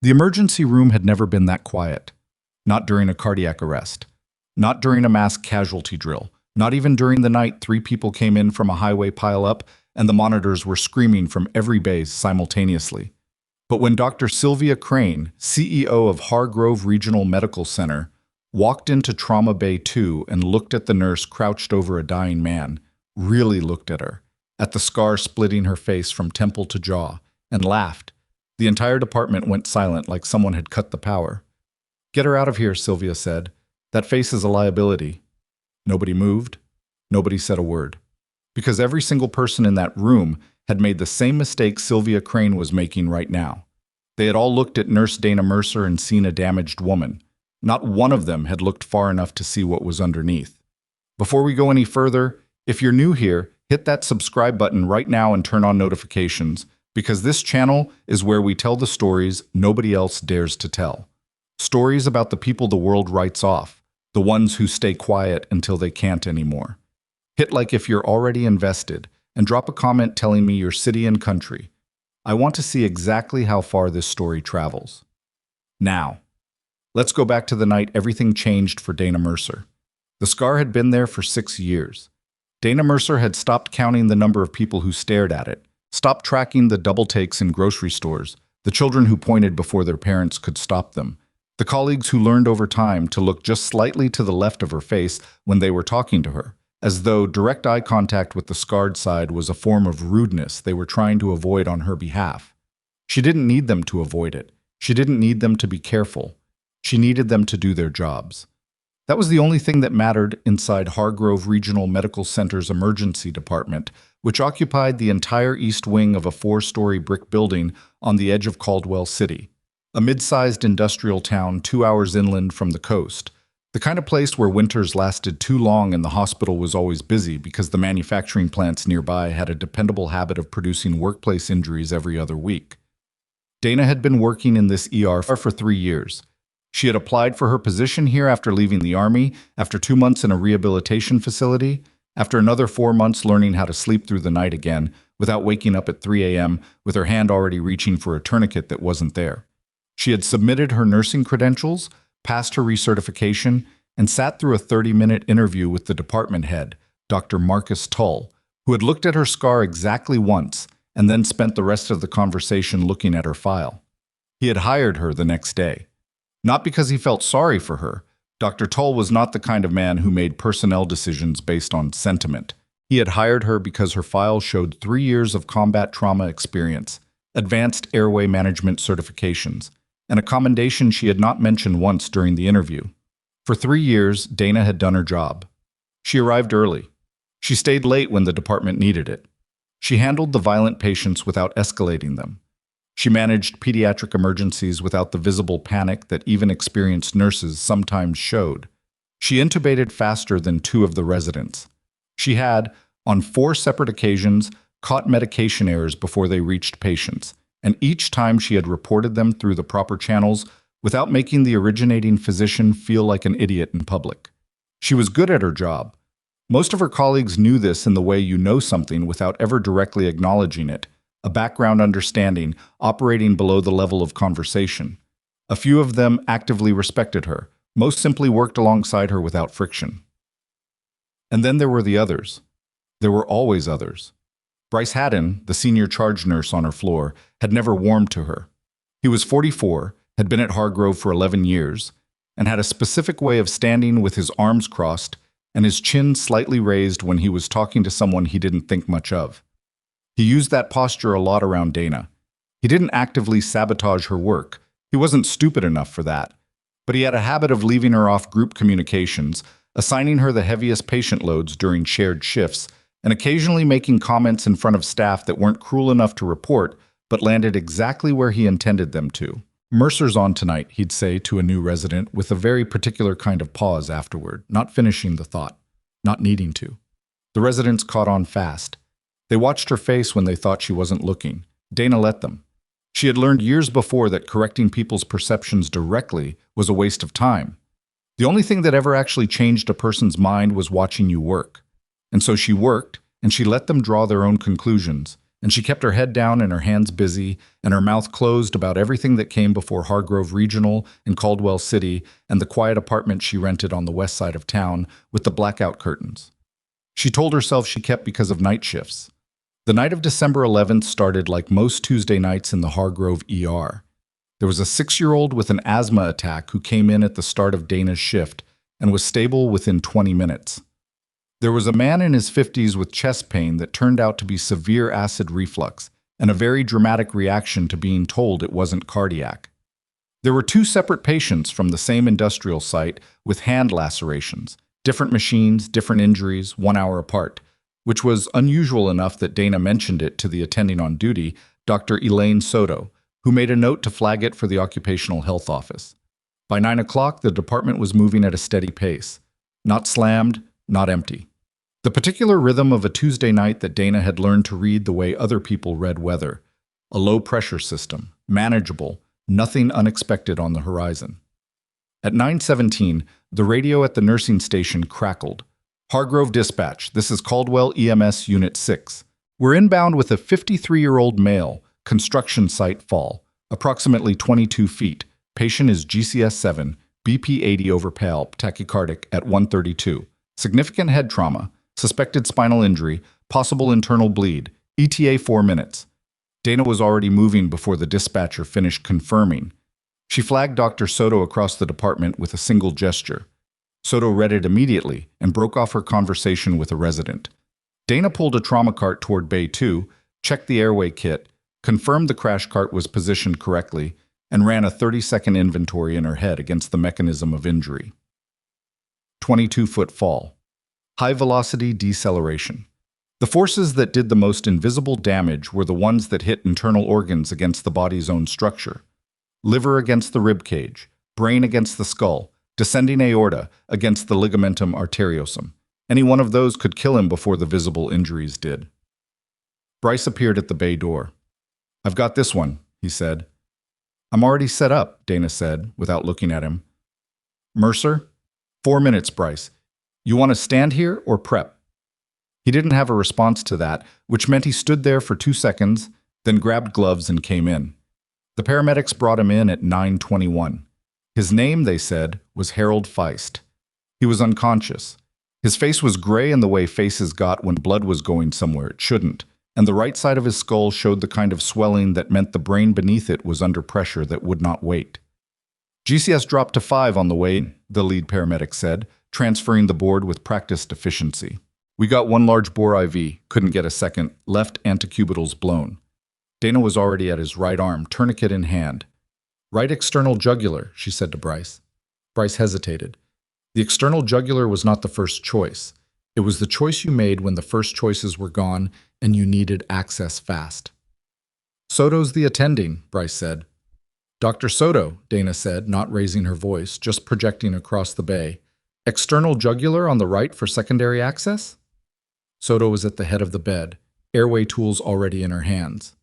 The emergency room had never been that quiet. Not during a cardiac arrest. Not during a mass casualty drill. Not even during the night 3 people came in from a highway pileup and the monitors were screaming from every base simultaneously. But when Dr. Sylvia Crane, CEO of Hargrove Regional Medical Center, walked into Trauma Bay 2 and looked at the nurse crouched over a dying man, really looked at her, at the scar splitting her face from temple to jaw, and laughed, the entire department went silent like someone had cut the power. "Get her out of here," Sylvia said. "That face is a liability." Nobody moved. Nobody said a word. Because every single person in that room had made the same mistake Sylvia Crane was making right now. They had all looked at Nurse Dana Mercer and seen a damaged woman. Not one of them had looked far enough to see what was underneath. Before we go any further, if you're new here, hit that subscribe button right now and turn on notifications, because this channel is where we tell the stories nobody else dares to tell. Stories about the people the world writes off, the ones who stay quiet until they can't anymore. Hit like if you're already invested, and drop a comment telling me your city and country. I want to see exactly how far this story travels. Now, let's go back to the night everything changed for Dana Mercer. The scar had been there for 6 years. Dana Mercer had stopped counting the number of people who stared at it, stopped tracking the double takes in grocery stores, the children who pointed before their parents could stop them, the colleagues who learned over time to look just slightly to the left of her face when they were talking to her, as though direct eye contact with the scarred side was a form of rudeness they were trying to avoid on her behalf. She didn't need them to avoid it. She didn't need them to be careful. She needed them to do their jobs. That was the only thing that mattered inside Hargrove Regional Medical Center's emergency department, which occupied the entire east wing of a 4-story brick building on the edge of Caldwell City, a mid-sized industrial town 2 hours inland from the coast. The kind of place where winters lasted too long and the hospital was always busy because the manufacturing plants nearby had a dependable habit of producing workplace injuries every other week. Dana had been working in this ER for 3 years. She had applied for her position here after leaving the Army, after 2 months in a rehabilitation facility, after another 4 months learning how to sleep through the night again without waking up at 3 a.m. with her hand already reaching for a tourniquet that wasn't there. She had submitted her nursing credentials, passed her recertification, and sat through a 30-minute interview with the department head, Dr. Marcus Tull, who had looked at her scar exactly once and then spent the rest of the conversation looking at her file. He had hired her the next day. Not because he felt sorry for her. Dr. Tull was not the kind of man who made personnel decisions based on sentiment. He had hired her because her file showed 3 years of combat trauma experience, advanced airway management certifications, and a commendation she had not mentioned once during the interview. For 3 years, Dana had done her job. She arrived early. She stayed late when the department needed it. She handled the violent patients without escalating them. She managed pediatric emergencies without the visible panic that even experienced nurses sometimes showed. She intubated faster than 2 of the residents. She had, on 4 separate occasions, caught medication errors before they reached patients, and each time she had reported them through the proper channels without making the originating physician feel like an idiot in public. She was good at her job. Most of her colleagues knew this in the way you know something without ever directly acknowledging it, a background understanding operating below the level of conversation. A few of them actively respected her, most simply worked alongside her without friction. And then there were the others. There were always others. Bryce Haddon, the senior charge nurse on her floor, had never warmed to her. He was 44, had been at Hargrove for 11 years, and had a specific way of standing with his arms crossed and his chin slightly raised when he was talking to someone he didn't think much of. He used that posture a lot around Dana. He didn't actively sabotage her work. He wasn't stupid enough for that. But he had a habit of leaving her off group communications, assigning her the heaviest patient loads during shared shifts, and occasionally making comments in front of staff that weren't cruel enough to report, but landed exactly where he intended them to. "Mercer's on tonight," he'd say to a new resident with a very particular kind of pause afterward, not finishing the thought, not needing to. The residents caught on fast. They watched her face when they thought she wasn't looking. Dana let them. She had learned years before that correcting people's perceptions directly was a waste of time. The only thing that ever actually changed a person's mind was watching you work. And so she worked, and she let them draw their own conclusions, and she kept her head down and her hands busy and her mouth closed about everything that came before Hargrove Regional and Caldwell City and the quiet apartment she rented on the west side of town with the blackout curtains. She told herself she kept because of night shifts. The night of December 11th started like most Tuesday nights in the Hargrove ER. There was a 6-year-old with an asthma attack who came in at the start of Dana's shift and was stable within 20 minutes. There was a man in his 50s with chest pain that turned out to be severe acid reflux and a very dramatic reaction to being told it wasn't cardiac. There were 2 separate patients from the same industrial site with hand lacerations, different machines, different injuries, 1 hour apart, which was unusual enough that Dana mentioned it to the attending on duty, Dr. Elaine Soto, who made a note to flag it for the Occupational Health Office. By 9 o'clock, the department was moving at a steady pace. Not slammed, not empty. The particular rhythm of a Tuesday night that Dana had learned to read the way other people read weather. A low-pressure system, manageable, nothing unexpected on the horizon. At 9:17, the radio at the nursing station crackled. Hargrove Dispatch, this is Caldwell EMS Unit 6. We're inbound with a 53-year-old male, construction site fall, approximately 22 feet. Patient is GCS 7, BP 80 over PALP, tachycardic at 132. Significant head trauma, suspected spinal injury, possible internal bleed, ETA 4 minutes. Dana was already moving before the dispatcher finished confirming. She flagged Dr. Soto across the department with a single gesture. Soto read it immediately and broke off her conversation with a resident. Dana pulled a trauma cart toward Bay 2, checked the airway kit, confirmed the crash cart was positioned correctly, and ran a 30-second inventory in her head against the mechanism of injury. 22-foot fall. High-velocity deceleration. The forces that did the most invisible damage were the ones that hit internal organs against the body's own structure. Liver against the rib cage, brain against the skull, descending aorta against the ligamentum arteriosum. Any one of those could kill him before the visible injuries did. Bryce appeared at the bay door. "I've got this one," he said. "I'm already set up," Dana said, without looking at him. "Mercer?" 4 minutes, Bryce. You want to stand here or prep?" He didn't have a response to that, which meant he stood there for 2 seconds, then grabbed gloves and came in. The paramedics brought him in at 9:21. His name, they said, was Harold Feist. He was unconscious. His face was gray in the way faces got when blood was going somewhere it shouldn't, and the right side of his skull showed the kind of swelling that meant the brain beneath it was under pressure that would not wait. "GCS dropped to 5 on the way," the lead paramedic said, transferring the board with practiced efficiency. "We got 1 large bore IV, couldn't get a second, left antecubital's blown." Dana was already at his right arm, tourniquet in hand. "Right external jugular," she said to Bryce. Bryce hesitated. The external jugular was not the first choice. It was the choice you made when the first choices were gone and you needed access fast. "Soto's the attending," Bryce said. "Dr. Soto," Dana said, not raising her voice, just projecting across the bay. "External jugular on the right for secondary access?" Soto was at the head of the bed, airway tools already in her hands.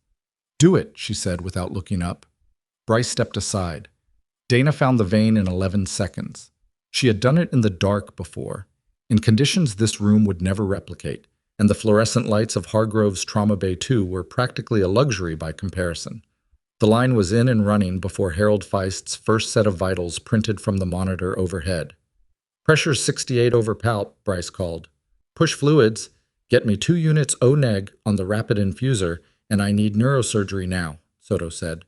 "Do it," she said without looking up. Bryce stepped aside. Dana found the vein in 11 seconds. She had done it in the dark before, in conditions this room would never replicate, and the fluorescent lights of Hargrove's Trauma Bay 2 were practically a luxury by comparison. The line was in and running before Harold Feist's first set of vitals printed from the monitor overhead. "Pressure 68 over palp," Bryce called. "Push fluids. Get me 2 units O-neg on the rapid infuser, and I need neurosurgery now," Soto said.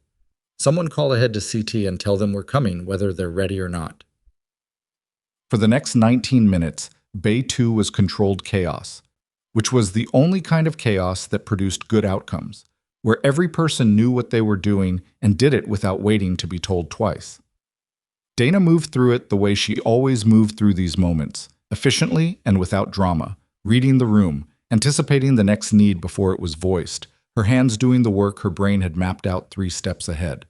"Someone call ahead to CT and tell them we're coming, whether they're ready or not." For the next 19 minutes, Bay 2 was controlled chaos, which was the only kind of chaos that produced good outcomes, where every person knew what they were doing and did it without waiting to be told twice. Dana moved through it the way she always moved through these moments, efficiently and without drama, reading the room, anticipating the next need before it was voiced, her hands doing the work her brain had mapped out 3 steps ahead.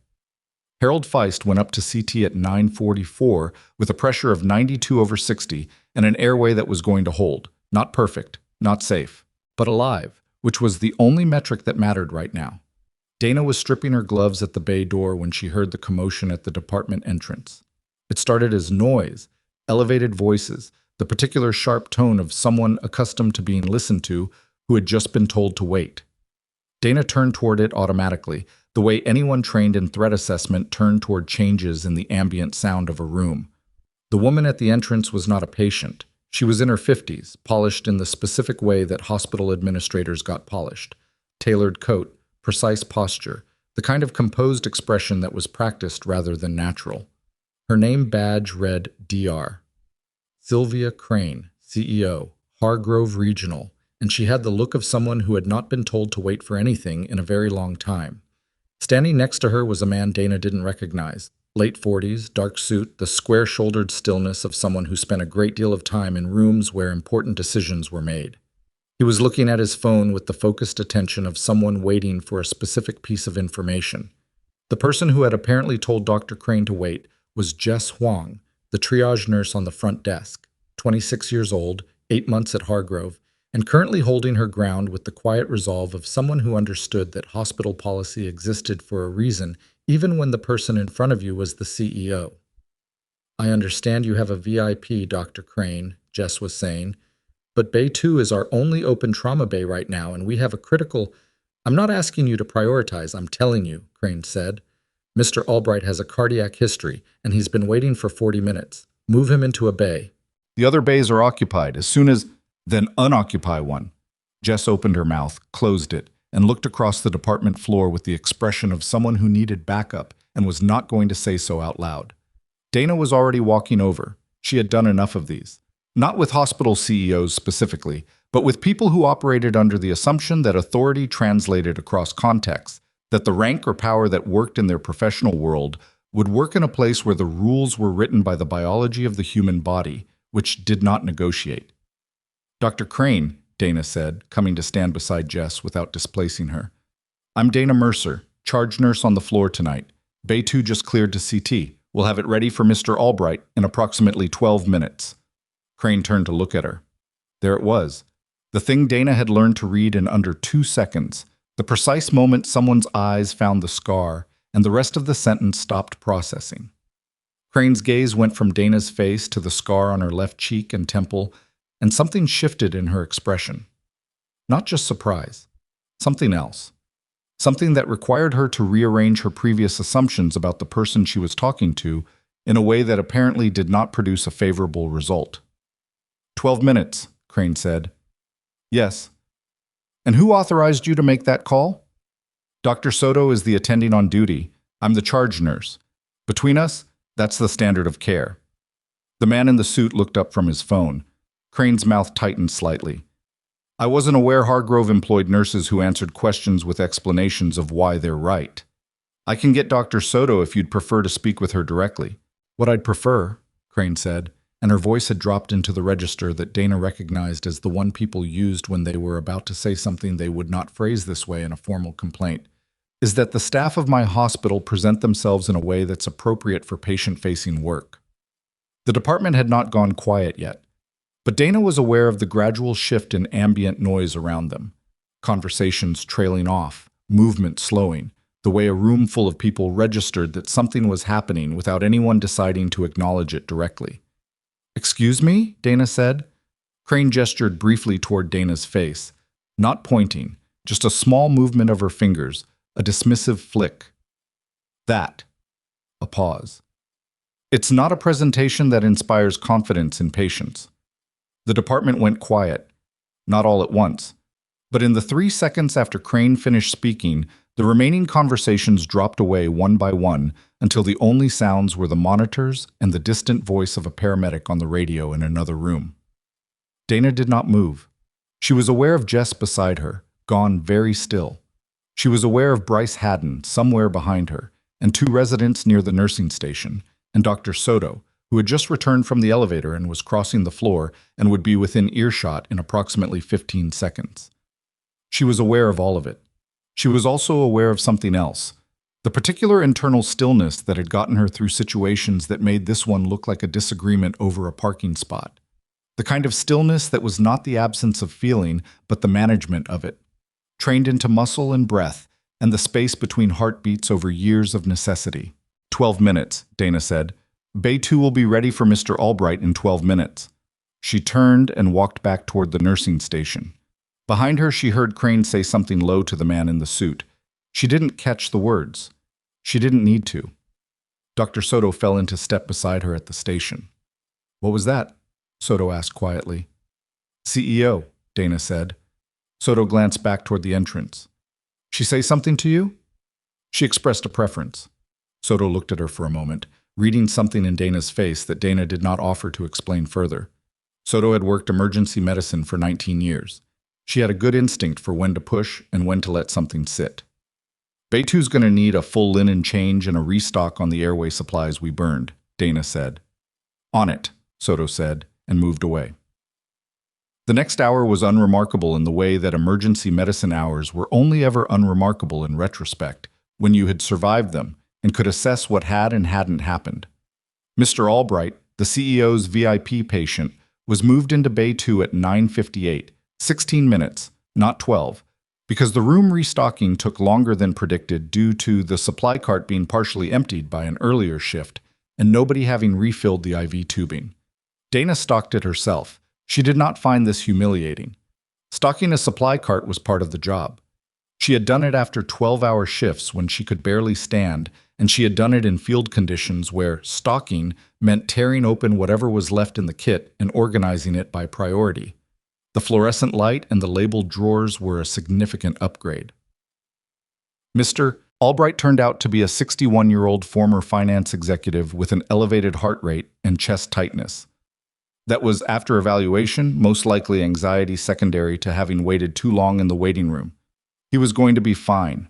Harold Feist went up to CT at 9:44 with a pressure of 92 over 60 and an airway that was going to hold. Not perfect, not safe, but alive, which was the only metric that mattered right now. Dana was stripping her gloves at the bay door when she heard the commotion at the department entrance. It started as noise, elevated voices, the particular sharp tone of someone accustomed to being listened to who had just been told to wait. Dana turned toward it automatically, the way anyone trained in threat assessment turned toward changes in the ambient sound of a room. The woman at the entrance was not a patient. She was in her 50s, polished in the specific way that hospital administrators got polished. Tailored coat, precise posture, the kind of composed expression that was practiced rather than natural. Her name badge read DR. Sylvia Crane, CEO, Hargrove Regional, and she had the look of someone who had not been told to wait for anything in a very long time. Standing next to her was a man Dana didn't recognize. Late 40s, dark suit, the square-shouldered stillness of someone who spent a great deal of time in rooms where important decisions were made. He was looking at his phone with the focused attention of someone waiting for a specific piece of information. The person who had apparently told Dr. Crane to wait was Jess Huang, the triage nurse on the front desk, 26 years old, 8 months at Hargrove, and currently holding her ground with the quiet resolve of someone who understood that hospital policy existed for a reason even when the person in front of you was the CEO. "I understand you have a VIP, Dr. Crane," Jess was saying, "but Bay 2 is our only open trauma bay right now, and we have a critical—" "I'm not asking you to prioritize, I'm telling you," Crane said. "Mr. Albright has a cardiac history, and he's been waiting for 40 minutes. Move him into a bay." "The other bays are occupied. As soon as—" "Then unoccupy one." Jess opened her mouth, closed it, and looked across the department floor with the expression of someone who needed backup and was not going to say so out loud. Dana was already walking over. She had done enough of these. Not with hospital CEOs specifically, but with people who operated under the assumption that authority translated across contexts, that the rank or power that worked in their professional world would work in a place where the rules were written by the biology of the human body, which did not negotiate. "Dr. Crane," Dana said, coming to stand beside Jess without displacing her. "I'm Dana Mercer, charge nurse on the floor tonight. Bay 2 just cleared to CT. We'll have it ready for Mr. Albright in approximately 12 minutes. Crane turned to look at her. There it was. The thing Dana had learned to read in under 2 seconds. The precise moment someone's eyes found the scar, and the rest of the sentence stopped processing. Crane's gaze went from Dana's face to the scar on her left cheek and temple, and something shifted in her expression. Not just surprise. Something else. Something that required her to rearrange her previous assumptions about the person she was talking to in a way that apparently did not produce a favorable result. 12 minutes, Crane said. Yes. And who authorized you to make that call? Dr. Soto is the attending on duty. I'm the charge nurse. Between us, that's the standard of care. The man in the suit looked up from his phone. Crane's mouth tightened slightly. I wasn't aware Hargrove employed nurses who answered questions with explanations of why they're right. I can get Dr. Soto if you'd prefer to speak with her directly. What I'd prefer, Crane said, and her voice had dropped into the register that Dana recognized as the one people used when they were about to say something they would not phrase this way in a formal complaint, is that the staff of my hospital present themselves in a way that's appropriate for patient-facing work. The department had not gone quiet yet, but Dana was aware of the gradual shift in ambient noise around them. Conversations trailing off, movement slowing, the way a room full of people registered that something was happening without anyone deciding to acknowledge it directly. Excuse me? Dana said. Crane gestured briefly toward Dana's face, not pointing, just a small movement of her fingers, a dismissive flick. That. A pause. It's not a presentation that inspires confidence in patients. The department went quiet, not all at once, but in the 3 seconds after Crane finished speaking, the remaining conversations dropped away one by one until the only sounds were the monitors and the distant voice of a paramedic on the radio in another room. Dana did not move. She was aware of Jess beside her, gone very still. She was aware of Bryce Haddon somewhere behind her, and 2 residents near the nursing station, and Dr. Soto, who had just returned from the elevator and was crossing the floor and would be within earshot in approximately 15 seconds. She was aware of all of it. She was also aware of something else, the particular internal stillness that had gotten her through situations that made this one look like a disagreement over a parking spot. The kind of stillness that was not the absence of feeling, but the management of it, trained into muscle and breath, and the space between heartbeats over years of necessity. 12 minutes, Dana said. Bay 2 will be ready for Mr. Albright in 12 minutes. She turned and walked back toward the nursing station. Behind her, she heard Crane say something low to the man in the suit. She didn't catch the words. She didn't need to. Dr. Soto fell into step beside her at the station. "What was that?" Soto asked quietly. "CEO," Dana said. Soto glanced back toward the entrance. "She say something to you?" She expressed a preference. Soto looked at her for a moment, reading something in Dana's face that Dana did not offer to explain further. Soto had worked emergency medicine for 19 years. She had a good instinct for when to push and when to let something sit. "Bay 2's going to need a full linen change and a restock on the airway supplies we burned," Dana said. "On it," Soto said, and moved away. The next hour was unremarkable in the way that emergency medicine hours were only ever unremarkable in retrospect, when you had survived them and could assess what had and hadn't happened. Mr. Albright, the CEO's VIP patient, was moved into Bay 2 at 9:58, 16 minutes, not 12, because the room restocking took longer than predicted due to the supply cart being partially emptied by an earlier shift and nobody having refilled the IV tubing. Dana stocked it herself. She did not find this humiliating. Stocking a supply cart was part of the job. She had done it after 12-hour shifts when she could barely stand, and she had done it in field conditions where stocking meant tearing open whatever was left in the kit and organizing it by priority. The fluorescent light and the labeled drawers were a significant upgrade. Mr. Albright turned out to be a 61-year-old former finance executive with an elevated heart rate and chest tightness. That was, after evaluation, most likely anxiety secondary to having waited too long in the waiting room. He was going to be fine.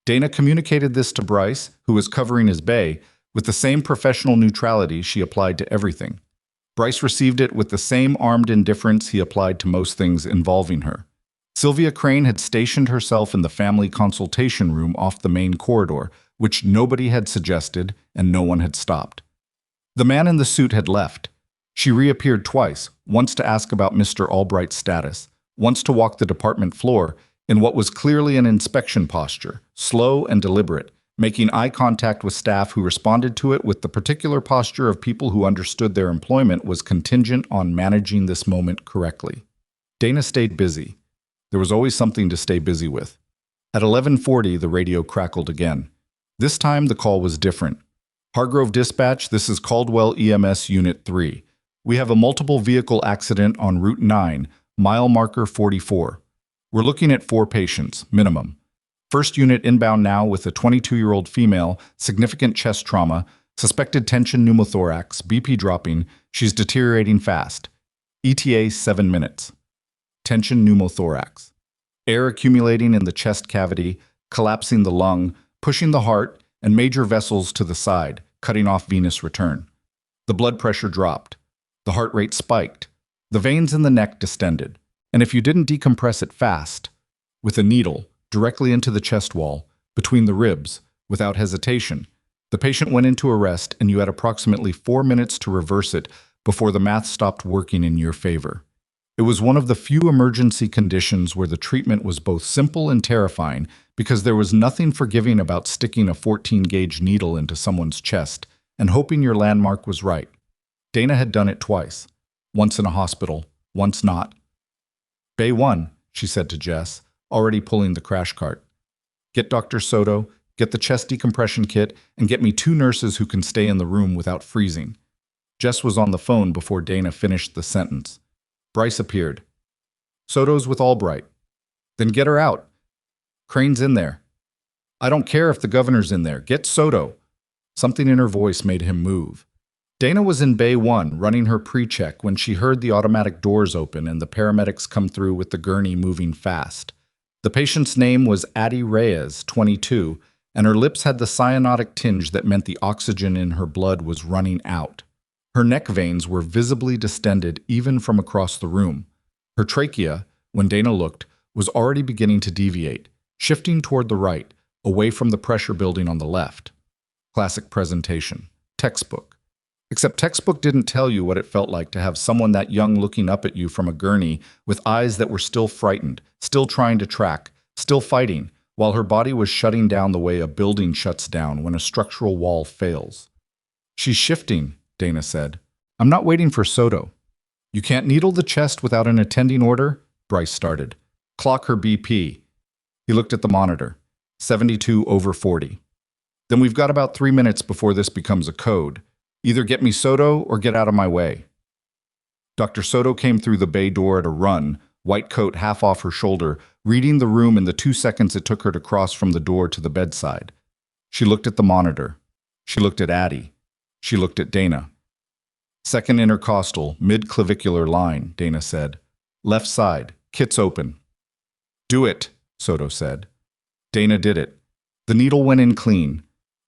Dana communicated this to Bryce, who was covering his bay, with the same professional neutrality she applied to everything. Bryce received it with the same armed indifference he applied to most things involving her. Sylvia Crane had stationed herself in the family consultation room off the main corridor, which nobody had suggested and no one had stopped. The man in the suit had left. She reappeared twice, once to ask about Mr. Albright's status, once to walk the department floor in what was clearly an inspection posture, slow and deliberate, making eye contact with staff who responded to it with the particular posture of people who understood their employment was contingent on managing this moment correctly. Dana stayed busy. There was always something to stay busy with. At 11:40, the radio crackled again. This time, the call was different. "Hargrove Dispatch, this is Caldwell EMS Unit 3. We have a multiple vehicle accident on Route 9, mile marker 44. We're looking at 4 patients, minimum. First unit inbound now with a 22-year-old female, significant chest trauma, suspected tension pneumothorax, BP dropping, she's deteriorating fast. ETA 7 minutes. Tension pneumothorax. Air accumulating in the chest cavity, collapsing the lung, pushing the heart and major vessels to the side, cutting off venous return. The blood pressure dropped. The heart rate spiked. The veins in the neck distended. And if you didn't decompress it fast, with a needle directly into the chest wall, between the ribs, without hesitation, the patient went into arrest and you had approximately 4 minutes to reverse it before the math stopped working in your favor. It was one of the few emergency conditions where the treatment was both simple and terrifying because there was nothing forgiving about sticking a 14-gauge needle into someone's chest and hoping your landmark was right. Dana had done it twice, once in a hospital, once not. "Bay 1, she said to Jess, already pulling the crash cart. "Get Dr. Soto, get the chest decompression kit, and get me 2 nurses who can stay in the room without freezing." Jess was on the phone before Dana finished the sentence. Bryce appeared. "Soto's with Albright." "Then get her out." "Crane's in there." "I don't care if the governor's in there. Get Soto." Something in her voice made him move. Dana was in Bay 1 running her pre-check when she heard the automatic doors open and the paramedics come through with the gurney moving fast. The patient's name was Addie Reyes, 22, and her lips had the cyanotic tinge that meant the oxygen in her blood was running out. Her neck veins were visibly distended even from across the room. Her trachea, when Dana looked, was already beginning to deviate, shifting toward the right, away from the pressure building on the left. Classic presentation. Textbook. Except textbook didn't tell you what it felt like to have someone that young looking up at you from a gurney with eyes that were still frightened, still trying to track, still fighting, while her body was shutting down the way a building shuts down when a structural wall fails. "She's shifting," Dana said. "I'm not waiting for Soto." "You can't needle the chest without an attending order?" Bryce started. Clock her BP. He looked at the monitor. 72/40. Then we've got about 3 minutes before this becomes a code. Either get me Soto or get out of my way. Dr. Soto came through the bay door at a run, white coat half off her shoulder, reading the room in the 2 seconds it took her to cross from the door to the bedside. She looked at the monitor. She looked at Addie. She looked at Dana. Second intercostal, mid-clavicular line, Dana said. Left side, kit's open. Do it, Soto said. Dana did it. The needle went in clean.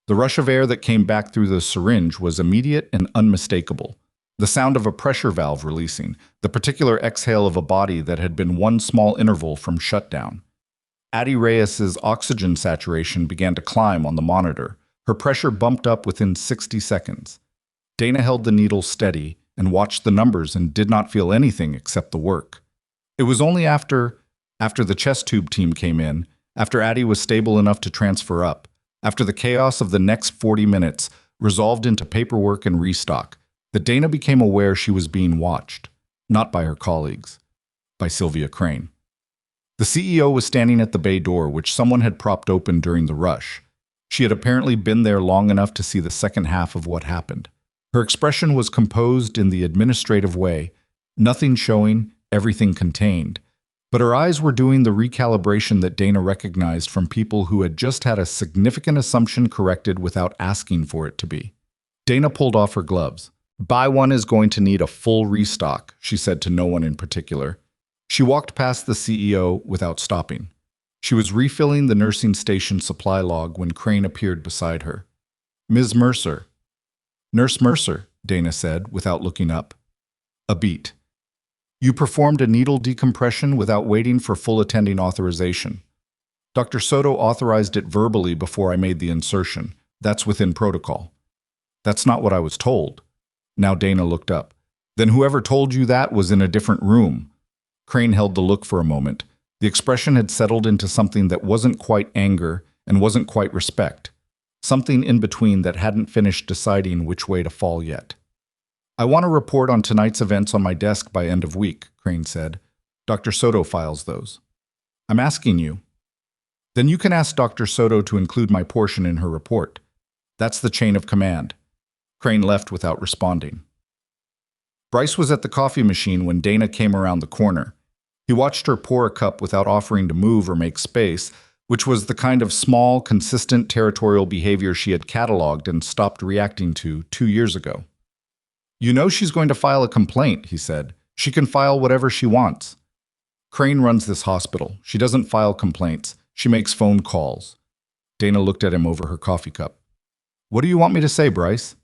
The rush of air that came back through the syringe was immediate and unmistakable. The sound of a pressure valve releasing, the particular exhale of a body that had been one small interval from shutdown. Addie Reyes's oxygen saturation began to climb on the monitor. Her pressure bumped up within 60 seconds. Dana held the needle steady and watched the numbers and did not feel anything except the work. It was only after the chest tube team came in, after Addie was stable enough to transfer up, after the chaos of the next 40 minutes resolved into paperwork and restock, that Dana became aware she was being watched, not by her colleagues, by Sylvia Crane. The CEO was standing at the bay door, which someone had propped open during the rush. She had apparently been there long enough to see the second half of what happened. Her expression was composed in the administrative way, nothing showing, everything contained. But her eyes were doing the recalibration that Dana recognized from people who had just had a significant assumption corrected without asking for it to be. Dana pulled off her gloves. Buy one is going to need a full restock, she said to no one in particular. She walked past the CEO without stopping. She was refilling the nursing station supply log when Crane appeared beside her. Ms. Mercer. Nurse Mercer, Dana said, without looking up. A beat. You performed a needle decompression without waiting for full attending authorization. Dr. Soto authorized it verbally before I made the insertion. That's within protocol. That's not what I was told. Now Dana looked up. Then whoever told you that was in a different room. Crane held the look for a moment. The expression had settled into something that wasn't quite anger and wasn't quite respect. Something in between that hadn't finished deciding which way to fall yet. I want to report on tonight's events on my desk by end of week, Crane said. Dr. Soto files those. I'm asking you. Then you can ask Dr. Soto to include my portion in her report. That's the chain of command. Crane left without responding. Bryce was at the coffee machine when Dana came around the corner. He watched her pour a cup without offering to move or make space, which was the kind of small, consistent territorial behavior she had cataloged and stopped reacting to 2 years ago. You know she's going to file a complaint, he said. She can file whatever she wants. Crane runs this hospital. She doesn't file complaints. She makes phone calls. Dana looked at him over her coffee cup. What do you want me to say, Bryce?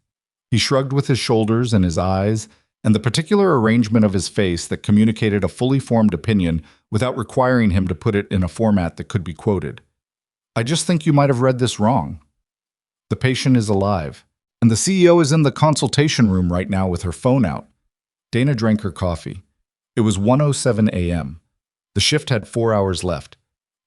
He shrugged with his shoulders and his eyes, and the particular arrangement of his face that communicated a fully formed opinion without requiring him to put it in a format that could be quoted. I just think you might have read this wrong. The patient is alive, and the CEO is in the consultation room right now with her phone out. Dana drank her coffee. It was 1:07 a.m. The shift had 4 hours left.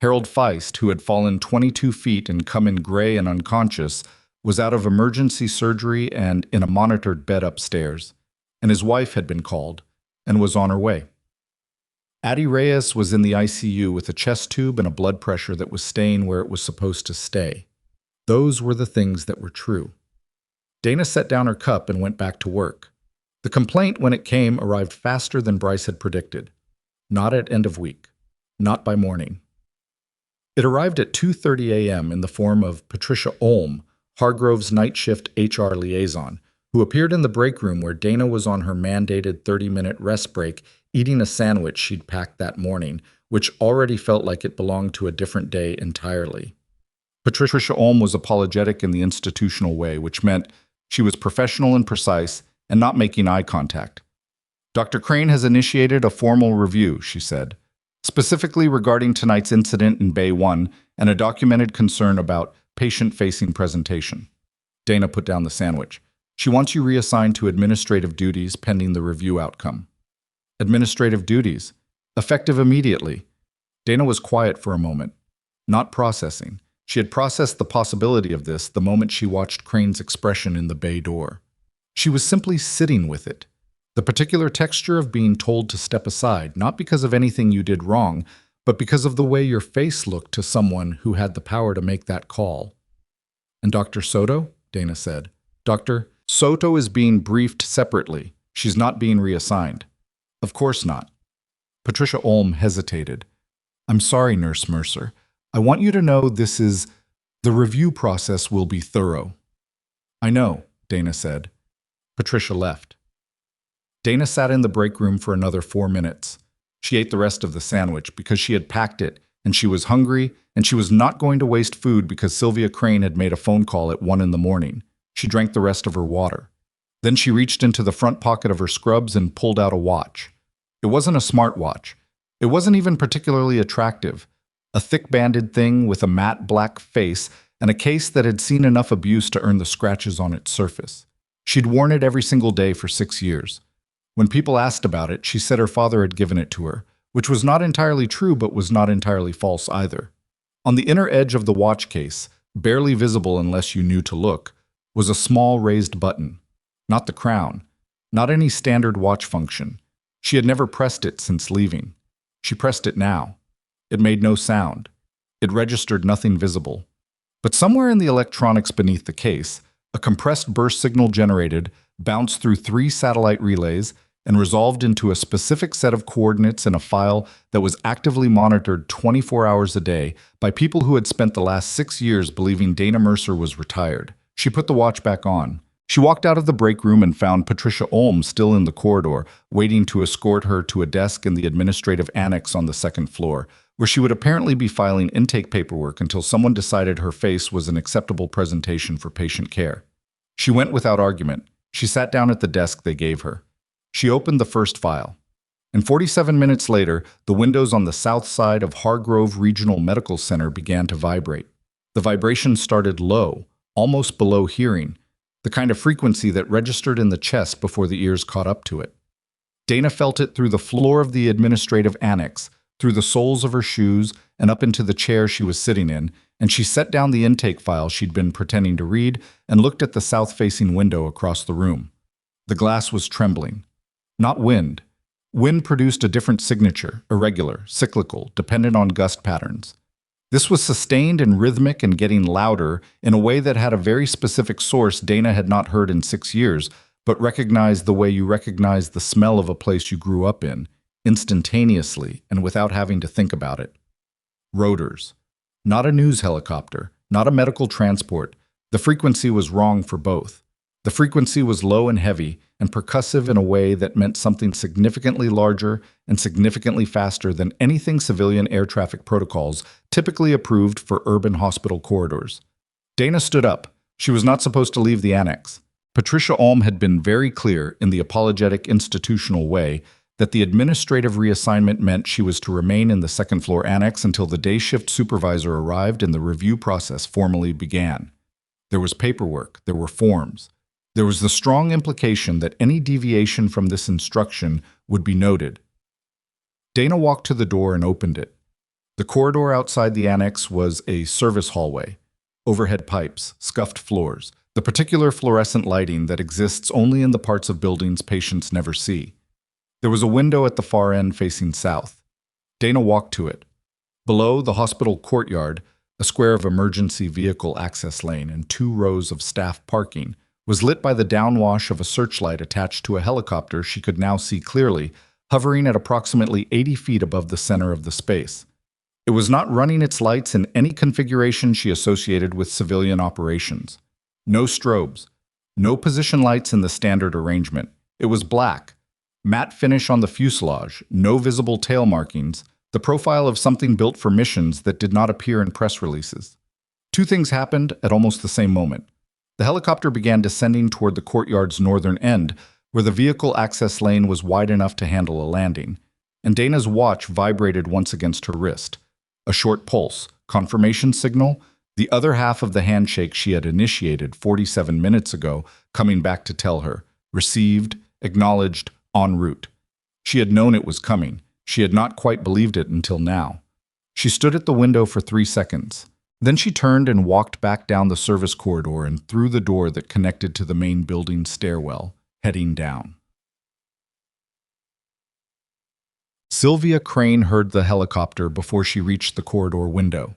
Harold Feist, who had fallen 22 feet and come in gray and unconscious, was out of emergency surgery and in a monitored bed upstairs, and his wife had been called and was on her way. Addie Reyes was in the ICU with a chest tube and a blood pressure that was staying where it was supposed to stay. Those were the things that were true. Dana set down her cup and went back to work. The complaint, when it came, arrived faster than Bryce had predicted. Not at end of week. Not by morning. It arrived at 2:30 a.m. in the form of Patricia Olm, Hargrove's night shift HR liaison, who appeared in the break room where Dana was on her mandated 30-minute rest break eating a sandwich she'd packed that morning, which already felt like it belonged to a different day entirely. Patricia Olm was apologetic in the institutional way, which meant she was professional and precise and not making eye contact. Dr. Crane has initiated a formal review, she said, specifically regarding tonight's incident in Bay 1 and a documented concern about patient-facing presentation. Dana put down the sandwich. She wants you reassigned to administrative duties pending the review outcome. Administrative duties. Effective immediately. Dana was quiet for a moment, not processing. She had processed the possibility of this the moment she watched Crane's expression in the bay door. She was simply sitting with it. The particular texture of being told to step aside, not because of anything you did wrong, but because of the way your face looked to someone who had the power to make that call. And Dr. Soto? Dana said. Dr. Soto is being briefed separately. She's not being reassigned. Of course not. Patricia Ulm hesitated. I'm sorry, Nurse Mercer. I want you to know the review process will be thorough. I know, Dana said. Patricia left. Dana sat in the break room for another 4 minutes. She ate the rest of the sandwich because she had packed it, and she was hungry, and she was not going to waste food because Sylvia Crane had made a phone call at 1 in the morning. She drank the rest of her water. Then she reached into the front pocket of her scrubs and pulled out a watch. It wasn't a smartwatch. It wasn't even particularly attractive. A thick-banded thing with a matte black face and a case that had seen enough abuse to earn the scratches on its surface. She'd worn it every single day for 6 years. When people asked about it, she said her father had given it to her, which was not entirely true but was not entirely false either. On the inner edge of the watch case, barely visible unless you knew to look, was a small raised button. Not the crown, not any standard watch function. She had never pressed it since leaving. She pressed it now. It made no sound. It registered nothing visible. But somewhere in the electronics beneath the case, a compressed burst signal generated, bounced through 3 satellite relays, and resolved into a specific set of coordinates in a file that was actively monitored 24 hours a day by people who had spent the last 6 years believing Dana Mercer was retired. She put the watch back on. She walked out of the break room and found Patricia Ulm still in the corridor, waiting to escort her to a desk in the administrative annex on the 2nd floor, where she would apparently be filing intake paperwork until someone decided her face was an acceptable presentation for patient care. She went without argument. She sat down at the desk they gave her. She opened the first file. And 47 minutes later, the windows on the south side of Hargrove Regional Medical Center began to vibrate. The vibration started low, almost below hearing, the kind of frequency that registered in the chest before the ears caught up to it. Dana felt it through the floor of the administrative annex, through the soles of her shoes, and up into the chair she was sitting in, and she set down the intake file she'd been pretending to read and looked at the south-facing window across the room. The glass was trembling. Not wind. Wind produced a different signature, irregular, cyclical, dependent on gust patterns. This was sustained and rhythmic and getting louder in a way that had a very specific source Dana had not heard in 6 years, but recognized the way you recognize the smell of a place you grew up in, instantaneously and without having to think about it. Rotors. Not a news helicopter, not a medical transport. The frequency was wrong for both. The frequency was low and heavy and percussive in a way that meant something significantly larger and significantly faster than anything civilian air traffic protocols typically approved for urban hospital corridors. Dana stood up. She was not supposed to leave the annex. Patricia Ulm had been very clear in the apologetic institutional way that the administrative reassignment meant she was to remain in the 2nd floor annex until the day shift supervisor arrived and the review process formally began. There was paperwork, there were forms. There was the strong implication that any deviation from this instruction would be noted. Dana walked to the door and opened it. The corridor outside the annex was a service hallway. Overhead pipes, scuffed floors, the particular fluorescent lighting that exists only in the parts of buildings patients never see. There was a window at the far end facing south. Dana walked to it. Below the hospital courtyard, a square of emergency vehicle access lane and 2 rows of staff parking, was lit by the downwash of a searchlight attached to a helicopter she could now see clearly, hovering at approximately 80 feet above the center of the space. It was not running its lights in any configuration she associated with civilian operations. No strobes, no position lights in the standard arrangement. It was black, matte finish on the fuselage, no visible tail markings, the profile of something built for missions that did not appear in press releases. 2 things happened at almost the same moment. The helicopter began descending toward the courtyard's northern end, where the vehicle access lane was wide enough to handle a landing, and Dana's watch vibrated once against her wrist. A short pulse, confirmation signal, the other half of the handshake she had initiated 47 minutes ago, coming back to tell her, received, acknowledged, en route. She had known it was coming. She had not quite believed it until now. She stood at the window for 3 seconds. Then she turned and walked back down the service corridor and through the door that connected to the main building stairwell, heading down. Sylvia Crane heard the helicopter before she reached the corridor window.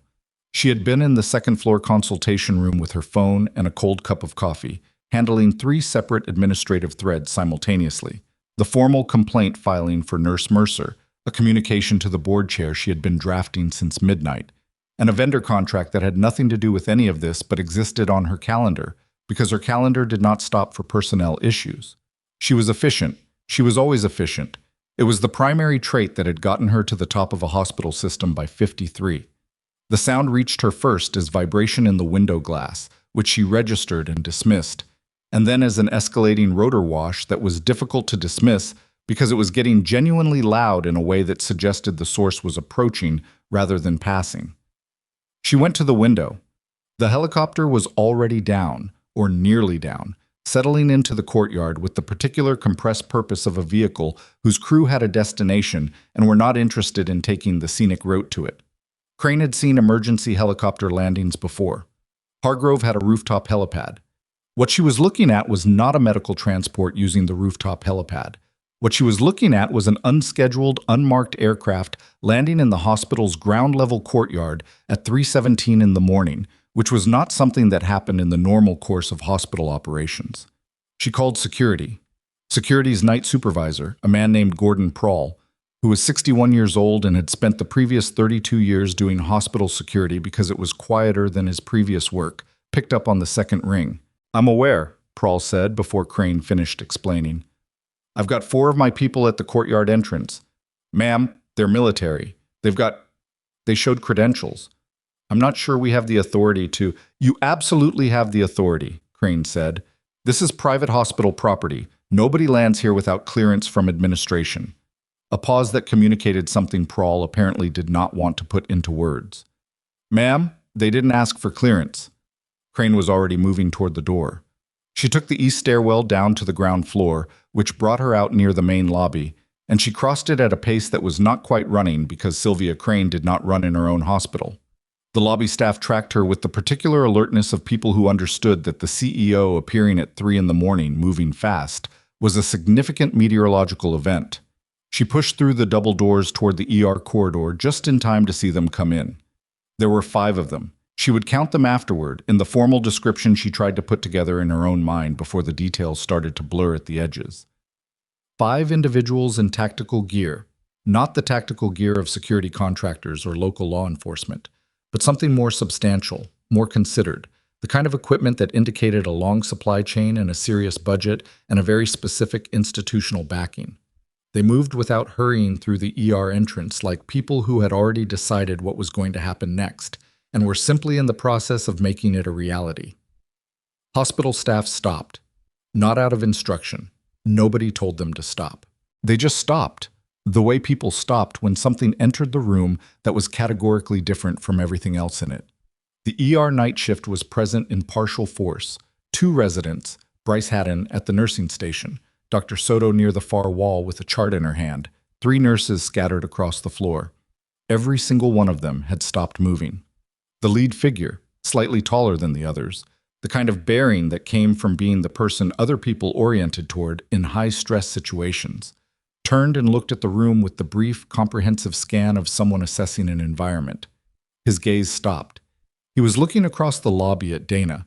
She had been in the second-floor consultation room with her phone and a cold cup of coffee, handling 3 separate administrative threads simultaneously. The formal complaint filing for Nurse Mercer, a communication to the board chair she had been drafting since midnight, and a vendor contract that had nothing to do with any of this but existed on her calendar, because her calendar did not stop for personnel issues. She was efficient. She was always efficient. It was the primary trait that had gotten her to the top of a hospital system by 53. The sound reached her first as vibration in the window glass, which she registered and dismissed, and then as an escalating rotor wash that was difficult to dismiss because it was getting genuinely loud in a way that suggested the source was approaching rather than passing. She went to the window. The helicopter was already down, or nearly down, settling into the courtyard with the particular compressed purpose of a vehicle whose crew had a destination and were not interested in taking the scenic route to it. Crane had seen emergency helicopter landings before. Hargrove had a rooftop helipad. What she was looking at was not a medical transport using the rooftop helipad. What she was looking at was an unscheduled, unmarked aircraft landing in the hospital's ground-level courtyard at 3:17 in the morning, which was not something that happened in the normal course of hospital operations. She called security. Security's night supervisor, a man named Gordon Prawl, who was 61 years old and had spent the previous 32 years doing hospital security because it was quieter than his previous work, picked up on the second ring. "I'm aware," Prawl said before Crane finished explaining. "I've got 4 of my people at the courtyard entrance. Ma'am, they're military. They showed credentials. I'm not sure we have the authority to—" "You absolutely have the authority," Crane said. "This is private hospital property. Nobody lands here without clearance from administration." A pause that communicated something Prawl apparently did not want to put into words. "Ma'am, they didn't ask for clearance." Crane was already moving toward the door. She took the east stairwell down to the ground floor, which brought her out near the main lobby, and she crossed it at a pace that was not quite running because Sylvia Crane did not run in her own hospital. The lobby staff tracked her with the particular alertness of people who understood that the CEO appearing at 3 in the morning, moving fast, was a significant meteorological event. She pushed through the double doors toward the ER corridor just in time to see them come in. There were 5 of them. She would count them afterward, in the formal description she tried to put together in her own mind before the details started to blur at the edges. 5 individuals in tactical gear, not the tactical gear of security contractors or local law enforcement, but something more substantial, more considered, the kind of equipment that indicated a long supply chain and a serious budget and a very specific institutional backing. They moved without hurrying through the ER entrance like people who had already decided what was going to happen next, and were simply in the process of making it a reality. Hospital staff stopped, not out of instruction. Nobody told them to stop. They just stopped, the way people stopped when something entered the room that was categorically different from everything else in it. The ER night shift was present in partial force. 2 residents, Bryce Haddon at the nursing station, Dr. Soto near the far wall with a chart in her hand, 3 nurses scattered across the floor. Every single one of them had stopped moving. The lead figure, slightly taller than the others, the kind of bearing that came from being the person other people oriented toward in high-stress situations, turned and looked at the room with the brief, comprehensive scan of someone assessing an environment. His gaze stopped. He was looking across the lobby at Dana.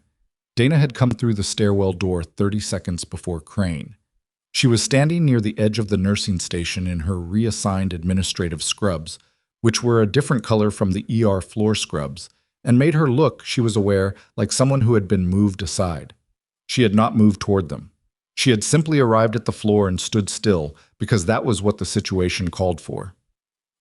Dana had come through the stairwell door 30 seconds before Crane. She was standing near the edge of the nursing station in her reassigned administrative scrubs, which were a different color from the ER floor scrubs, and made her look, she was aware, like someone who had been moved aside. She had not moved toward them. She had simply arrived at the floor and stood still, because that was what the situation called for.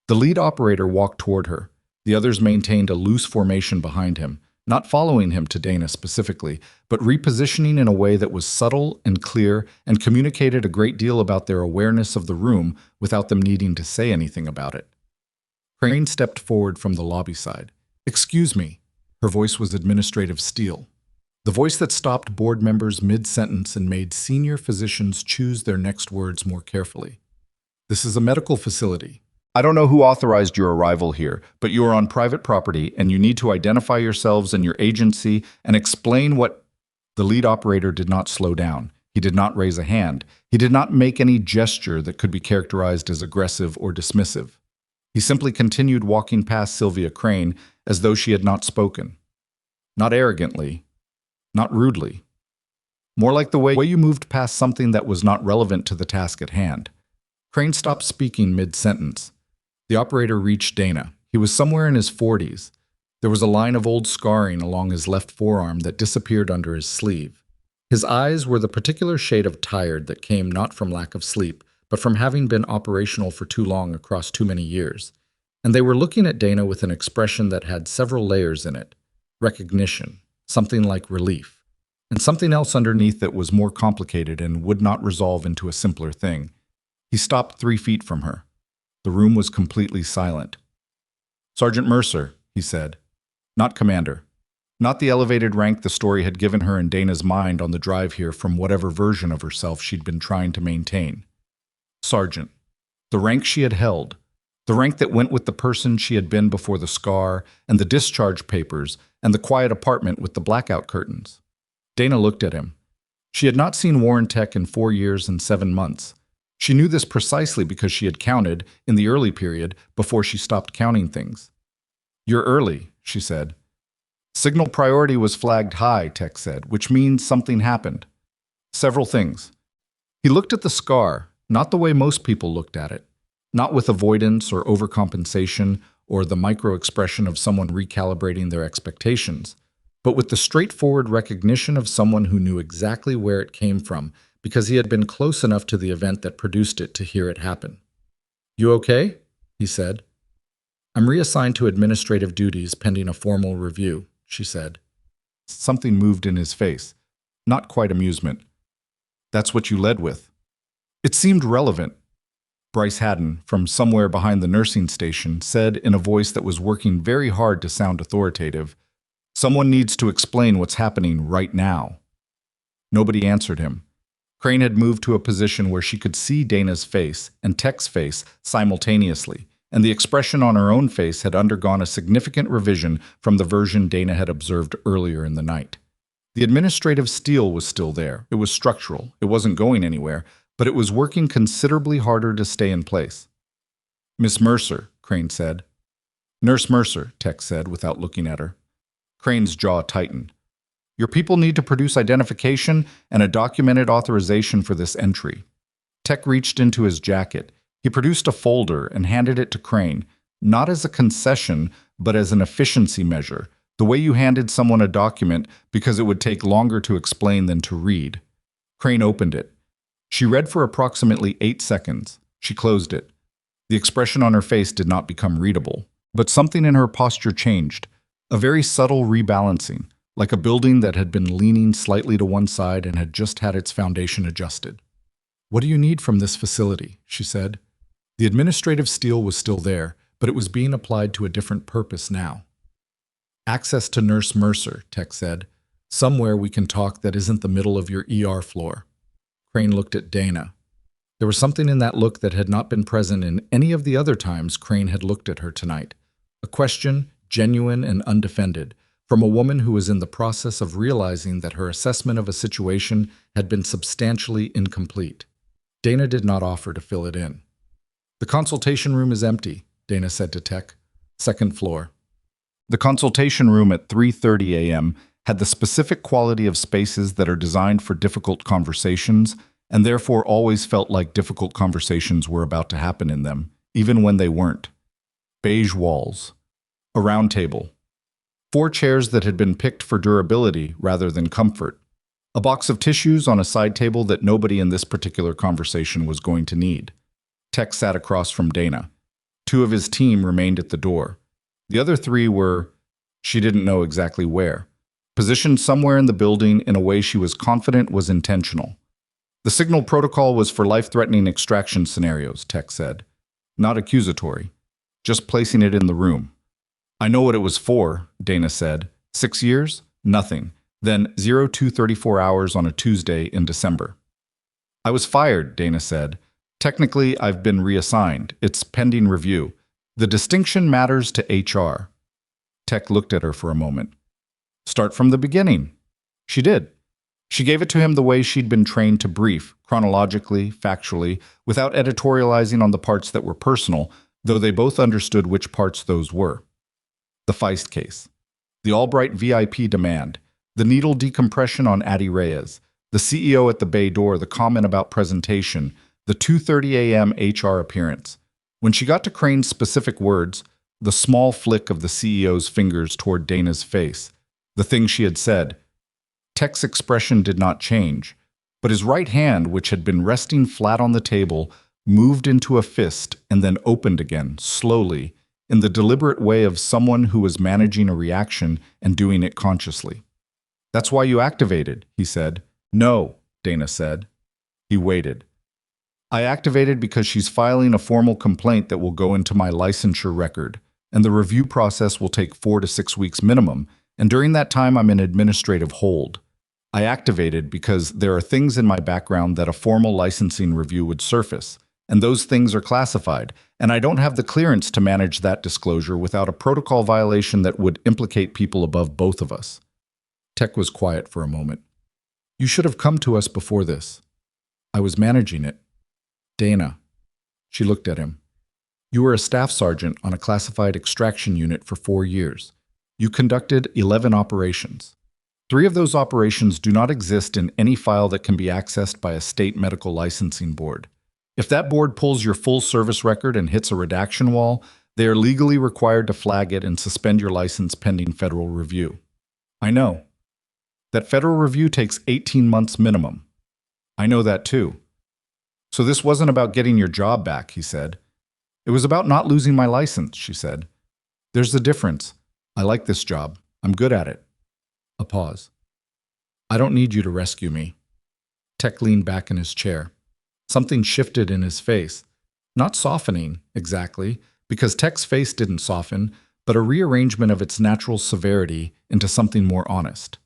The lead operator walked toward her. The others maintained a loose formation behind him, not following him to Dana specifically, but repositioning in a way that was subtle and clear and communicated a great deal about their awareness of the room without them needing to say anything about it. Crane stepped forward from the lobby side. "Excuse me." Her voice was administrative steel. The voice that stopped board members mid-sentence and made senior physicians choose their next words more carefully. "This is a medical facility. I don't know who authorized your arrival here, but you are on private property and you need to identify yourselves and your agency and explain what—" The lead operator did not slow down. He did not raise a hand. He did not make any gesture that could be characterized as aggressive or dismissive. He simply continued walking past Sylvia Crane as though she had not spoken. Not arrogantly, not rudely. More like the way you moved past something that was not relevant to the task at hand. Crane stopped speaking mid-sentence. The operator reached Dana. He was somewhere in his 40s. There was a line of old scarring along his left forearm that disappeared under his sleeve. His eyes were the particular shade of tired that came not from lack of sleep, but from having been operational for too long across too many years. And they were looking at Dana with an expression that had several layers in it. Recognition, something like relief, and something else underneath that was more complicated and would not resolve into a simpler thing. He stopped 3 feet from her. The room was completely silent. "Sergeant Mercer," he said. Not commander. Not the elevated rank the story had given her in Dana's mind on the drive here from whatever version of herself she'd been trying to maintain. Sergeant. The rank she had held. The rank that went with the person she had been before the scar and the discharge papers and the quiet apartment with the blackout curtains. Dana looked at him. She had not seen Warren Tech in 4 years and 7 months. She knew this precisely because she had counted, in the early period, before she stopped counting things. "You're early," she said. "Signal priority was flagged high," Tech said, "which means something happened. Several things." He looked at the scar, not the way most people looked at it, not with avoidance or overcompensation or the micro-expression of someone recalibrating their expectations, but with the straightforward recognition of someone who knew exactly where it came from because he had been close enough to the event that produced it to hear it happen. "You okay?" he said. "I'm reassigned to administrative duties pending a formal review," she said. Something moved in his face. Not quite amusement. "That's what you led with." It seemed relevant. Bryce Haddon, from somewhere behind the nursing station, said in a voice that was working very hard to sound authoritative, "Someone needs to explain what's happening right now." Nobody answered him. Crane had moved to a position where she could see Dana's face and Tech's face simultaneously, and the expression on her own face had undergone a significant revision from the version Dana had observed earlier in the night. The administrative steel was still there. It was structural. It wasn't going anywhere, but it was working considerably harder to stay in place. "Miss Mercer," Crane said. "Nurse Mercer," Tech said without looking at her. Crane's jaw tightened. "Your people need to produce identification and a documented authorization for this entry." Tech reached into his jacket. He produced a folder and handed it to Crane, not as a concession, but as an efficiency measure, the way you handed someone a document because it would take longer to explain than to read. Crane opened it. She read for approximately 8 seconds. She closed it. The expression on her face did not become readable, but something in her posture changed, a very subtle rebalancing, like a building that had been leaning slightly to one side and had just had its foundation adjusted. "What do you need from this facility?" she said. The administrative steel was still there, but it was being applied to a different purpose now. "Access to Nurse Mercer," Tech said. "Somewhere we can talk that isn't the middle of your ER floor." Crane looked at Dana. There was something in that look that had not been present in any of the other times Crane had looked at her tonight. A question, genuine and undefended, from a woman who was in the process of realizing that her assessment of a situation had been substantially incomplete. Dana did not offer to fill it in. "The consultation room is empty," Dana said to Tech. "Second floor." The consultation room at 3:30 a.m. had the specific quality of spaces that are designed for difficult conversations, and therefore always felt like difficult conversations were about to happen in them, even when they weren't. Beige walls. A round table. 4 chairs that had been picked for durability rather than comfort. A box of tissues on a side table that nobody in this particular conversation was going to need. Tech sat across from Dana. 2 of his team remained at the door. The other 3 were, she didn't know exactly where, positioned somewhere in the building in a way she was confident was intentional. The signal protocol was for life-threatening extraction scenarios, Tech said. Not accusatory. Just placing it in the room. "I know what it was for," Dana said. 6 years? Nothing. Then 0234 hours on a Tuesday in December. "I was fired," Dana said. "Technically, I've been reassigned. It's pending review. The distinction matters to HR." Tech looked at her for a moment. "Start from the beginning." She did. She gave it to him the way she'd been trained to brief, chronologically, factually, without editorializing on the parts that were personal, though they both understood which parts those were. The Feist case. The Albright VIP demand. The needle decompression on Addie Reyes. The CEO at the bay door, the comment about presentation. The 2:30 a.m. HR appearance. When she got to Crane's specific words, the small flick of the CEO's fingers toward Dana's face, the thing she had said, Tech's expression did not change, but his right hand, which had been resting flat on the table, moved into a fist and then opened again, slowly, in the deliberate way of someone who was managing a reaction and doing it consciously. "That's why you activated," he said. "No," Dana said. He waited. "I activated because she's filing a formal complaint that will go into my licensure record, and the review process will take 4 to 6 weeks minimum, and during that time I'm in administrative hold. I activated because there are things in my background that a formal licensing review would surface, and those things are classified, and I don't have the clearance to manage that disclosure without a protocol violation that would implicate people above both of us." Tech was quiet for a moment. "You should have come to us before this. I was managing it." "Dana." She looked at him. "You were a staff sergeant on a classified extraction unit for 4 years. You conducted 11 operations. 3 of those operations do not exist in any file that can be accessed by a state medical licensing board. If that board pulls your full service record and hits a redaction wall, they are legally required to flag it and suspend your license pending federal review. I know. That federal review takes 18 months minimum. I know that too. So this wasn't about getting your job back," he said. "It was about not losing my license," she said. "There's the difference. I like this job. I'm good at it." A pause. "I don't need you to rescue me." Tech leaned back in his chair. Something shifted in his face. Not softening, exactly, because Tech's face didn't soften, but a rearrangement of its natural severity into something more honest.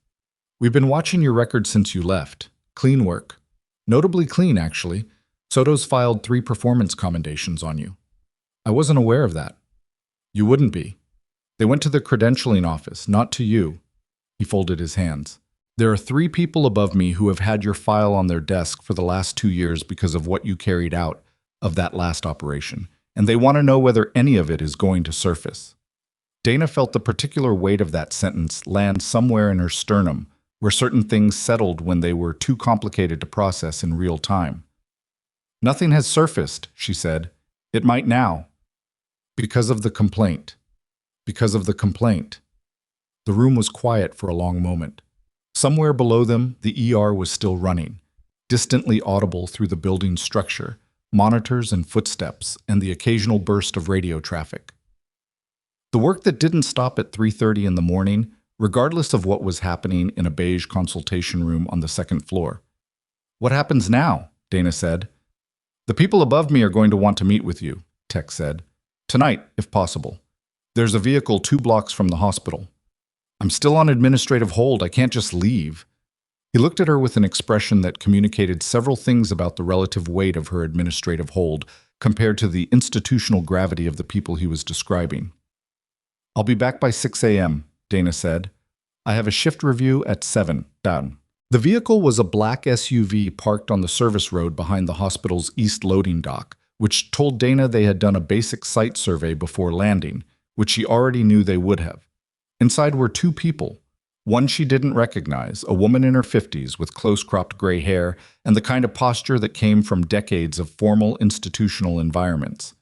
"We've been watching your record since you left. Clean work. Notably clean, actually. Soto's filed 3 performance commendations on you." "I wasn't aware of that." "You wouldn't be. They went to the credentialing office, not to you." He folded his hands. "There are 3 people above me who have had your file on their desk for the last 2 years because of what you carried out of that last operation, and they want to know whether any of it is going to surface." Dana felt the particular weight of that sentence land somewhere in her sternum, where certain things settled when they were too complicated to process in real time. "Nothing has surfaced," she said. "It might now. Because of the complaint. Because of the complaint." The room was quiet for a long moment. Somewhere below them, the ER was still running, distantly audible through the building's structure, monitors and footsteps, and the occasional burst of radio traffic. The work that didn't stop at 3:30 in the morning, regardless of what was happening in a beige consultation room on the 2nd floor. "What happens now?" Dana said. "The people above me are going to want to meet with you," Tech said. "Tonight, if possible. There's a vehicle 2 blocks from the hospital." "I'm still on administrative hold. I can't just leave." He looked at her with an expression that communicated several things about the relative weight of her administrative hold compared to the institutional gravity of the people he was describing. "I'll be back by 6 a.m., Dana said. "I have a shift review at 7, down." The vehicle was a black SUV parked on the service road behind the hospital's east loading dock, which told Dana they had done a basic site survey before landing, which she already knew they would have. Inside were 2 people. One she didn't recognize, a woman in her 50s with close-cropped gray hair and the kind of posture that came from decades of formal institutional environments.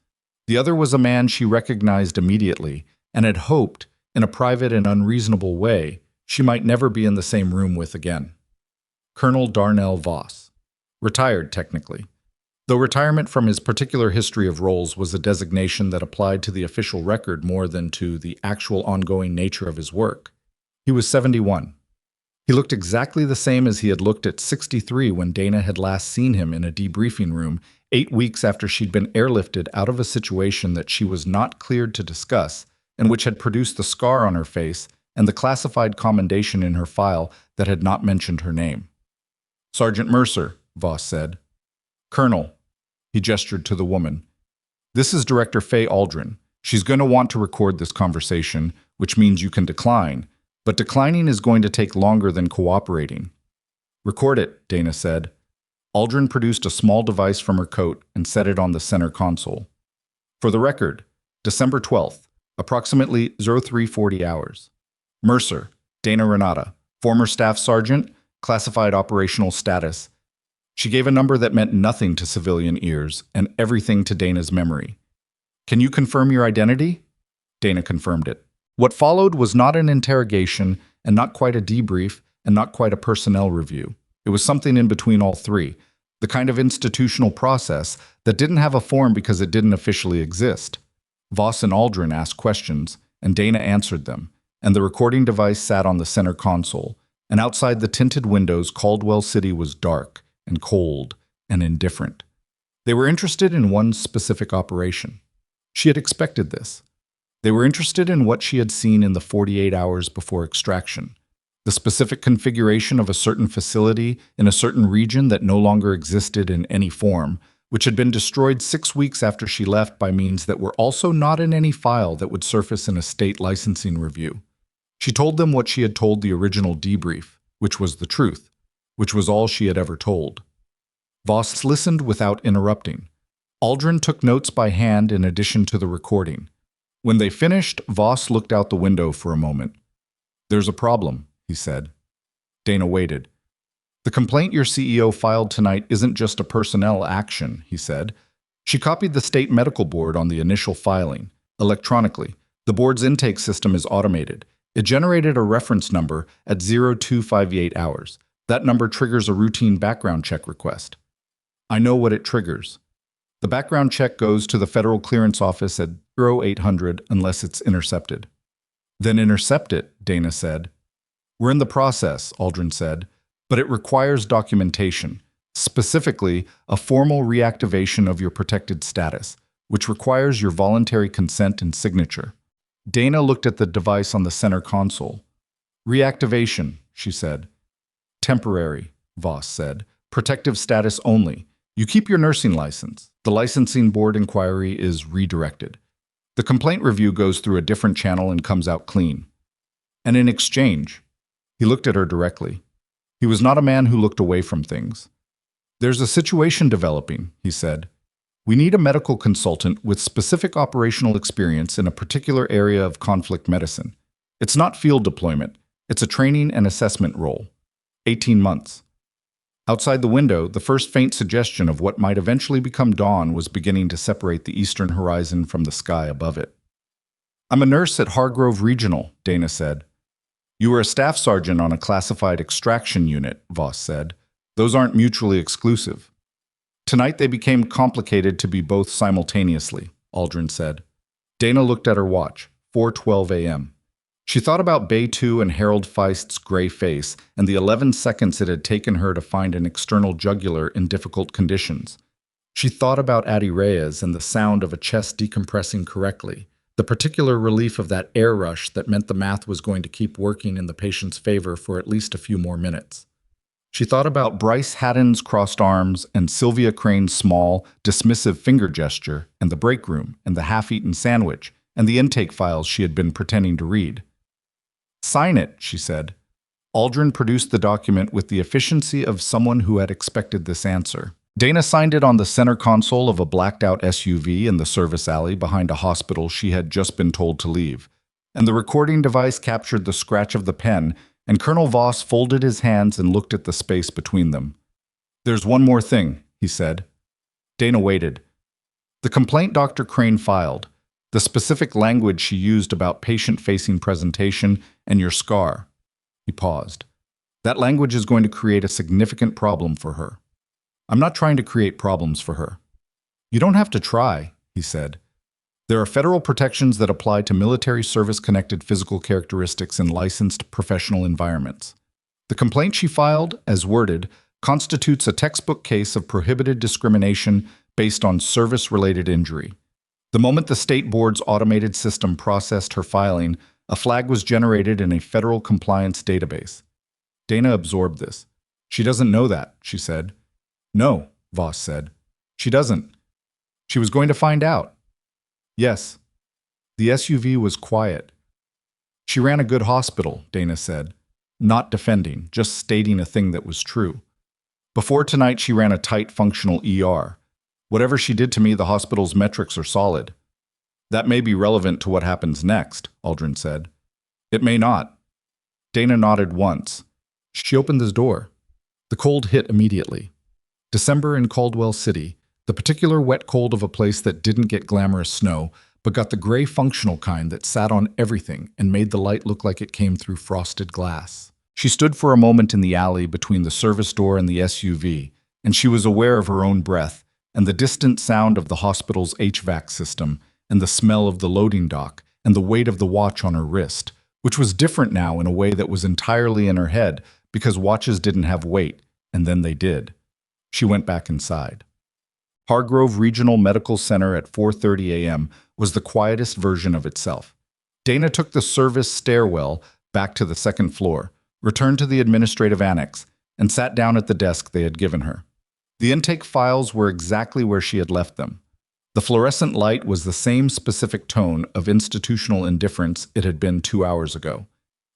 The other was a man she recognized immediately and had hoped, in a private and unreasonable way, she might never be in the same room with again. Colonel Darnell Voss. Retired, technically. Though retirement from his particular history of roles was a designation that applied to the official record more than to the actual ongoing nature of his work. He was 71. He looked exactly the same as he had looked at 63 when Dana had last seen him in a debriefing room 8 weeks after she'd been airlifted out of a situation that she was not cleared to discuss and which had produced the scar on her face and the classified commendation in her file that had not mentioned her name. "Sergeant Mercer," Voss said. "Colonel," he gestured to the woman. "This is Director Faye Aldrin. She's going to want to record this conversation, which means you can decline, but declining is going to take longer than cooperating." Record it, Dana said. Aldrin produced a small device from her coat and set it on the center console. For the record, December 12th, approximately 0340 hours. Mercer, Dana Renata, former staff sergeant, classified operational status. She gave a number that meant nothing to civilian ears and everything to Dana's memory. Can you confirm your identity? Dana confirmed it. What followed was not an interrogation and not quite a debrief and not quite a personnel review. It was something in between all three, the kind of institutional process that didn't have a form because it didn't officially exist. Voss and Aldrin asked questions, and Dana answered them, and the recording device sat on the center console, and outside the tinted windows, Caldwell City was dark and cold and indifferent. They were interested in one specific operation. She had expected this. They were interested in what she had seen in the 48 hours before extraction, the specific configuration of a certain facility in a certain region that no longer existed in any form, which had been destroyed 6 weeks after she left by means that were also not in any file that would surface in a state licensing review. She told them what she had told the original debrief, which was the truth, which was all she had ever told. Voss listened without interrupting. Aldrin took notes by hand in addition to the recording. When they finished, Voss looked out the window for a moment. "There's a problem," he said. Dana waited. "The complaint your CEO filed tonight isn't just a personnel action," he said. She copied the state medical board on the initial filing, electronically. The board's intake system is automated. It generated a reference number at 0258 hours. That number triggers a routine background check request. I know what it triggers. The background check goes to the Federal Clearance Office at 0800 unless it's intercepted. Then intercept it, Dana said. We're in the process, Aldrin said, but it requires documentation, specifically a formal reactivation of your protected status, which requires your voluntary consent and signature. Dana looked at the device on the center console. Reactivation, she said. Temporary, Voss said. Protective status only. You keep your nursing license. The licensing board inquiry is redirected. The complaint review goes through a different channel and comes out clean. And in exchange, he looked at her directly. He was not a man who looked away from things. There's a situation developing, he said. We need a medical consultant with specific operational experience in a particular area of conflict medicine. It's not field deployment. It's a training and assessment role. 18 months. Outside the window, the first faint suggestion of what might eventually become dawn was beginning to separate the eastern horizon from the sky above it. I'm a nurse at Hargrove Regional, Dana said. You were a staff sergeant on a classified extraction unit, Voss said. Those aren't mutually exclusive. Tonight they became complicated to be both simultaneously, Aldrin said. Dana looked at her watch, 4:12 a.m. She thought about Bay 2 and Harold Feist's gray face and the 11 seconds it had taken her to find an external jugular in difficult conditions. She thought about Addie Reyes and the sound of a chest decompressing correctly, the particular relief of that air rush that meant the math was going to keep working in the patient's favor for at least a few more minutes. She thought about Bryce Haddon's crossed arms and Sylvia Crane's small, dismissive finger gesture and the break room and the half-eaten sandwich and the intake files she had been pretending to read. Sign it, she said. Aldrin produced the document with the efficiency of someone who had expected this answer. Dana signed it on the center console of a blacked-out SUV in the service alley behind a hospital she had just been told to leave, and the recording device captured the scratch of the pen, and Colonel Voss folded his hands and looked at the space between them. There's one more thing, he said. Dana waited. The complaint Dr. Crane filed, the specific language she used about patient-facing presentation, and your scar. He paused. That language is going to create a significant problem for her. I'm not trying to create problems for her. You don't have to try, he said. There are federal protections that apply to military service-connected physical characteristics in licensed professional environments. The complaint she filed, as worded, constitutes a textbook case of prohibited discrimination based on service-related injury. The moment the state board's automated system processed her filing, a flag was generated in a federal compliance database. Dana absorbed this. She doesn't know that, she said. No, Voss said. She doesn't. She was going to find out. Yes. The SUV was quiet. She ran a good hospital, Dana said. not defending, just stating a thing that was true. Before tonight, she ran a tight, functional ER. Whatever she did to me, the hospital's metrics are solid. That may be relevant to what happens next, Aldrin said. It may not. Dana nodded once. She opened the door. The cold hit immediately. December in Caldwell City, the particular wet cold of a place that didn't get glamorous snow, but got the gray functional kind that sat on everything and made the light look like it came through frosted glass. She stood for a moment in the alley between the service door and the SUV, and she was aware of her own breath and the distant sound of the hospital's HVAC system and the smell of the loading dock and the weight of the watch on her wrist, which was different now in a way that was entirely in her head because watches didn't have weight, and then they did. She went back inside. Hargrove Regional Medical Center at 4:30 a.m. was the quietest version of itself. Dana took the service stairwell back to the second floor, returned to the administrative annex, and sat down at the desk they had given her. The intake files were exactly where she had left them. The fluorescent light was the same specific tone of institutional indifference it had been 2 hours ago.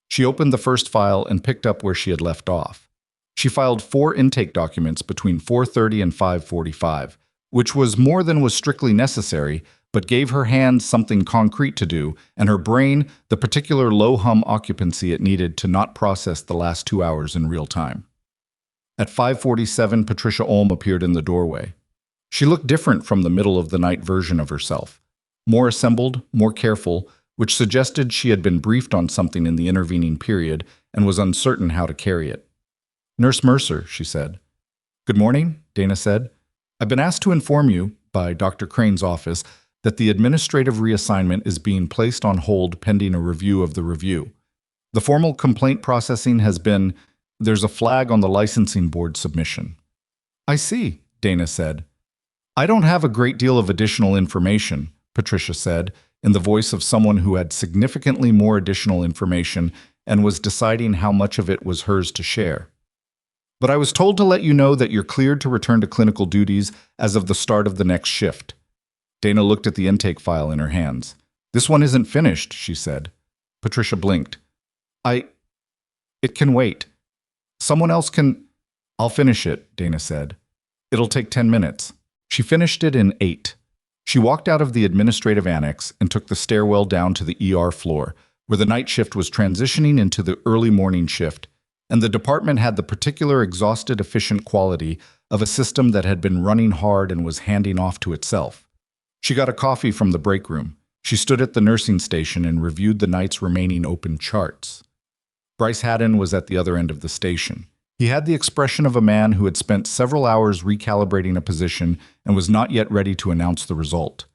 She opened the first file and picked up where she had left off. She filed 4 intake documents between 4:30 and 5:45, which was more than was strictly necessary, but gave her hands something concrete to do, and her brain the particular low-hum occupancy it needed to not process the last 2 hours in real time. At 5:47, Patricia Ulm appeared in the doorway. She looked different from the middle-of-the-night version of herself. More assembled, more careful, which suggested she had been briefed on something in the intervening period and was uncertain how to carry it. "Nurse Mercer," she said. "Good morning," Dana said. "I've been asked to inform you, by Dr. Crane's office, that the administrative reassignment is being placed on hold pending a review of the review. The formal complaint processing has been. There's a flag on the licensing board submission." "I see," Dana said. "I don't have a great deal of additional information," Patricia said, in the voice of someone who had significantly more additional information and was deciding how much of it was hers to share. "But I was told to let you know that you're cleared to return to clinical duties as of the start of the next shift." Dana looked at the intake file in her hands. "This one isn't finished," she said. Patricia blinked. It can wait. Someone else can." "I'll finish it," Dana said. "It'll take 10 minutes." She finished it in 8. She walked out of the administrative annex and took the stairwell down to the ER floor, where the night shift was transitioning into the early morning shift, and the department had the particular exhausted, efficient quality of a system that had been running hard and was handing off to itself. She got a coffee from the break room. She stood at the nursing station and reviewed the night's remaining open charts. Bryce Haddon was at the other end of the station. He had the expression of a man who had spent several hours recalibrating a position and was not yet ready to announce the result.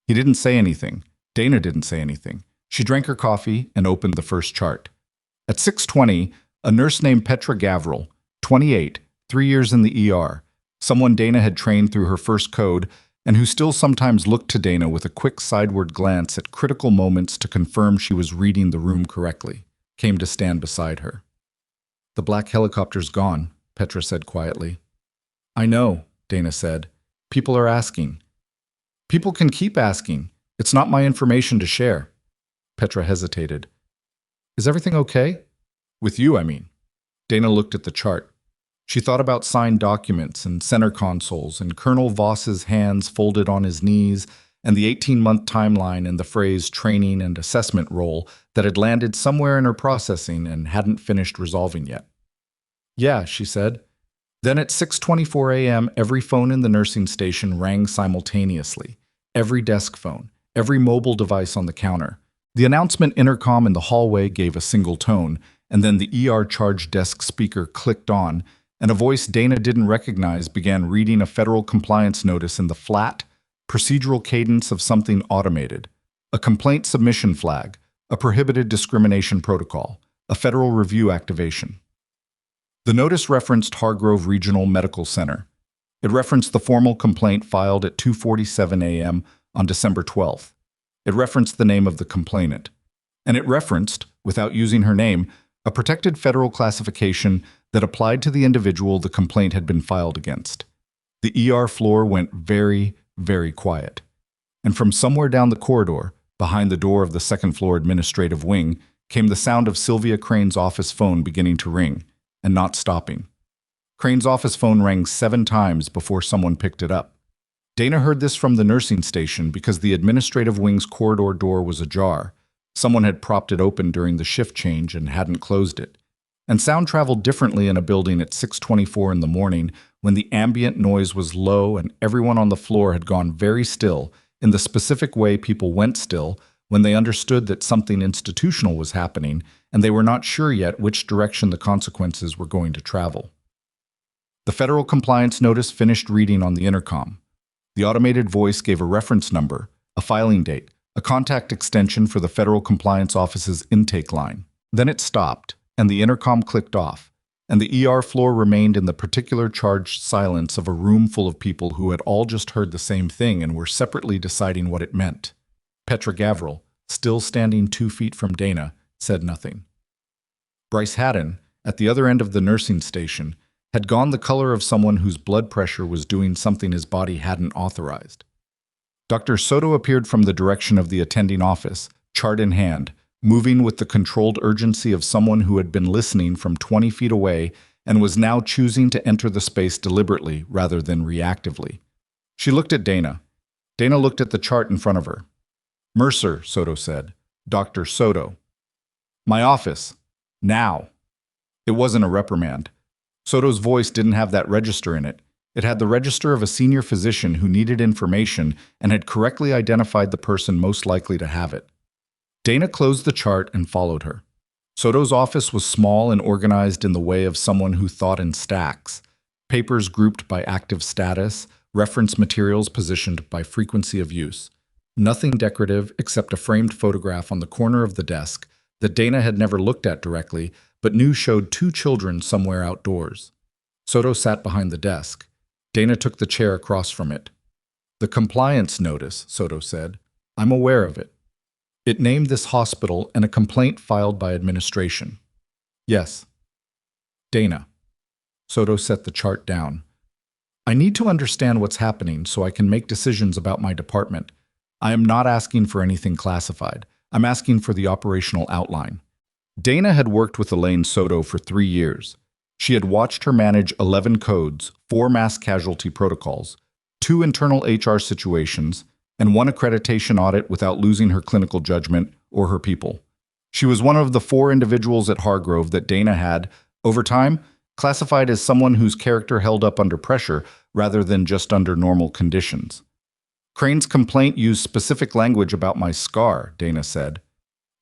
He didn't say anything. Dana didn't say anything. She drank her coffee and opened the first chart. At 6:20, a nurse named Petra Gavril, 28, 3 years in the ER, someone Dana had trained through her first code and who still sometimes looked to Dana with a quick sideward glance at critical moments to confirm she was reading the room correctly, came to stand beside her. "The black helicopter's gone," Petra said quietly. "I know," Dana said. "People are asking." "People can keep asking. It's not my information to share." Petra hesitated. "Is everything okay? With you, I mean." Dana looked at the chart. She thought about signed documents and center consoles and Colonel Voss's hands folded on his knees and the 18-month timeline and the phrase training and assessment role that had landed somewhere in her processing and hadn't finished resolving yet. "Yeah," she said. Then at 6:24 a.m., every phone in the nursing station rang simultaneously. Every desk phone, every mobile device on the counter. The announcement intercom in the hallway gave a single tone, and then the ER charge desk speaker clicked on, and a voice Dana didn't recognize began reading a federal compliance notice in the flat, procedural cadence of something automated. A complaint submission flag, a prohibited discrimination protocol, a federal review activation. The notice referenced Hargrove Regional Medical Center. It referenced the formal complaint filed at 2:47 a.m. on December 12th. It referenced the name of the complainant. And it referenced, without using her name, a protected federal classification that applied to the individual the complaint had been filed against. The ER floor went very, very quiet. And from somewhere down the corridor, behind the door of the second-floor administrative wing, came the sound of Sylvia Crane's office phone beginning to ring, and not stopping. Crane's office phone rang 7 times before someone picked it up. Dana heard this from the nursing station because the administrative wing's corridor door was ajar. Someone had propped it open during the shift change and hadn't closed it. And sound traveled differently in a building at 6:24 in the morning when the ambient noise was low and everyone on the floor had gone very still, in the specific way people went still when they understood that something institutional was happening and they were not sure yet which direction the consequences were going to travel. The federal compliance notice finished reading on the intercom. The automated voice gave a reference number, a filing date, a contact extension for the Federal Compliance Office's intake line. Then it stopped, and the intercom clicked off, and the ER floor remained in the particular charged silence of a room full of people who had all just heard the same thing and were separately deciding what it meant. Petra Gavril, still standing 2 feet from Dana, said nothing. Bryce Haddon, at the other end of the nursing station, had gone the color of someone whose blood pressure was doing something his body hadn't authorized. Dr. Soto appeared from the direction of the attending office, chart in hand, moving with the controlled urgency of someone who had been listening from 20 feet away and was now choosing to enter the space deliberately rather than reactively. She looked at Dana. Dana looked at the chart in front of her. "Mercer," Soto said. "Dr. Soto." "My office. Now." It wasn't a reprimand. Soto's voice didn't have that register in it. It had the register of a senior physician who needed information and had correctly identified the person most likely to have it. Dana closed the chart and followed her. Soto's office was small and organized in the way of someone who thought in stacks. Papers grouped by active status, reference materials positioned by frequency of use. Nothing decorative except a framed photograph on the corner of the desk that Dana had never looked at directly, but knew showed 2 children somewhere outdoors. Soto sat behind the desk. Dana took the chair across from it. "The compliance notice," Soto said. "I'm aware of it. It named this hospital and a complaint filed by administration." "Yes." "Dana." Soto set the chart down. "I need to understand what's happening so I can make decisions about my department. I am not asking for anything classified. I'm asking for the operational outline." Dana had worked with Elaine Soto for 3 years. She had watched her manage 11 codes, 4 mass casualty protocols, 2 internal HR situations, and 1 accreditation audit without losing her clinical judgment or her people. She was one of the 4 individuals at Hargrove that Dana had, over time, classified as someone whose character held up under pressure rather than just under normal conditions. "Crane's complaint used specific language about my scar," Dana said.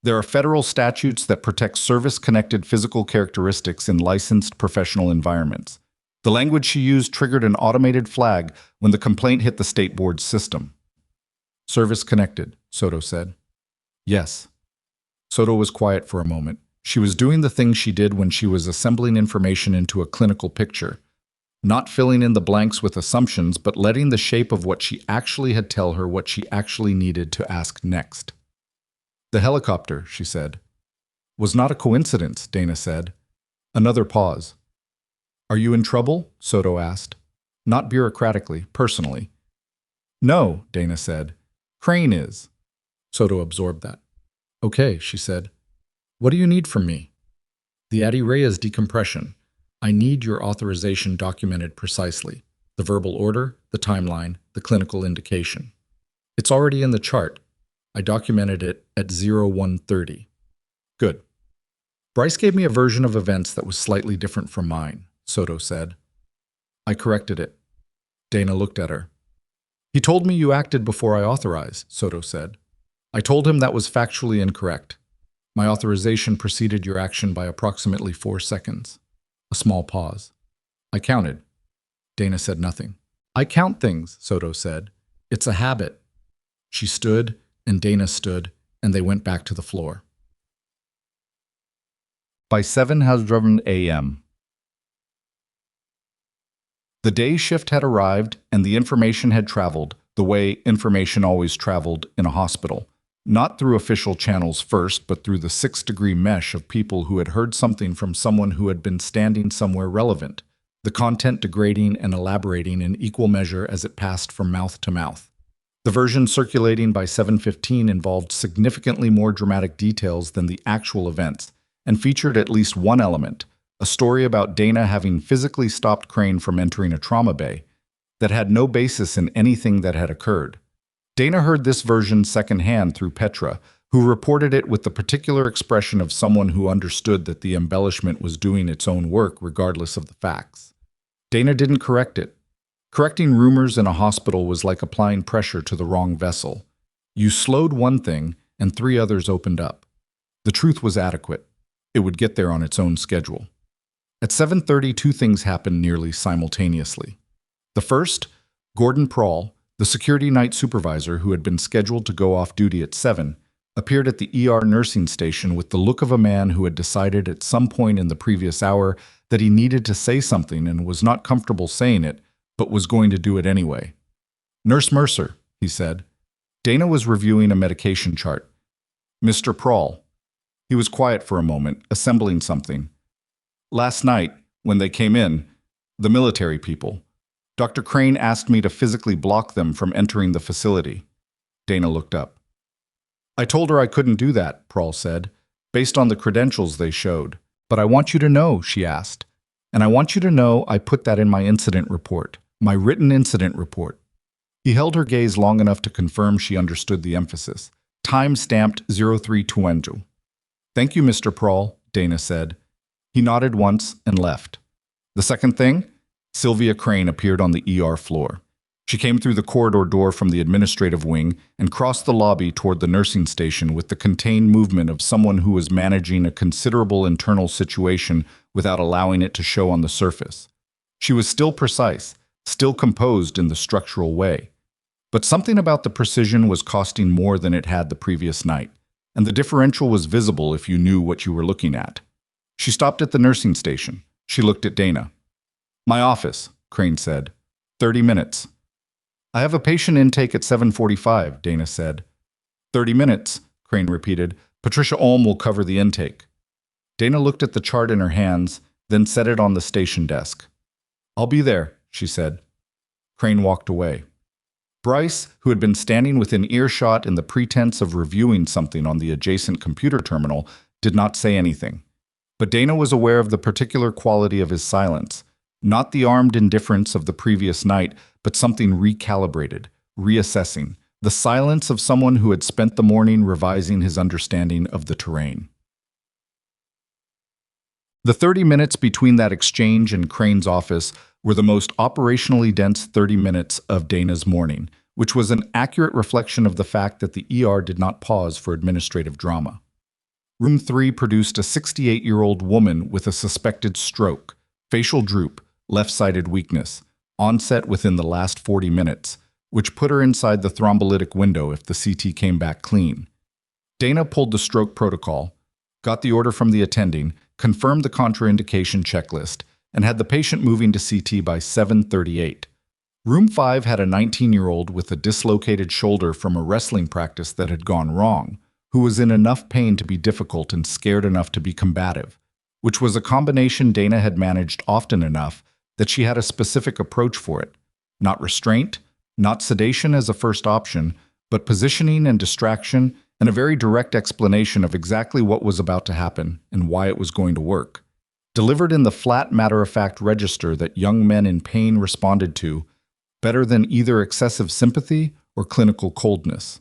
"There are federal statutes that protect service-connected physical characteristics in licensed professional environments. The language she used triggered an automated flag when the complaint hit the state board's system." "Service-connected," Soto said. "Yes." Soto was quiet for a moment. She was doing the thing she did when she was assembling information into a clinical picture. Not filling in the blanks with assumptions, but letting the shape of what she actually had tell her what she actually needed to ask next. "The helicopter," she said. "Was not a coincidence," Dana said. Another pause. "Are you in trouble?" Soto asked. "Not bureaucratically, personally." "No," Dana said. "Crane is." Soto absorbed that. "Okay," she said. "What do you need from me?" "The Adi Reyes decompression. I need your authorization documented precisely. The verbal order, the timeline, the clinical indication. It's already in the chart. I documented it at 0130. "Good." "Bryce gave me a version of events that was slightly different from mine," Soto said. "I corrected it." Dana looked at her. "He told me you acted before I authorized," Soto said. "I told him that was factually incorrect. My authorization preceded your action by approximately 4 seconds. A small pause. "I counted." Dana said nothing. "I count things," Soto said. "It's a habit." She stood, and Dana stood, and they went back to the floor. By 7:11 a.m. The day shift had arrived, and the information had traveled, the way information always traveled in a hospital. Not through official channels first, but through the 6-degree mesh of people who had heard something from someone who had been standing somewhere relevant, the content degrading and elaborating in equal measure as it passed from mouth to mouth. The version circulating by 7:15 involved significantly more dramatic details than the actual events and featured at least one element, a story about Dana having physically stopped Crane from entering a trauma bay that had no basis in anything that had occurred. Dana heard this version secondhand through Petra, who reported it with the particular expression of someone who understood that the embellishment was doing its own work regardless of the facts. Dana didn't correct it. Correcting rumors in a hospital was like applying pressure to the wrong vessel. You slowed one thing, and 3 others opened up. The truth was adequate. It would get there on its own schedule. At 7:30, 2 things happened nearly simultaneously. The first, Gordon Prawl, the security night supervisor who had been scheduled to go off duty at 7, appeared at the ER nursing station with the look of a man who had decided at some point in the previous hour that he needed to say something and was not comfortable saying it, but was going to do it anyway. "Nurse Mercer," he said. Dana was reviewing a medication chart. "Mr. Prawl." He was quiet for a moment, assembling something. "Last night, when they came in, the military people, Dr. Crane asked me to physically block them from entering the facility." Dana looked up. "I told her I couldn't do that," Prawl said, "based on the credentials they showed. But I want you to know," she asked, "and I want you to know I put that in my incident report, my written incident report." He held her gaze long enough to confirm she understood the emphasis. Time-stamped 0320. "Thank you, Mr. Prawl," Dana said. He nodded once and left. The second thing? Sylvia Crane appeared on the ER floor. She came through the corridor door from the administrative wing and crossed the lobby toward the nursing station with the contained movement of someone who was managing a considerable internal situation without allowing it to show on the surface. She was still precise, still composed in the structural way. But something about the precision was costing more than it had the previous night, and the differential was visible if you knew what you were looking at. She stopped at the nursing station. She looked at Dana. "My office," Crane said. 30 minutes. "I have a patient intake at 7:45, Dana said. 30 minutes, Crane repeated. "Patricia Ulm will cover the intake." Dana looked at the chart in her hands, then set it on the station desk. "I'll be there," she said. Crane walked away. Bryce, who had been standing within earshot in the pretense of reviewing something on the adjacent computer terminal, did not say anything. But Dana was aware of the particular quality of his silence, not the armed indifference of the previous night, but something recalibrated, reassessing, the silence of someone who had spent the morning revising his understanding of the terrain. The 30 minutes between that exchange and Crane's office were the most operationally dense 30 minutes of Dana's morning, which was an accurate reflection of the fact that the ER did not pause for administrative drama. Room 3 produced a 68-year-old woman with a suspected stroke, facial droop, left-sided weakness, onset within the last 40 minutes, which put her inside the thrombolytic window if the CT came back clean. Dana pulled the stroke protocol, got the order from the attending, confirmed the contraindication checklist, and had the patient moving to CT by 7:38. Room 5 had a 19-year-old with a dislocated shoulder from a wrestling practice that had gone wrong, who was in enough pain to be difficult and scared enough to be combative, which was a combination Dana had managed often enough that she had a specific approach for it. Not restraint, not sedation as a first option, but positioning and distraction and a very direct explanation of exactly what was about to happen and why it was going to work. Delivered in the flat, matter-of-fact register that young men in pain responded to, better than either excessive sympathy or clinical coldness.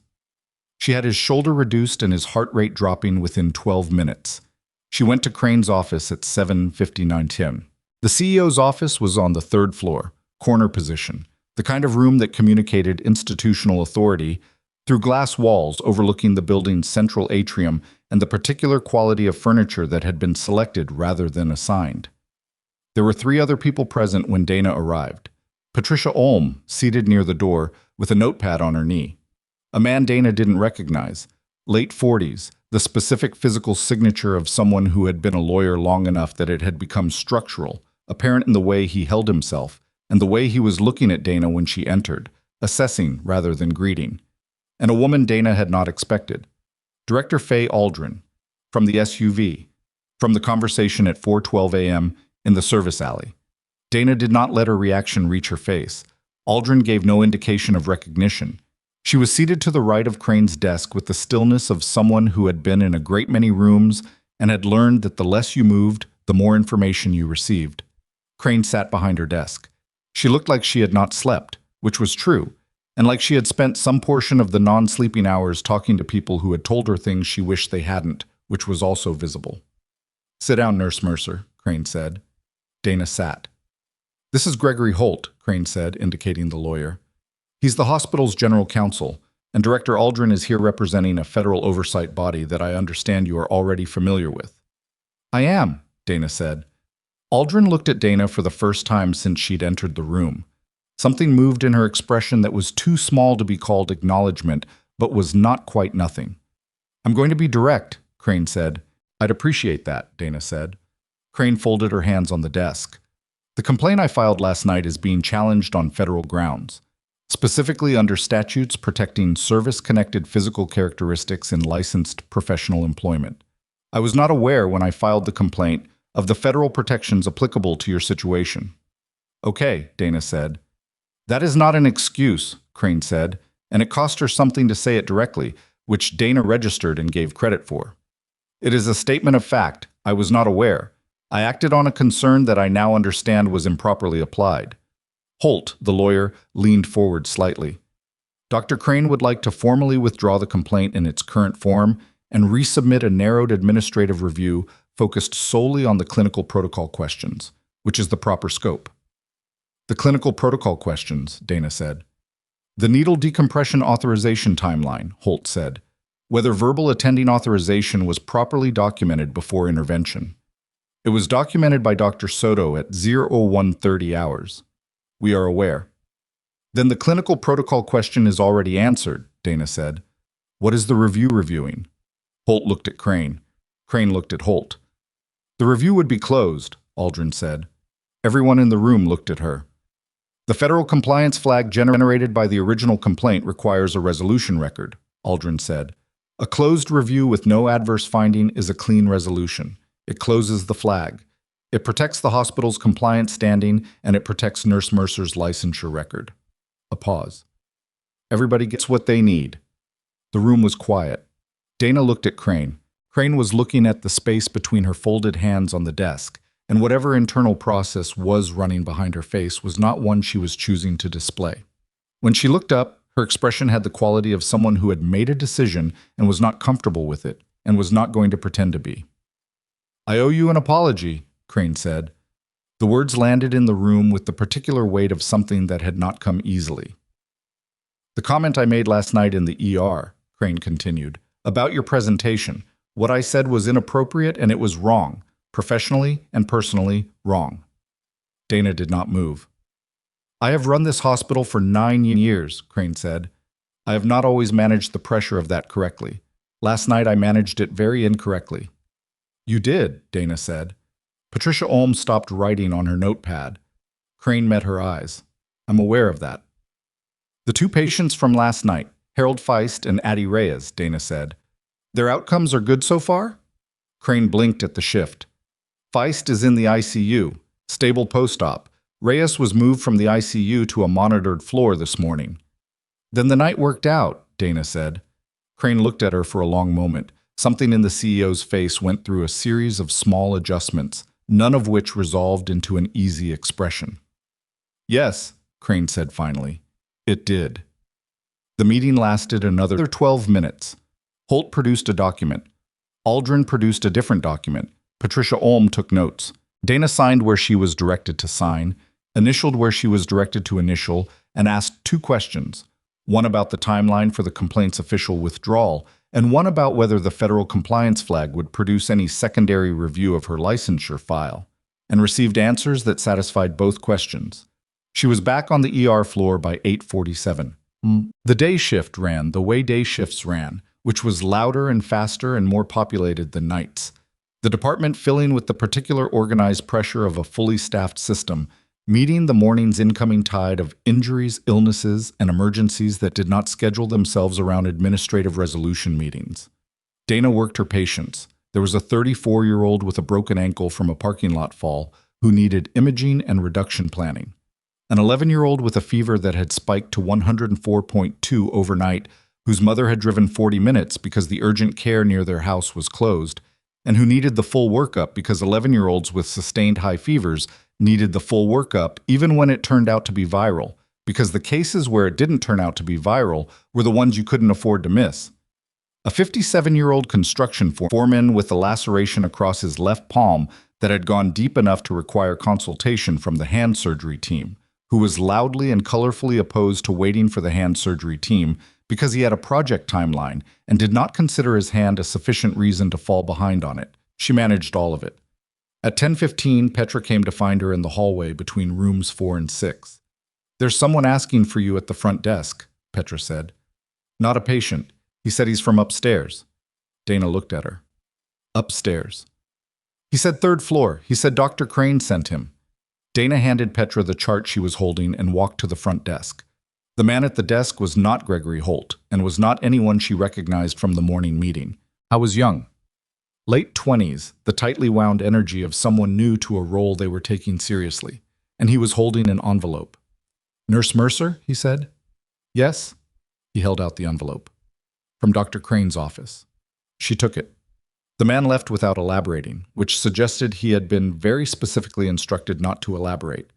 She had his shoulder reduced and his heart rate dropping within 12 minutes. She went to Crane's office at 7:59 p.m. The CEO's office was on the 3rd floor, corner position, the kind of room that communicated institutional authority through glass walls overlooking the building's central atrium and the particular quality of furniture that had been selected rather than assigned. There were 3 other people present when Dana arrived. Patricia Ulm, seated near the door, with a notepad on her knee. A man Dana didn't recognize, late 40s, the specific physical signature of someone who had been a lawyer long enough that it had become structural, apparent in the way he held himself, and the way he was looking at Dana when she entered, assessing rather than greeting. And a woman Dana had not expected. Director Faye Aldrin, from the SUV, from the conversation at 4:12 a.m. in the service alley. Dana did not let her reaction reach her face. Aldrin gave no indication of recognition. She was seated to the right of Crane's desk with the stillness of someone who had been in a great many rooms and had learned that the less you moved, the more information you received. Crane sat behind her desk. She looked like she had not slept, which was true, and like she had spent some portion of the non-sleeping hours talking to people who had told her things she wished they hadn't, which was also visible. "Sit down, Nurse Mercer," Crane said. Dana sat. "This is Gregory Holt," Crane said, indicating the lawyer. "He's the hospital's general counsel, and Director Aldrin is here representing a federal oversight body that I understand you are already familiar with." "I am," Dana said. Aldrin looked at Dana for the first time since she'd entered the room. Something moved in her expression that was too small to be called acknowledgement, but was not quite nothing. "I'm going to be direct," Crane said. "I'd appreciate that," Dana said. Crane folded her hands on the desk. "The complaint I filed last night is being challenged on federal grounds, specifically under statutes protecting service-connected physical characteristics in licensed professional employment. I was not aware when I filed the complaint of the federal protections applicable to your situation." "Okay," Dana said. "That is not an excuse," Crane said, and it cost her something to say it directly, which Dana registered and gave credit for. "It is a statement of fact. I was not aware. I acted on a concern that I now understand was improperly applied." Holt, the lawyer, leaned forward slightly. "Dr. Crane would like to formally withdraw the complaint in its current form and resubmit a narrowed administrative review focused solely on the clinical protocol questions, which is the proper scope." "The clinical protocol questions," Dana said. "The needle decompression authorization timeline," Holt said. "Whether verbal attending authorization was properly documented before intervention." "It was documented by Dr. Soto at 01:30 hours. We are aware." "Then the clinical protocol question is already answered," Dana said. "What is the review reviewing?" Holt looked at Crane. Crane looked at Holt. "The review would be closed," Aldrin said. Everyone in the room looked at her. "The federal compliance flag generated by the original complaint requires a resolution record," Aldrin said. "A closed review with no adverse finding is a clean resolution. It closes the flag. It protects the hospital's compliance standing, and it protects Nurse Mercer's licensure record." A pause. "Everybody gets what they need." The room was quiet. Dana looked at Crane. Crane was looking at the space between her folded hands on the desk, and whatever internal process was running behind her face was not one she was choosing to display. When she looked up, her expression had the quality of someone who had made a decision and was not comfortable with it, and was not going to pretend to be. "I owe you an apology," Crane said. The words landed in the room with the particular weight of something that had not come easily. "The comment I made last night in the ER," Crane continued, "about your presentation. What I said was inappropriate and it was wrong, professionally and personally wrong." Dana did not move. "I have run this hospital for 9 years," Crane said. "I have not always managed the pressure of that correctly. Last night I managed it very incorrectly." "You did," Dana said. Patricia Olm stopped writing on her notepad. Crane met her eyes. "I'm aware of that." "The 2 patients from last night, Harold Feist and Addie Reyes," Dana said. "Their outcomes are good so far?" Crane blinked at the shift. "Feist is in the ICU, stable post-op. Reyes was moved from the ICU to a monitored floor this morning." "Then the night worked out," Dana said. Crane looked at her for a long moment. Something in the CEO's face went through a series of small adjustments, none of which resolved into an easy expression. "Yes," Crane said finally, "it did." The meeting lasted another 12 minutes. Holt produced a document. Aldrin produced a different document. Patricia Olm took notes. Dana signed where she was directed to sign, initialed where she was directed to initial, and asked 2 questions, one about the timeline for the complaint's official withdrawal, and one about whether the federal compliance flag would produce any secondary review of her licensure file, and received answers that satisfied both questions. She was back on the ER floor by 8:47. The day shift ran the way day shifts ran, which was louder and faster and more populated than nights. The department filling with the particular organized pressure of a fully staffed system, meeting the morning's incoming tide of injuries, illnesses, and emergencies that did not schedule themselves around administrative resolution meetings. Dana worked her patients. There was a 34-year-old with a broken ankle from a parking lot fall who needed imaging and reduction planning. An 11-year-old with a fever that had spiked to 104.2 overnight, whose mother had driven 40 minutes because the urgent care near their house was closed, and who needed the full workup because 11-year-olds with sustained high fevers needed the full workup even when it turned out to be viral, because the cases where it didn't turn out to be viral were the ones you couldn't afford to miss. A 57-year-old construction foreman with a laceration across his left palm that had gone deep enough to require consultation from the hand surgery team, who was loudly and colorfully opposed to waiting for the hand surgery team because he had a project timeline and did not consider his hand a sufficient reason to fall behind on it. She managed all of it. At 10:15, Petra came to find her in the hallway between rooms 4 and 6. "There's someone asking for you at the front desk," Petra said. "Not a patient. He said he's from upstairs." Dana looked at her. "Upstairs." "He said 3rd floor. He said Dr. Crane sent him." Dana handed Petra the chart she was holding and walked to the front desk. The man at the desk was not Gregory Holt and was not anyone she recognized from the morning meeting. I was young. Late 20s, the tightly wound energy of someone new to a role they were taking seriously, and he was holding an envelope. "Nurse Mercer?" he said. "Yes." He held out the envelope. "From Dr. Crane's office." She took it. The man left without elaborating, which suggested he had been very specifically instructed not to elaborate.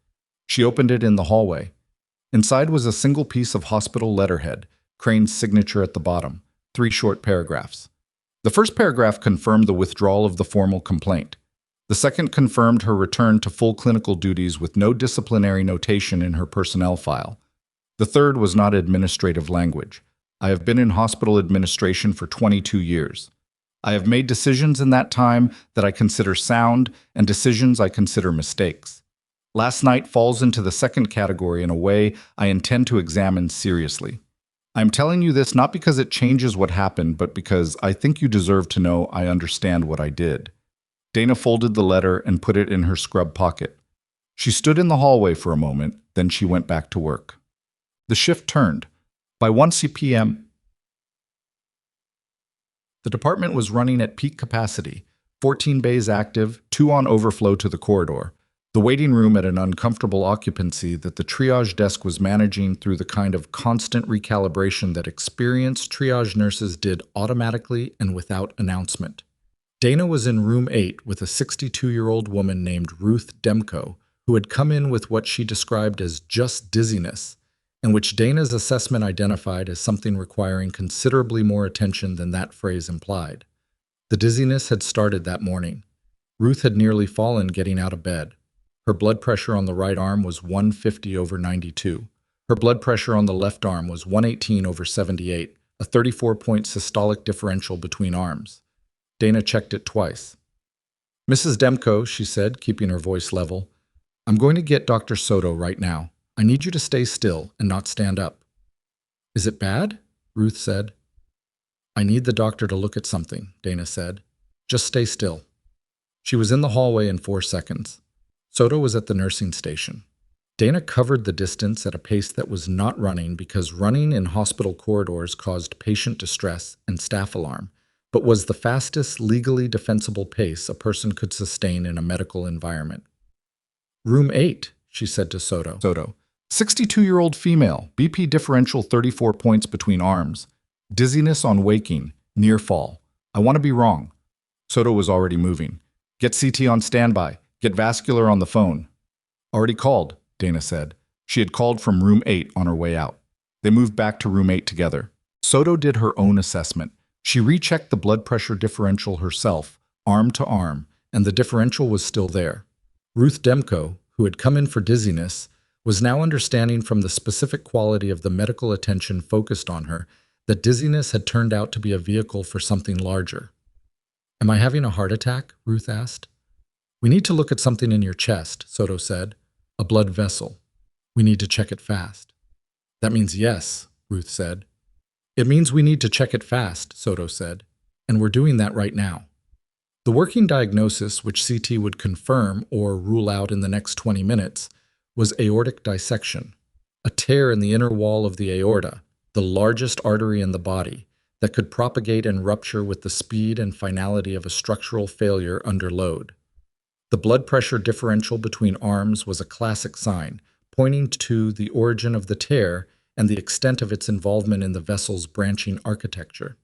She opened it in the hallway. Inside was a single piece of hospital letterhead, Crane's signature at the bottom, 3 short paragraphs. The first paragraph confirmed the withdrawal of the formal complaint. The second confirmed her return to full clinical duties with no disciplinary notation in her personnel file. The third was not administrative language. "I have been in hospital administration for 22 years. I have made decisions in that time that I consider sound and decisions I consider mistakes. Last night falls into the second category in a way I intend to examine seriously. I am telling you this not because it changes what happened, but because I think you deserve to know I understand what I did." Dana folded the letter and put it in her scrub pocket. She stood in the hallway for a moment, then she went back to work. The shift turned. By 1 p.m., the department was running at peak capacity, 14 bays active, 2 on overflow to the corridor. The waiting room at an uncomfortable occupancy that the triage desk was managing through the kind of constant recalibration that experienced triage nurses did automatically and without announcement. Dana was in room 8 with a 62-year-old woman named Ruth Demko, who had come in with what she described as just dizziness, and which Dana's assessment identified as something requiring considerably more attention than that phrase implied. The dizziness had started that morning. Ruth had nearly fallen getting out of bed. Her blood pressure on the right arm was 150/92. Her blood pressure on the left arm was 118/78, a 34-point systolic differential between arms. Dana checked it twice. "Mrs. Demko," she said, keeping her voice level, "I'm going to get Dr. Soto right now. I need you to stay still and not stand up." "Is it bad?" Ruth said. "I need the doctor to look at something," Dana said. "Just stay still." She was in the hallway in 4 seconds. Soto was at the nursing station. Dana covered the distance at a pace that was not running because running in hospital corridors caused patient distress and staff alarm, but was the fastest legally defensible pace a person could sustain in a medical environment. "Room 8, she said to Soto. 62-year-old female, BP differential 34 points between arms. Dizziness on waking, near fall. I want to be wrong." Soto was already moving. "Get CT on standby. Get vascular on the phone." "Already called," Dana said. She had called from room 8 on her way out. They moved back to room 8 together. Soto did her own assessment. She rechecked the blood pressure differential herself, arm to arm, and the differential was still there. Ruth Demko, who had come in for dizziness, was now understanding from the specific quality of the medical attention focused on her that dizziness had turned out to be a vehicle for something larger. "Am I having a heart attack?" Ruth asked. "We need to look at something in your chest," Soto said. "A blood vessel. We need to check it fast." "That means yes," Ruth said. "It means we need to check it fast," Soto said, "and we're doing that right now." The working diagnosis, which CT would confirm or rule out in the next 20 minutes, was aortic dissection, a tear in the inner wall of the aorta, the largest artery in the body, that could propagate and rupture with the speed and finality of a structural failure under load. The blood pressure differential between arms was a classic sign, pointing to the origin of the tear and the extent of its involvement in the vessel's branching architecture.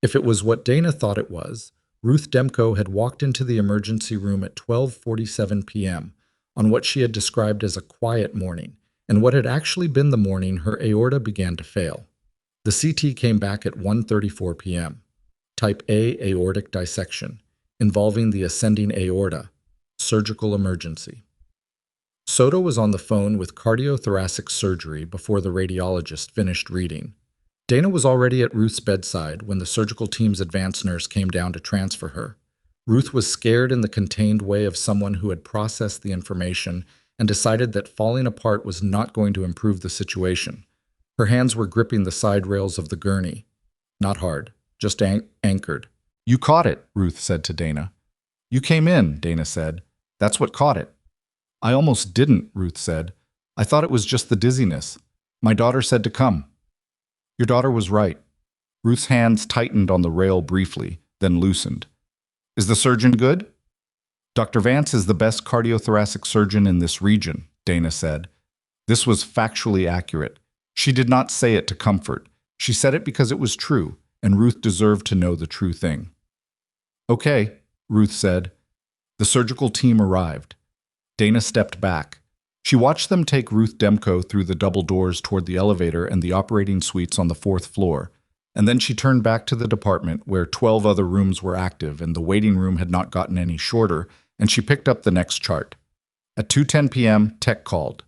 If it was what Dana thought it was, Ruth Demko had walked into the emergency room at 12:47 p.m. on what she had described as a quiet morning, and what had actually been the morning her aorta began to fail. The CT came back at 1:34 p.m. Type A aortic dissection, involving the ascending aorta, surgical emergency. Soto was on the phone with cardiothoracic surgery before the radiologist finished reading. Dana was already at Ruth's bedside when the surgical team's advanced nurse came down to transfer her. Ruth was scared in the contained way of someone who had processed the information and decided that falling apart was not going to improve the situation. Her hands were gripping the side rails of the gurney. Not hard, just anchored. "You caught it," Ruth said to Dana. "You came in," Dana said. "That's what caught it." "I almost didn't," Ruth said. "I thought it was just the dizziness. My daughter said to come." "Your daughter was right." Ruth's hands tightened on the rail briefly, then loosened. "Is the surgeon good?" "Dr. Vance is the best cardiothoracic surgeon in this region," Dana said. This was factually accurate. She did not say it to comfort. She said it because it was true, and Ruth deserved to know the true thing. "Okay," Ruth said. The surgical team arrived. Dana stepped back. She watched them take Ruth Demko through the double doors toward the elevator and the operating suites on the 4th floor, and then she turned back to the department where 12 other rooms were active and the waiting room had not gotten any shorter, and she picked up the next chart. At 2:10 p.m., Tech called.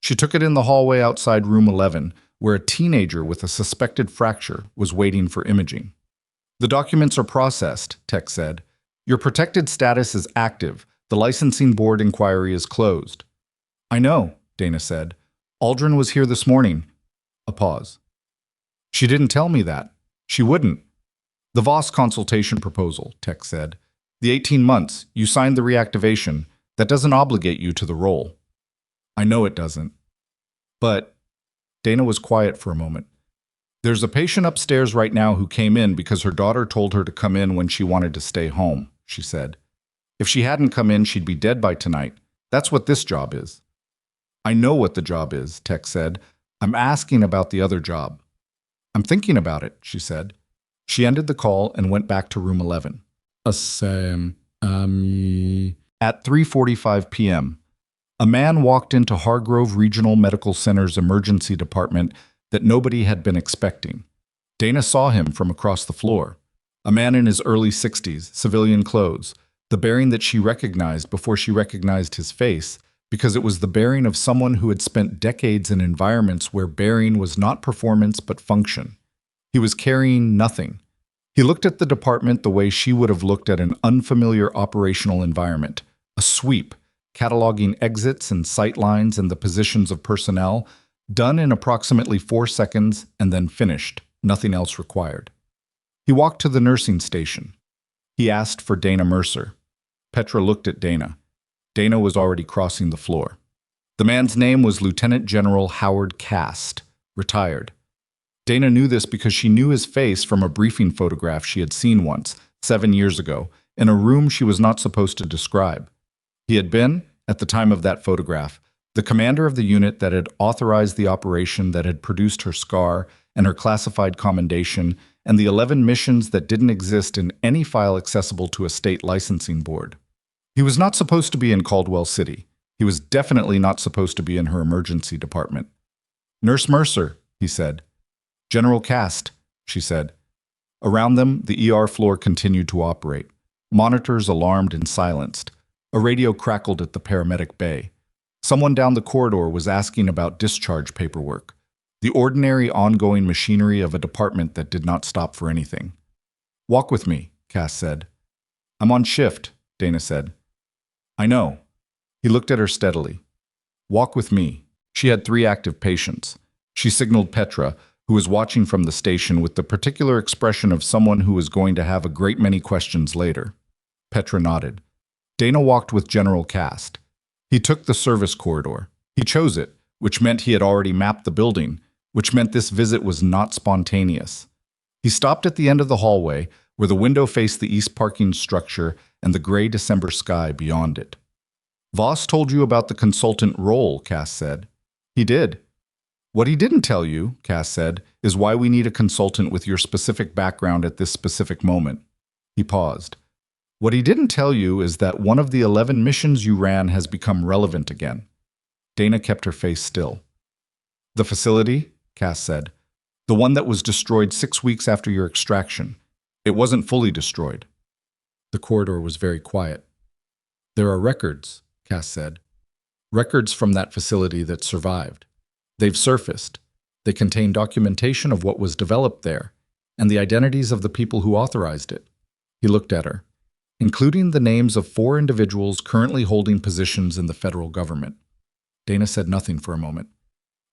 She took it in the hallway outside room 11, where a teenager with a suspected fracture was waiting for imaging. "The documents are processed," Tech said. "Your protected status is active. The licensing board inquiry is closed." "I know," Dana said. "Aldrin was here this morning." A pause. "She didn't tell me that. She wouldn't." "The Voss consultation proposal," Tech said. "The 18 months, you signed the reactivation. That doesn't obligate you to the role." "I know it doesn't." "But," Dana was quiet for a moment. "There's a patient upstairs right now who came in because her daughter told her to come in when she wanted to stay home," she said. "If she hadn't come in, she'd be dead by tonight. That's what this job is." "I know what the job is," Tech said. "I'm asking about the other job." "I'm thinking about it," she said. She ended the call and went back to room 11. At 3:45 p.m., a man walked into Hargrove Regional Medical Center's emergency department that nobody had been expecting. Dana saw him from across the floor. A man in his early 60s, civilian clothes, the bearing that she recognized before she recognized his face, because it was the bearing of someone who had spent decades in environments where bearing was not performance but function. He was carrying nothing. He looked at the department the way she would have looked at an unfamiliar operational environment, a sweep, cataloging exits and sight lines and the positions of personnel, done in approximately 4 seconds and then finished, nothing else required. He walked to the nursing station. He asked for Dana Mercer. Petra looked at Dana. Dana was already crossing the floor. The man's name was Lieutenant General Howard Cast, retired. Dana knew this because she knew his face from a briefing photograph she had seen once, 7 years ago, in a room she was not supposed to describe. He had been, at the time of that photograph, the commander of the unit that had authorized the operation that had produced her scar and her classified commendation, and the 11 missions that didn't exist in any file accessible to a state licensing board. He was not supposed to be in Caldwell City. He was definitely not supposed to be in her emergency department. "Nurse Mercer," he said. "General Cast," she said. Around them, the ER floor continued to operate. Monitors alarmed and silenced. A radio crackled at the paramedic bay. Someone down the corridor was asking about discharge paperwork. The ordinary ongoing machinery of a department that did not stop for anything. "Walk with me," Cass said. "I'm on shift," Dana said. "I know." He looked at her steadily. "Walk with me." She had 3 active patients. She signaled Petra, who was watching from the station with the particular expression of someone who was going to have a great many questions later. Petra nodded. Dana walked with General Cast. He took the service corridor. He chose it, which meant he had already mapped the building, which meant this visit was not spontaneous. He stopped at the end of the hallway, where the window faced the east parking structure and the gray December sky beyond it. "Voss told you about the consultant role," Cass said. He did. What he didn't tell you, Cass said, is why we need a consultant with your specific background at this specific moment. He paused. What he didn't tell you is that one of the 11 missions you ran has become relevant again. Dana kept her face still. The facility, Cass said. The one that was destroyed 6 weeks after your extraction. It wasn't fully destroyed. The corridor was very quiet. There are records, Cass said. Records from that facility that survived. They've surfaced. They contain documentation of what was developed there, and the identities of the people who authorized it. He looked at her, including the names of 4 individuals currently holding positions in the federal government. Dana said nothing for a moment.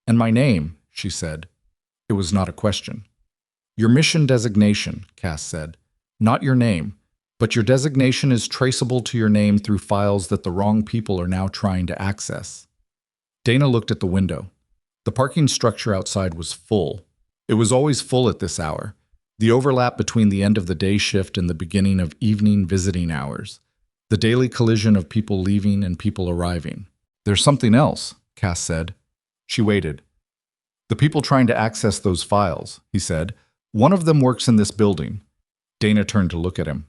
And my name, she said. It was not a question. Your mission designation, Cass said. Not your name, but your designation is traceable to your name through files that the wrong people are now trying to access. Dana looked at the window. The parking structure outside was full. It was always full at this hour. The overlap between the end of the day shift and the beginning of evening visiting hours. The daily collision of people leaving and people arriving. There's something else, Cass said. She waited. The people trying to access those files, he said. One of them works in this building. Dana turned to look at him.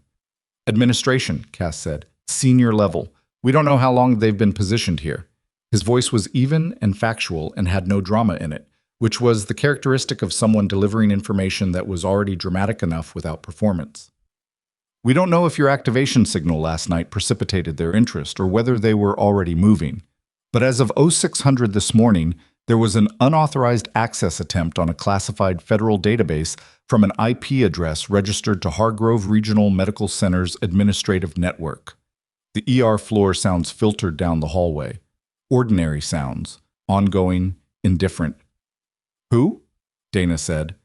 Administration, Cass said. Senior level. We don't know how long they've been positioned here. His voice was even and factual and had no drama in it, which was the characteristic of someone delivering information that was already dramatic enough without performance. We don't know if your activation signal last night precipitated their interest or whether they were already moving. But as of 0600 this morning, there was an unauthorized access attempt on a classified federal database from an IP address registered to Hargrove Regional Medical Center's administrative network. The ER floor sounds filtered down the hallway. Ordinary sounds. Ongoing. Indifferent. Who? Dana said.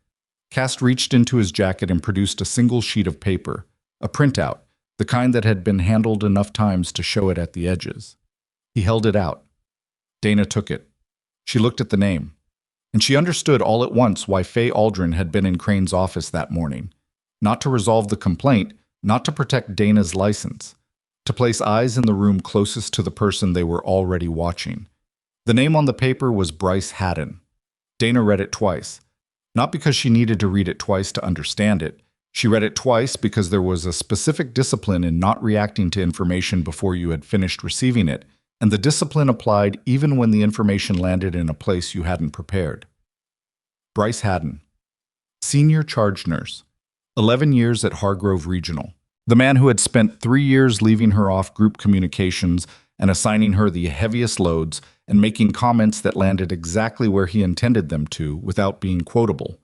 Cass reached into his jacket and produced a single sheet of paper, a printout, the kind that had been handled enough times to show it at the edges. He held it out. Dana took it. She looked at the name, and she understood all at once why Faye Aldrin had been in Crane's office that morning. Not to resolve the complaint, not to protect Dana's license, to place eyes in the room closest to the person they were already watching. The name on the paper was Bryce Haddon. Dana read it twice, not because she needed to read it twice to understand it. She read it twice because there was a specific discipline in not reacting to information before you had finished receiving it, and the discipline applied even when the information landed in a place you hadn't prepared. Bryce Haddon, senior charge nurse, 11 years at Hargrove Regional. The man who had spent 3 years leaving her off group communications and assigning her the heaviest loads and making comments that landed exactly where he intended them to without being quotable.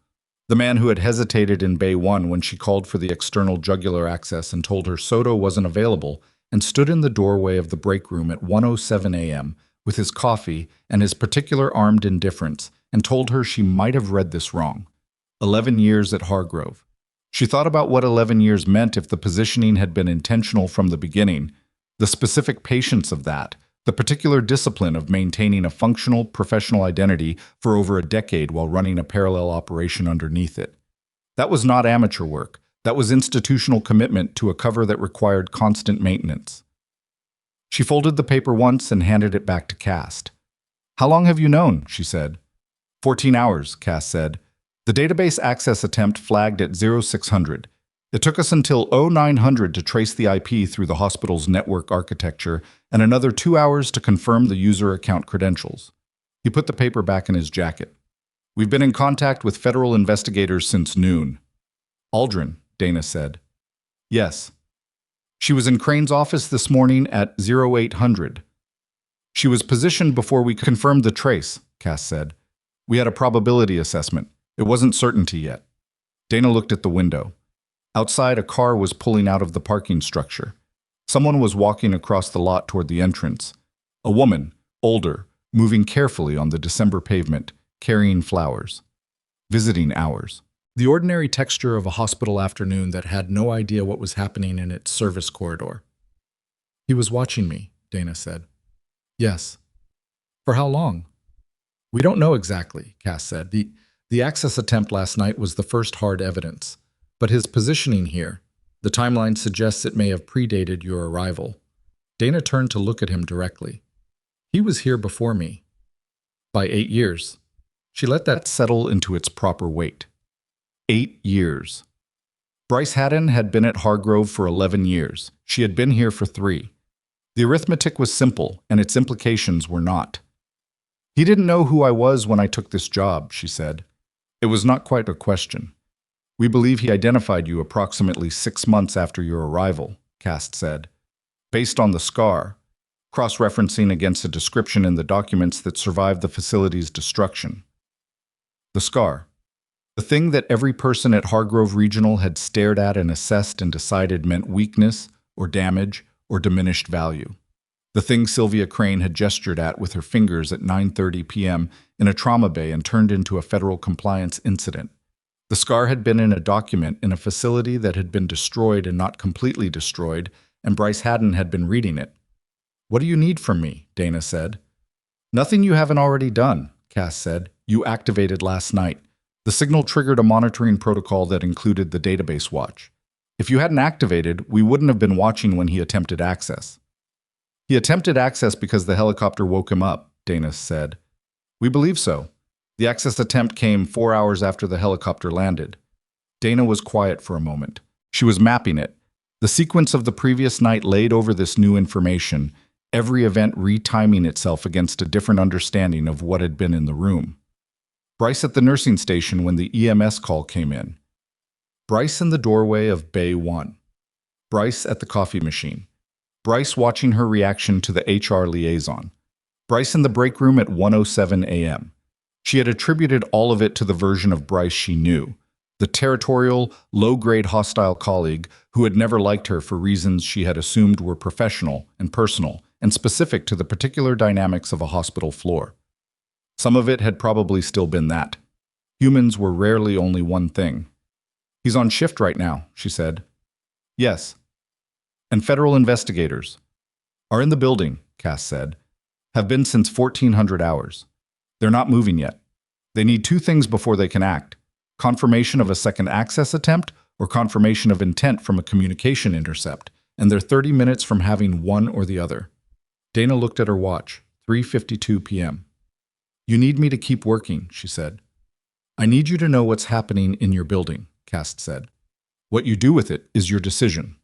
The man who had hesitated in Bay 1 when she called for the external jugular access and told her Soto wasn't available, and stood in the doorway of the break room at 1:07 a.m. with his coffee and his particular armed indifference, and told her she might have read this wrong. 11 years at Hargrove. She thought about what 11 years meant if the positioning had been intentional from the beginning, the specific patience of that, the particular discipline of maintaining a functional professional identity for over a decade while running a parallel operation underneath it. That was not amateur work. That was institutional commitment to a cover that required constant maintenance. She folded the paper once and handed it back to Cass. How long have you known? She said. 14 hours, Cass said. The database access attempt flagged at 0600. It took us until 0900 to trace the IP through the hospital's network architecture and another 2 hours to confirm the user account credentials. He put the paper back in his jacket. We've been in contact with federal investigators since noon. Aldrin, Dana said. Yes. She was in Crane's office this morning at 0800. She was positioned before we confirmed the trace, Cass said. We had a probability assessment. It wasn't certainty yet. Dana looked at the window. Outside, a car was pulling out of the parking structure. Someone was walking across the lot toward the entrance. A woman, older, moving carefully on the December pavement, carrying flowers. Visiting hours. The ordinary texture of a hospital afternoon that had no idea what was happening in its service corridor. He was watching me, Dana said. Yes. For how long? We don't know exactly, Cass said. The access attempt last night was the first hard evidence. But his positioning here, the timeline suggests it may have predated your arrival. Dana turned to look at him directly. He was here before me. By 8 years. She let that settle into its proper weight. 8 years. Bryce Haddon had been at Hargrove for 11 years. She had been here for 3. The arithmetic was simple, and its implications were not. He didn't know who I was when I took this job, she said. It was not quite a question. We believe he identified you approximately 6 months after your arrival, Cast said. Based on the scar, cross-referencing against a description in the documents that survived the facility's destruction. The scar. The thing that every person at Hargrove Regional had stared at and assessed and decided meant weakness or damage or diminished value. The thing Sylvia Crane had gestured at with her fingers at 9:30 p.m. in a trauma bay and turned into a federal compliance incident. The scar had been in a document in a facility that had been destroyed and not completely destroyed, and Bryce Haddon had been reading it. "What do you need from me?" Dana said. "Nothing you haven't already done," Cass said. "You activated last night. The signal triggered a monitoring protocol that included the database watch. If you hadn't activated, we wouldn't have been watching when he attempted access." "He attempted access because the helicopter woke him up," Dana said. "We believe so. The access attempt came 4 hours after the helicopter landed." Dana was quiet for a moment. She was mapping it. The sequence of the previous night laid over this new information, every event retiming itself against a different understanding of what had been in the room. Bryce at the nursing station when the EMS call came in. Bryce in the doorway of Bay 1. Bryce at the coffee machine. Bryce watching her reaction to the HR liaison. Bryce in the break room at 1:07 a.m. She had attributed all of it to the version of Bryce she knew, the territorial, low-grade hostile colleague who had never liked her for reasons she had assumed were professional and personal and specific to the particular dynamics of a hospital floor. Some of it had probably still been that. Humans were rarely only one thing. "He's on shift right now," she said. "Yes." "And federal investigators are in the building," Cass said. "Have been since 1400 hours. They're not moving yet. They need 2 things before they can act: confirmation of a second access attempt or confirmation of intent from a communication intercept, and they're 30 minutes from having one or the other." Dana looked at her watch, 3:52 p.m. "You need me to keep working," she said. "I need you to know what's happening in your building," Cast said. "What you do with it is your decision."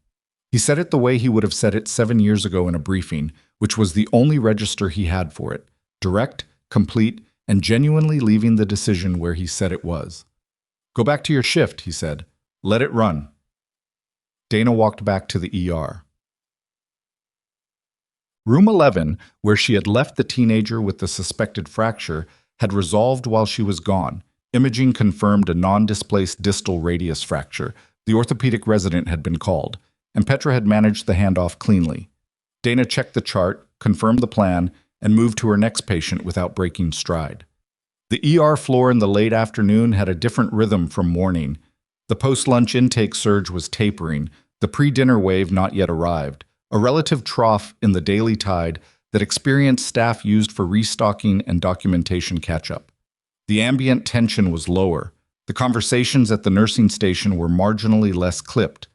He said it the way he would have said it 7 years ago in a briefing, which was the only register he had for it: direct, complete, and genuinely leaving the decision where he said it was. "Go back to your shift," he said. "Let it run." Dana walked back to the ER. Room 11, where she had left the teenager with the suspected fracture, had resolved while she was gone. Imaging confirmed a non-displaced distal radius fracture. The orthopedic resident had been called, and Petra had managed the handoff cleanly. Dana checked the chart, confirmed the plan, and moved to her next patient without breaking stride. The ER floor in the late afternoon had a different rhythm from morning. The post-lunch intake surge was tapering, the pre-dinner wave not yet arrived, a relative trough in the daily tide that experienced staff used for restocking and documentation catch-up. The ambient tension was lower. The conversations at the nursing station were marginally less clipped.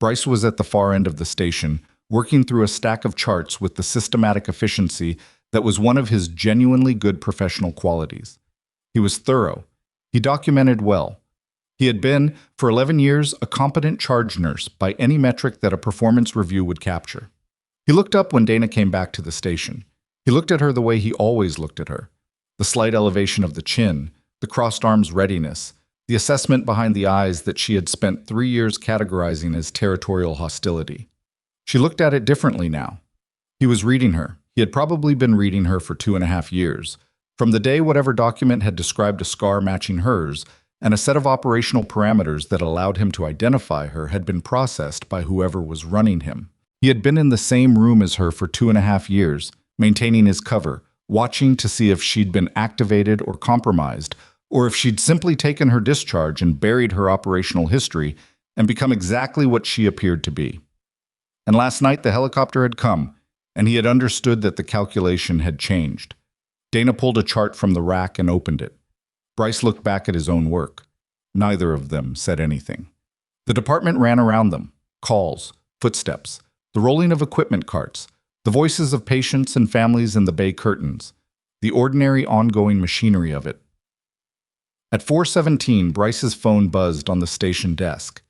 Bryce was at the far end of the station, working through a stack of charts with the systematic efficiency that was one of his genuinely good professional qualities. He was thorough. He documented well. He had been, for 11 years, a competent charge nurse by any metric that a performance review would capture. He looked up when Dana came back to the station. He looked at her the way he always looked at her. The slight elevation of the chin, the crossed arms readiness, the assessment behind the eyes that she had spent 3 years categorizing as territorial hostility. She looked at it differently now. He was reading her. He had probably been reading her for 2.5 years. From the day whatever document had described a scar matching hers, and a set of operational parameters that allowed him to identify her had been processed by whoever was running him. He had been in the same room as her for 2.5 years, maintaining his cover, watching to see if she'd been activated or compromised, or if she'd simply taken her discharge and buried her operational history and become exactly what she appeared to be. And last night the helicopter had come, and he had understood that the calculation had changed. Dana pulled a chart from the rack and opened it. Bryce looked back at his own work. Neither of them said anything. The department ran around them. Calls, footsteps, the rolling of equipment carts, the voices of patients and families in the bay curtains. the ordinary ongoing machinery of it. At 4:17, Bryce's phone buzzed on the station desk.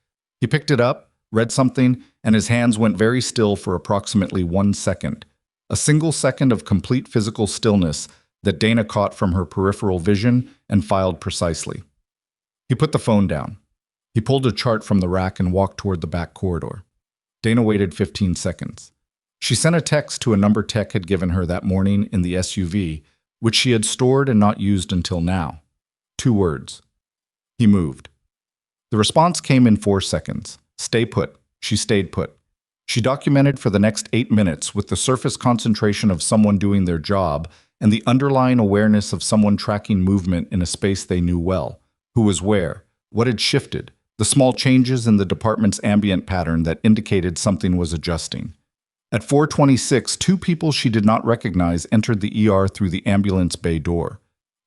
He picked it up, read something, and his hands went very still for approximately 1 second. A single second of complete physical stillness that Dana caught from her peripheral vision and filed precisely. He put the phone down. He pulled a chart from the rack and walked toward the back corridor. Dana waited 15 seconds. She sent a text to a number Tech had given her that morning in the SUV, which she had stored and not used until now. 2 words. He moved. The response came in 4 seconds. Stay put. She stayed put. She documented for the next 8 minutes with the surface concentration of someone doing their job and the underlying awareness of someone tracking movement in a space they knew well. Who was where? What had shifted? The small changes in the department's ambient pattern that indicated something was adjusting. At 4:26, 2 people she did not recognize entered the ER through the ambulance bay door.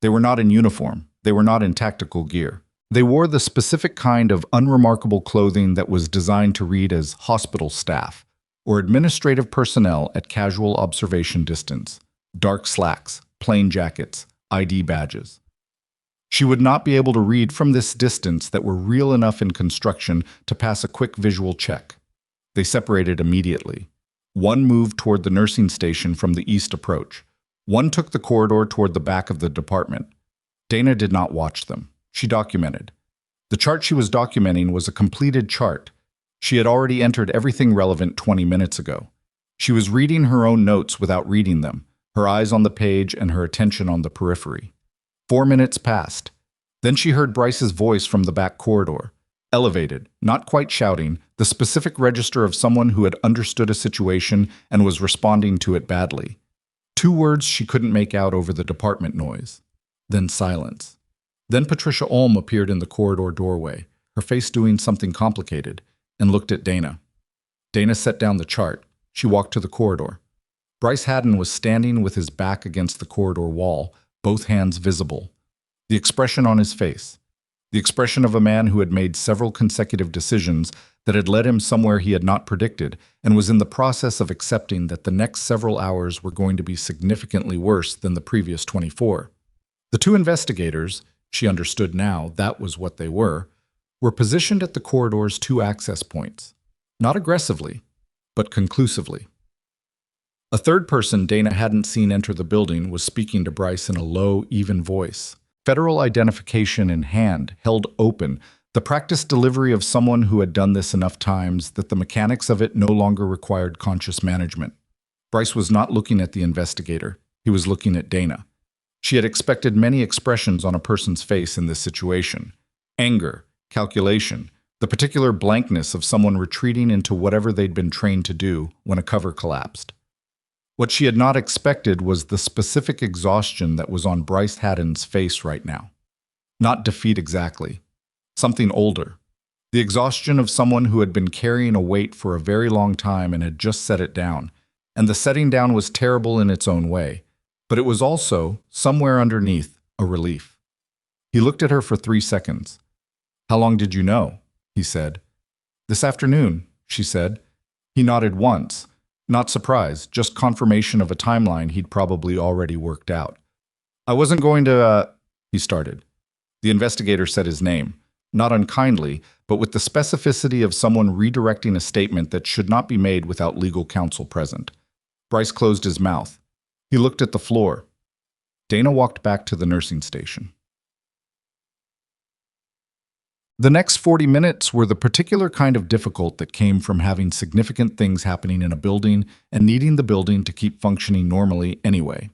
They were not in uniform. They were not in tactical gear. They wore the specific kind of unremarkable clothing that was designed to read as hospital staff or administrative personnel at casual observation distance. Dark slacks, plain jackets, ID badges. She would not be able to read from this distance that were real enough in construction to pass a quick visual check. They separated immediately. One moved toward the nursing station from the east approach. One took the corridor toward the back of the department. Dana did not watch them. She documented. The chart she was documenting was a completed chart. She had already entered everything relevant 20 minutes ago. She was reading her own notes without reading them, her eyes on the page and her attention on the periphery. 4 minutes passed. Then she heard Bryce's voice from the back corridor. Elevated, not quite shouting, the specific register of someone who had understood a situation and was responding to it badly. 2 words she couldn't make out over the department noise. Then silence. Then Patricia Ulm appeared in the corridor doorway, her face doing something complicated, and looked at Dana. Dana set down the chart. She walked to the corridor. Bryce Haddon was standing with his back against the corridor wall, both hands visible. The expression on his face. The expression of a man who had made several consecutive decisions that had led him somewhere he had not predicted and was in the process of accepting that the next several hours were going to be significantly worse than the previous 24. The 2 investigators, she understood now that was what they were positioned at the corridor's 2 access points. Not aggressively, but conclusively. A third person Dana hadn't seen enter the building was speaking to Bryce in a low, even voice. Federal identification in hand, held open, the practiced delivery of someone who had done this enough times that the mechanics of it no longer required conscious management. Bryce was not looking at the investigator. He was looking at Dana. She had expected many expressions on a person's face in this situation. Anger, calculation, the particular blankness of someone retreating into whatever they'd been trained to do when a cover collapsed. What she had not expected was the specific exhaustion that was on Bryce Haddon's face right now. Not defeat exactly. Something older. The exhaustion of someone who had been carrying a weight for a very long time and had just set it down. And the setting down was terrible in its own way. But it was also, somewhere underneath, a relief. He looked at her for 3 seconds. "How long did you know?" he said. "This afternoon," she said. He nodded once. Not surprised, just confirmation of a timeline he'd probably already worked out. "I wasn't going to, he started. The investigator said his name, not unkindly, but with the specificity of someone redirecting a statement that should not be made without legal counsel present. Bryce closed his mouth. He looked at the floor. Dana walked back to the nursing station. The next 40 minutes were the particular kind of difficult that came from having significant things happening in a building and needing the building to keep functioning normally anyway.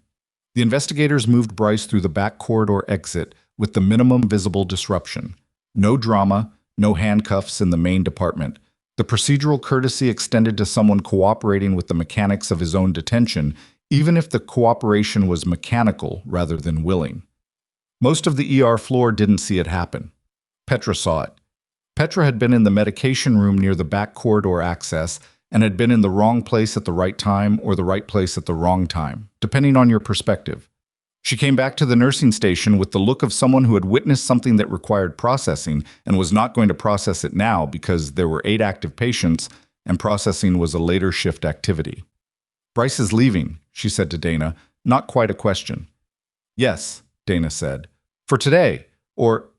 The investigators moved Bryce through the back corridor exit with the minimum visible disruption. No drama, no handcuffs in the main department. The procedural courtesy extended to someone cooperating with the mechanics of his own detention, even if the cooperation was mechanical rather than willing. Most of the ER floor didn't see it happen. Petra saw it. Petra had been in the medication room near the back corridor access and had been in the wrong place at the right time or the right place at the wrong time, depending on your perspective. She came back to the nursing station with the look of someone who had witnessed something that required processing and was not going to process it now because there were 8 active patients and processing was a later shift activity. "Bryce is leaving," she said to Dana, not quite a question. Yes, Dana said. For today. Or,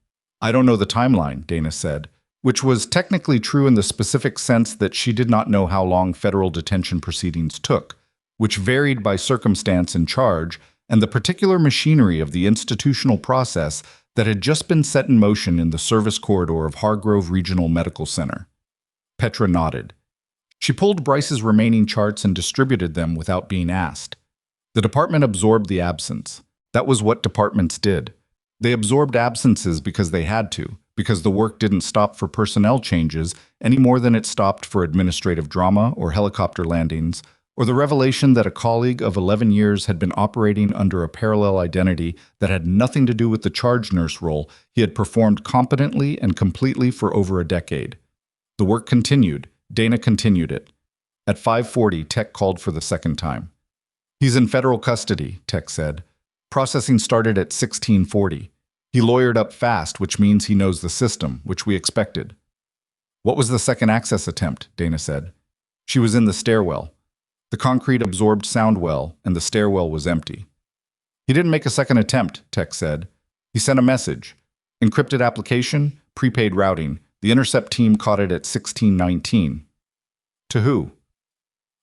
I don't know the timeline, Dana said, which was technically true in the specific sense that she did not know how long federal detention proceedings took, which varied by circumstance and charge, and the particular machinery of the institutional process that had just been set in motion in the service corridor of Hargrove Regional Medical Center. Petra nodded. She pulled Bryce's remaining charts and distributed them without being asked. The department absorbed the absence. That was what departments did. They absorbed absences because they had to, because the work didn't stop for personnel changes any more than it stopped for administrative drama or helicopter landings, or the revelation that a colleague of 11 years had been operating under a parallel identity that had nothing to do with the charge nurse role he had performed competently and completely for over a decade. The work continued. Dana continued it. At 5:40, Tech called for the second time. He's in federal custody, Tech said. Processing started at 16:40. He lawyered up fast, which means he knows the system, which we expected. What was the second access attempt? Dana said. She was in the stairwell. The concrete absorbed sound well, and the stairwell was empty. He didn't make a second attempt, Tech said. He sent a message. Encrypted application, prepaid routing. The intercept team caught it at 16:19. To who?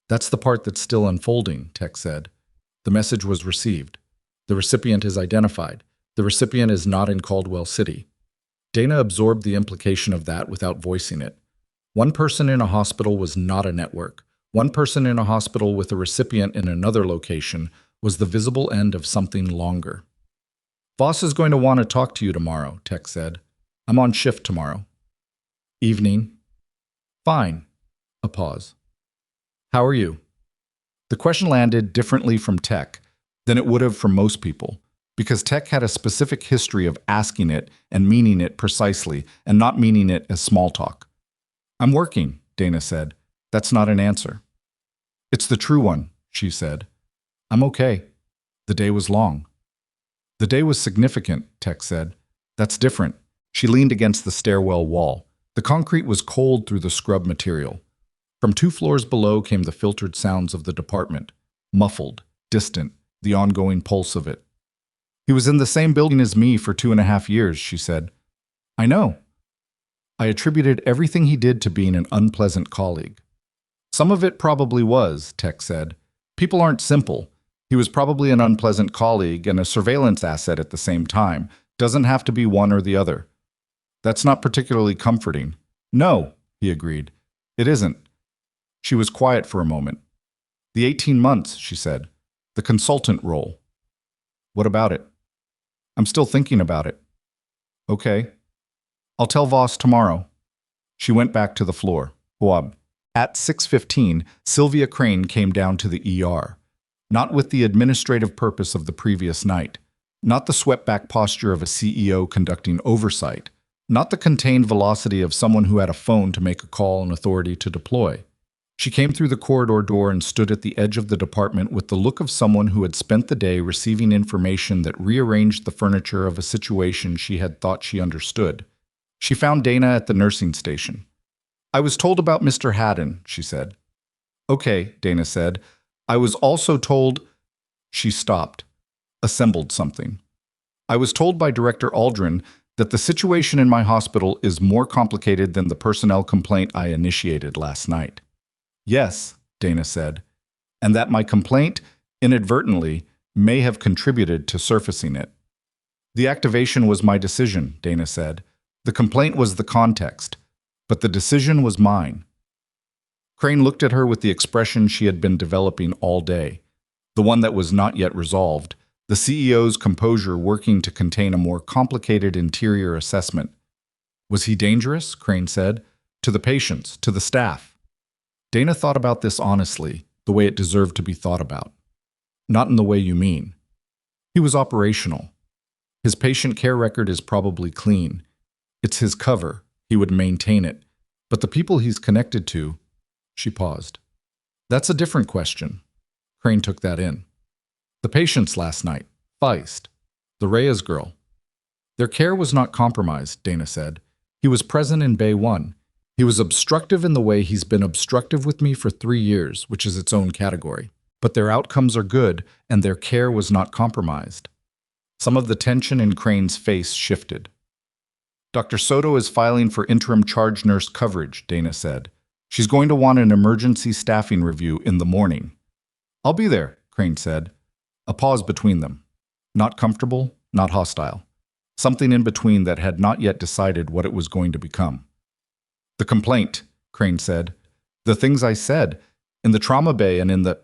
That's the part that's still unfolding, Tech said. The message was received. The recipient is identified. The recipient is not in Caldwell City. Dana absorbed the implication of that without voicing it. One person in a hospital was not a network. One person in a hospital with a recipient in another location was the visible end of something longer. Voss is going to want to talk to you tomorrow, Tech said. I'm on shift tomorrow. Evening. Fine. A pause. How are you? The question landed differently from Tech than it would have from most people, because Tech had a specific history of asking it and meaning it precisely and not meaning it as small talk. I'm working, Dana said. That's not an answer. It's the true one, she said. I'm okay. The day was long. The day was significant, Tech said. That's different. She leaned against the stairwell wall. The concrete was cold through the scrub material. From 2 floors below came the filtered sounds of the department, muffled, distant, the ongoing pulse of it. He was in the same building as me for 2.5 years, she said. I know. I attributed everything he did to being an unpleasant colleague. Some of it probably was, Tech said. People aren't simple. He was probably an unpleasant colleague and a surveillance asset at the same time. Doesn't have to be one or the other. That's not particularly comforting. No, he agreed. It isn't. She was quiet for a moment. The 18 months, she said. The consultant role. What about it? I'm still thinking about it. Okay. I'll tell Voss tomorrow. She went back to the floor. Boab. At 6:15, Sylvia Crane came down to the ER. Not with the administrative purpose of the previous night. Not the swept-back posture of a CEO conducting oversight. Not the contained velocity of someone who had a phone to make a call and authority to deploy. She came through the corridor door and stood at the edge of the department with the look of someone who had spent the day receiving information that rearranged the furniture of a situation she had thought she understood. She found Dana at the nursing station. I was told about Mr. Haddon, she said. Okay, Dana said. I was also told... She stopped. Assembled something. I was told by Director Aldrin that the situation in my hospital is more complicated than the personnel complaint I initiated last night. Yes, Dana said, and that my complaint, inadvertently, may have contributed to surfacing it. The activation was my decision, Dana said. The complaint was the context, but the decision was mine. Crane looked at her with the expression she had been developing all day, the one that was not yet resolved, the CEO's composure working to contain a more complicated interior assessment. Was he dangerous? Crane said. To the patients, to the staff. Dana thought about this honestly, the way it deserved to be thought about. Not in the way you mean. He was operational. His patient care record is probably clean. It's his cover. He would maintain it. But the people he's connected to... She paused. That's a different question. Crane took that in. The patients last night, Feist, the Reyes girl. Their care was not compromised, Dana said. He was present in Bay 1. He was obstructive in the way he's been obstructive with me for 3 years, which is its own category. But their outcomes are good, and their care was not compromised. Some of the tension in Crane's face shifted. Dr. Soto is filing for interim charge nurse coverage, Dana said. She's going to want an emergency staffing review in the morning. I'll be there, Crane said. A pause between them. Not comfortable, not hostile. Something in between that had not yet decided what it was going to become. The complaint, Crane said. The things I said, in the trauma bay and in the...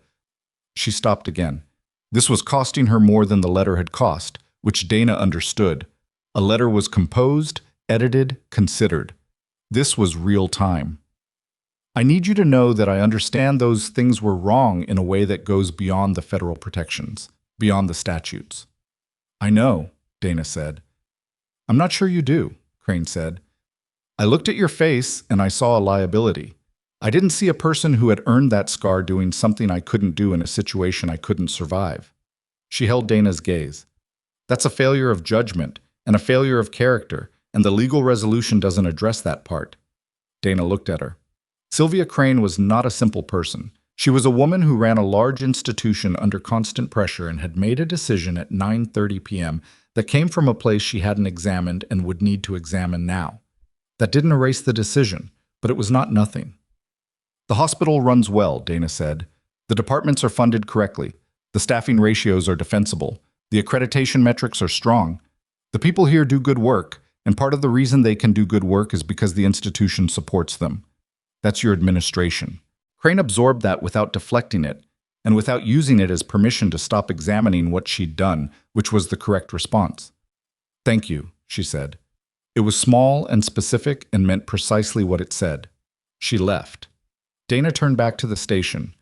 She stopped again. This was costing her more than the letter had cost, which Dana understood. A letter was composed, edited, considered. This was real time. I need you to know that I understand those things were wrong in a way that goes beyond the federal protections, beyond the statutes. I know, Dana said. I'm not sure you do, Crane said. I looked at your face and I saw a liability. I didn't see a person who had earned that scar doing something I couldn't do in a situation I couldn't survive. She held Dana's gaze. That's a failure of judgment and a failure of character, and the legal resolution doesn't address that part. Dana looked at her. Sylvia Crane was not a simple person. She was a woman who ran a large institution under constant pressure and had made a decision at 9:30 p.m. that came from a place she hadn't examined and would need to examine now. That didn't erase the decision, but it was not nothing. The hospital runs well, Dana said. The departments are funded correctly. The staffing ratios are defensible. The accreditation metrics are strong. The people here do good work, and part of the reason they can do good work is because the institution supports them. That's your administration. Crane absorbed that without deflecting it, and without using it as permission to stop examining what she'd done, which was the correct response. Thank you, she said. It was small and specific and meant precisely what it said. She left. Dana turned back to the station.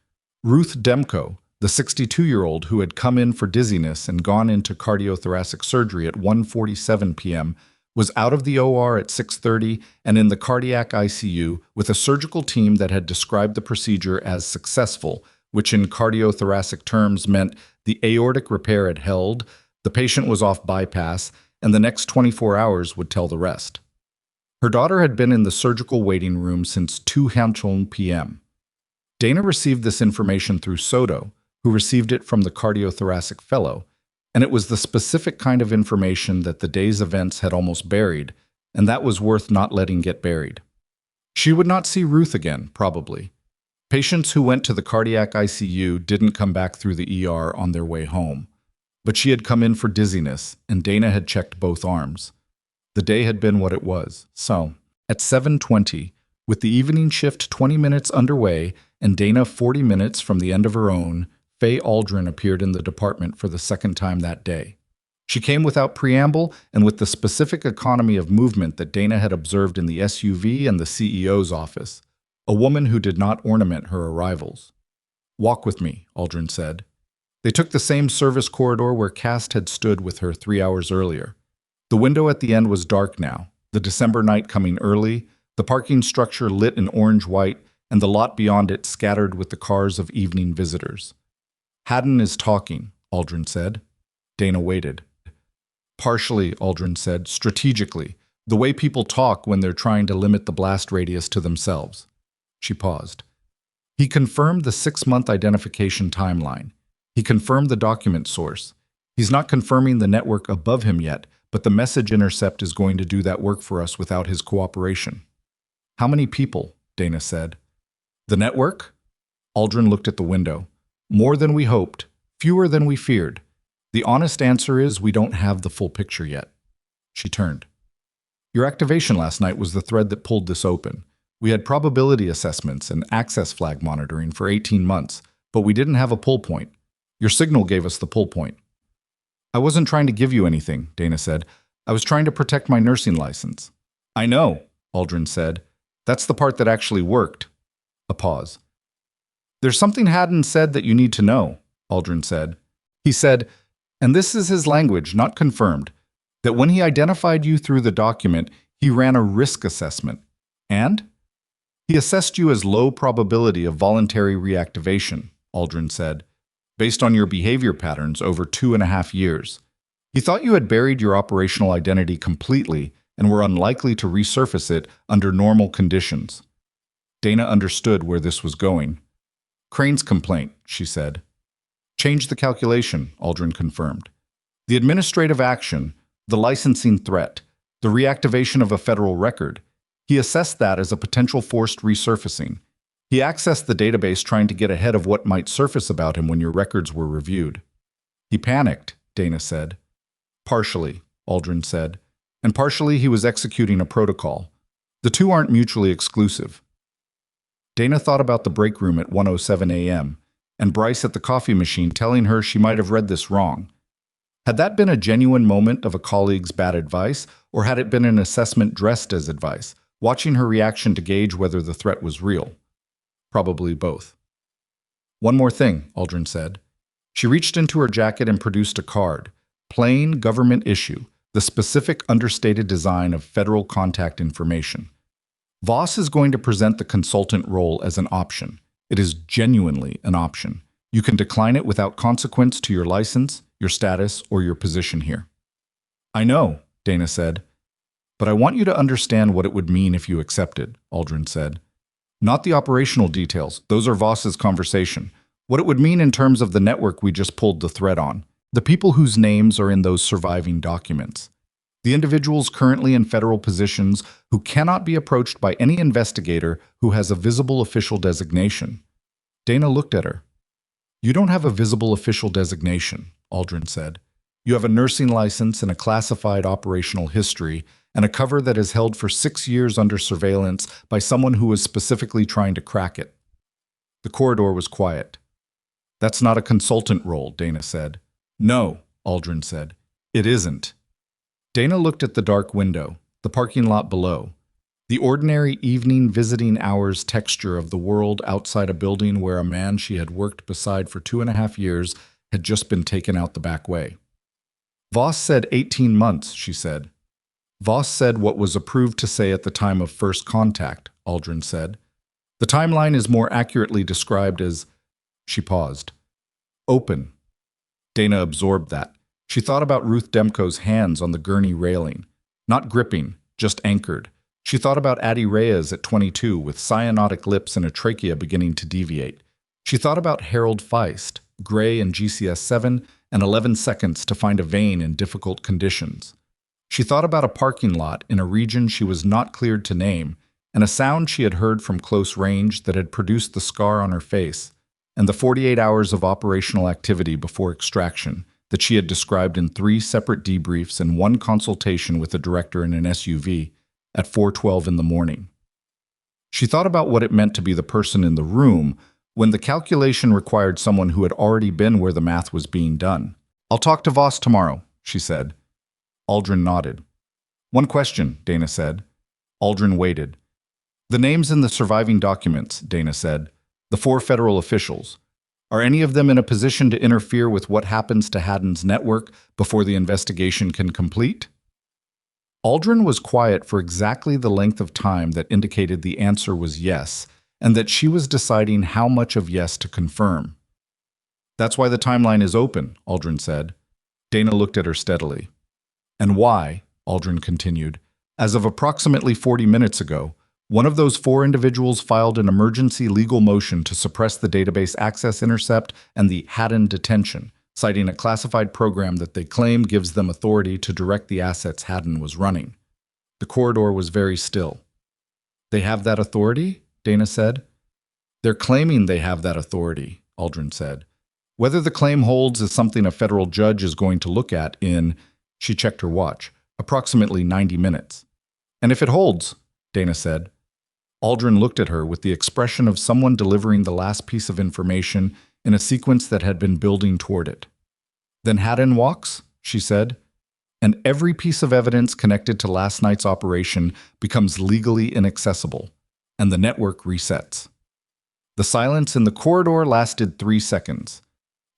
Ruth Demko, the 62-year-old who had come in for dizziness and gone into cardiothoracic surgery at 1:47 p.m., was out of the OR at 6:30 and in the cardiac ICU with a surgical team that had described the procedure as successful, which in cardiothoracic terms meant the aortic repair had held, the patient was off bypass, and the next 24 hours would tell the rest. Her daughter had been in the surgical waiting room since 2:00 p.m. Dana received this information through Soto, who received it from the cardiothoracic fellow, and it was the specific kind of information that the day's events had almost buried, and that was worth not letting get buried. She would not see Ruth again, probably. Patients who went to the cardiac ICU didn't come back through the ER on their way home. But she had come in for dizziness, and Dana had checked both arms. The day had been what it was. So, at 7:20, with the evening shift 20 minutes underway and Dana 40 minutes from the end of her own, Faye Aldrin appeared in the department for the second time that day. She came without preamble and with the specific economy of movement that Dana had observed in the SUV and the CEO's office, a woman who did not ornament her arrivals. "Walk with me," Aldrin said. They took the same service corridor where Cast had stood with her 3 hours earlier. The window at the end was dark now, the December night coming early, the parking structure lit in orange-white, and the lot beyond it scattered with the cars of evening visitors. "Haddon is talking," Aldrin said. Dana waited. "Partially," Aldrin said, "strategically, the way people talk when they're trying to limit the blast radius to themselves." She paused. He confirmed the 6-month identification timeline. He confirmed the document source. He's not confirming the network above him yet, but the message intercept is going to do that work for us without his cooperation. "How many people?" Dana said. "The network?" Aldrin looked at the window. "More than we hoped, fewer than we feared. The honest answer is we don't have the full picture yet." She turned. "Your activation last night was the thread that pulled this open. We had probability assessments and access flag monitoring for 18 months, but we didn't have a pull point. Your signal gave us the pull point." "I wasn't trying to give you anything," Dana said. "I was trying to protect my nursing license." "I know," Aldrin said. "That's the part that actually worked." A pause. "There's something Haddon said that you need to know," Aldrin said. He said, and this is his language, not confirmed, that when he identified you through the document, he ran a risk assessment. And? "He assessed you as low probability of voluntary reactivation," Aldrin said, "based on your behavior patterns over 2.5 years. He thought you had buried your operational identity completely and were unlikely to resurface it under normal conditions." Dana understood where this was going. "Crane's complaint," she said. "Change the calculation," Aldrin confirmed. The administrative action, the licensing threat, the reactivation of a federal record, he assessed that as a potential forced resurfacing. He accessed the database trying to get ahead of what might surface about him when your records were reviewed. He panicked, Dana said. Partially, Aldrin said. And partially he was executing a protocol. The two aren't mutually exclusive. Dana thought about the break room at 1:07 a.m., and Bryce at the coffee machine telling her she might have read this wrong. Had that been a genuine moment of a colleague's bad advice, or had it been an assessment dressed as advice, watching her reaction to gauge whether the threat was real? Probably both. One more thing, Aldrin said. She reached into her jacket and produced a card. Plain government issue, the specific understated design of federal contact information. Voss is going to present the consultant role as an option. It is genuinely an option. You can decline it without consequence to your license, your status, or your position here. I know, Dana said. But I want you to understand what it would mean if you accepted, Aldrin said. Not the operational details, those are Voss's conversation. What it would mean in terms of the network we just pulled the thread on. The people whose names are in those surviving documents. The individuals currently in federal positions who cannot be approached by any investigator who has a visible official designation. Dana looked at her. You don't have a visible official designation, Aldrin said. You have a nursing license and a classified operational history, and a cover that is held for 6 years under surveillance by someone who was specifically trying to crack it. The corridor was quiet. That's not a consultant role, Dana said. No, Aldrin said. It isn't. Dana looked at the dark window, the parking lot below, the ordinary evening visiting hours texture of the world outside a building where a man she had worked beside for 2.5 years had just been taken out the back way. Voss said 18 months, she said. Voss said what was approved to say at the time of first contact, Aldrin said. The timeline is more accurately described as, she paused, open. Dana absorbed that. She thought about Ruth Demko's hands on the gurney railing. Not gripping, just anchored. She thought about Addie Reyes at 22 with cyanotic lips and a trachea beginning to deviate. She thought about Harold Feist, gray in GCS 7 and 11 seconds to find a vein in difficult conditions. She thought about a parking lot in a region she was not cleared to name, and a sound she had heard from close range that had produced the scar on her face, and the 48 hours of operational activity before extraction that she had described in 3 separate debriefs and 1 consultation with a director in an SUV at 4:12 in the morning. She thought about what it meant to be the person in the room when the calculation required someone who had already been where the math was being done. I'll talk to Voss tomorrow, she said. Aldrin nodded. One question, Dana said. Aldrin waited. The names in the surviving documents, Dana said. The 4 federal officials. Are any of them in a position to interfere with what happens to Haddon's network before the investigation can complete? Aldrin was quiet for exactly the length of time that indicated the answer was yes, and that she was deciding how much of yes to confirm. That's why the timeline is open, Aldrin said. Dana looked at her steadily. And why, Aldrin continued, as of approximately 40 minutes ago, one of those 4 individuals filed an emergency legal motion to suppress the database access intercept and the Haddon detention, citing a classified program that they claim gives them authority to direct the assets Haddon was running. The corridor was very still. They have that authority? Dana said. They're claiming they have that authority, Aldrin said. Whether the claim holds is something a federal judge is going to look at in, she checked her watch, approximately 90 minutes. And if it holds, Dana said. Aldrin looked at her with the expression of someone delivering the last piece of information in a sequence that had been building toward it. Then Haddon walks, she said, and every piece of evidence connected to last night's operation becomes legally inaccessible, and the network resets. The silence in the corridor lasted 3 seconds.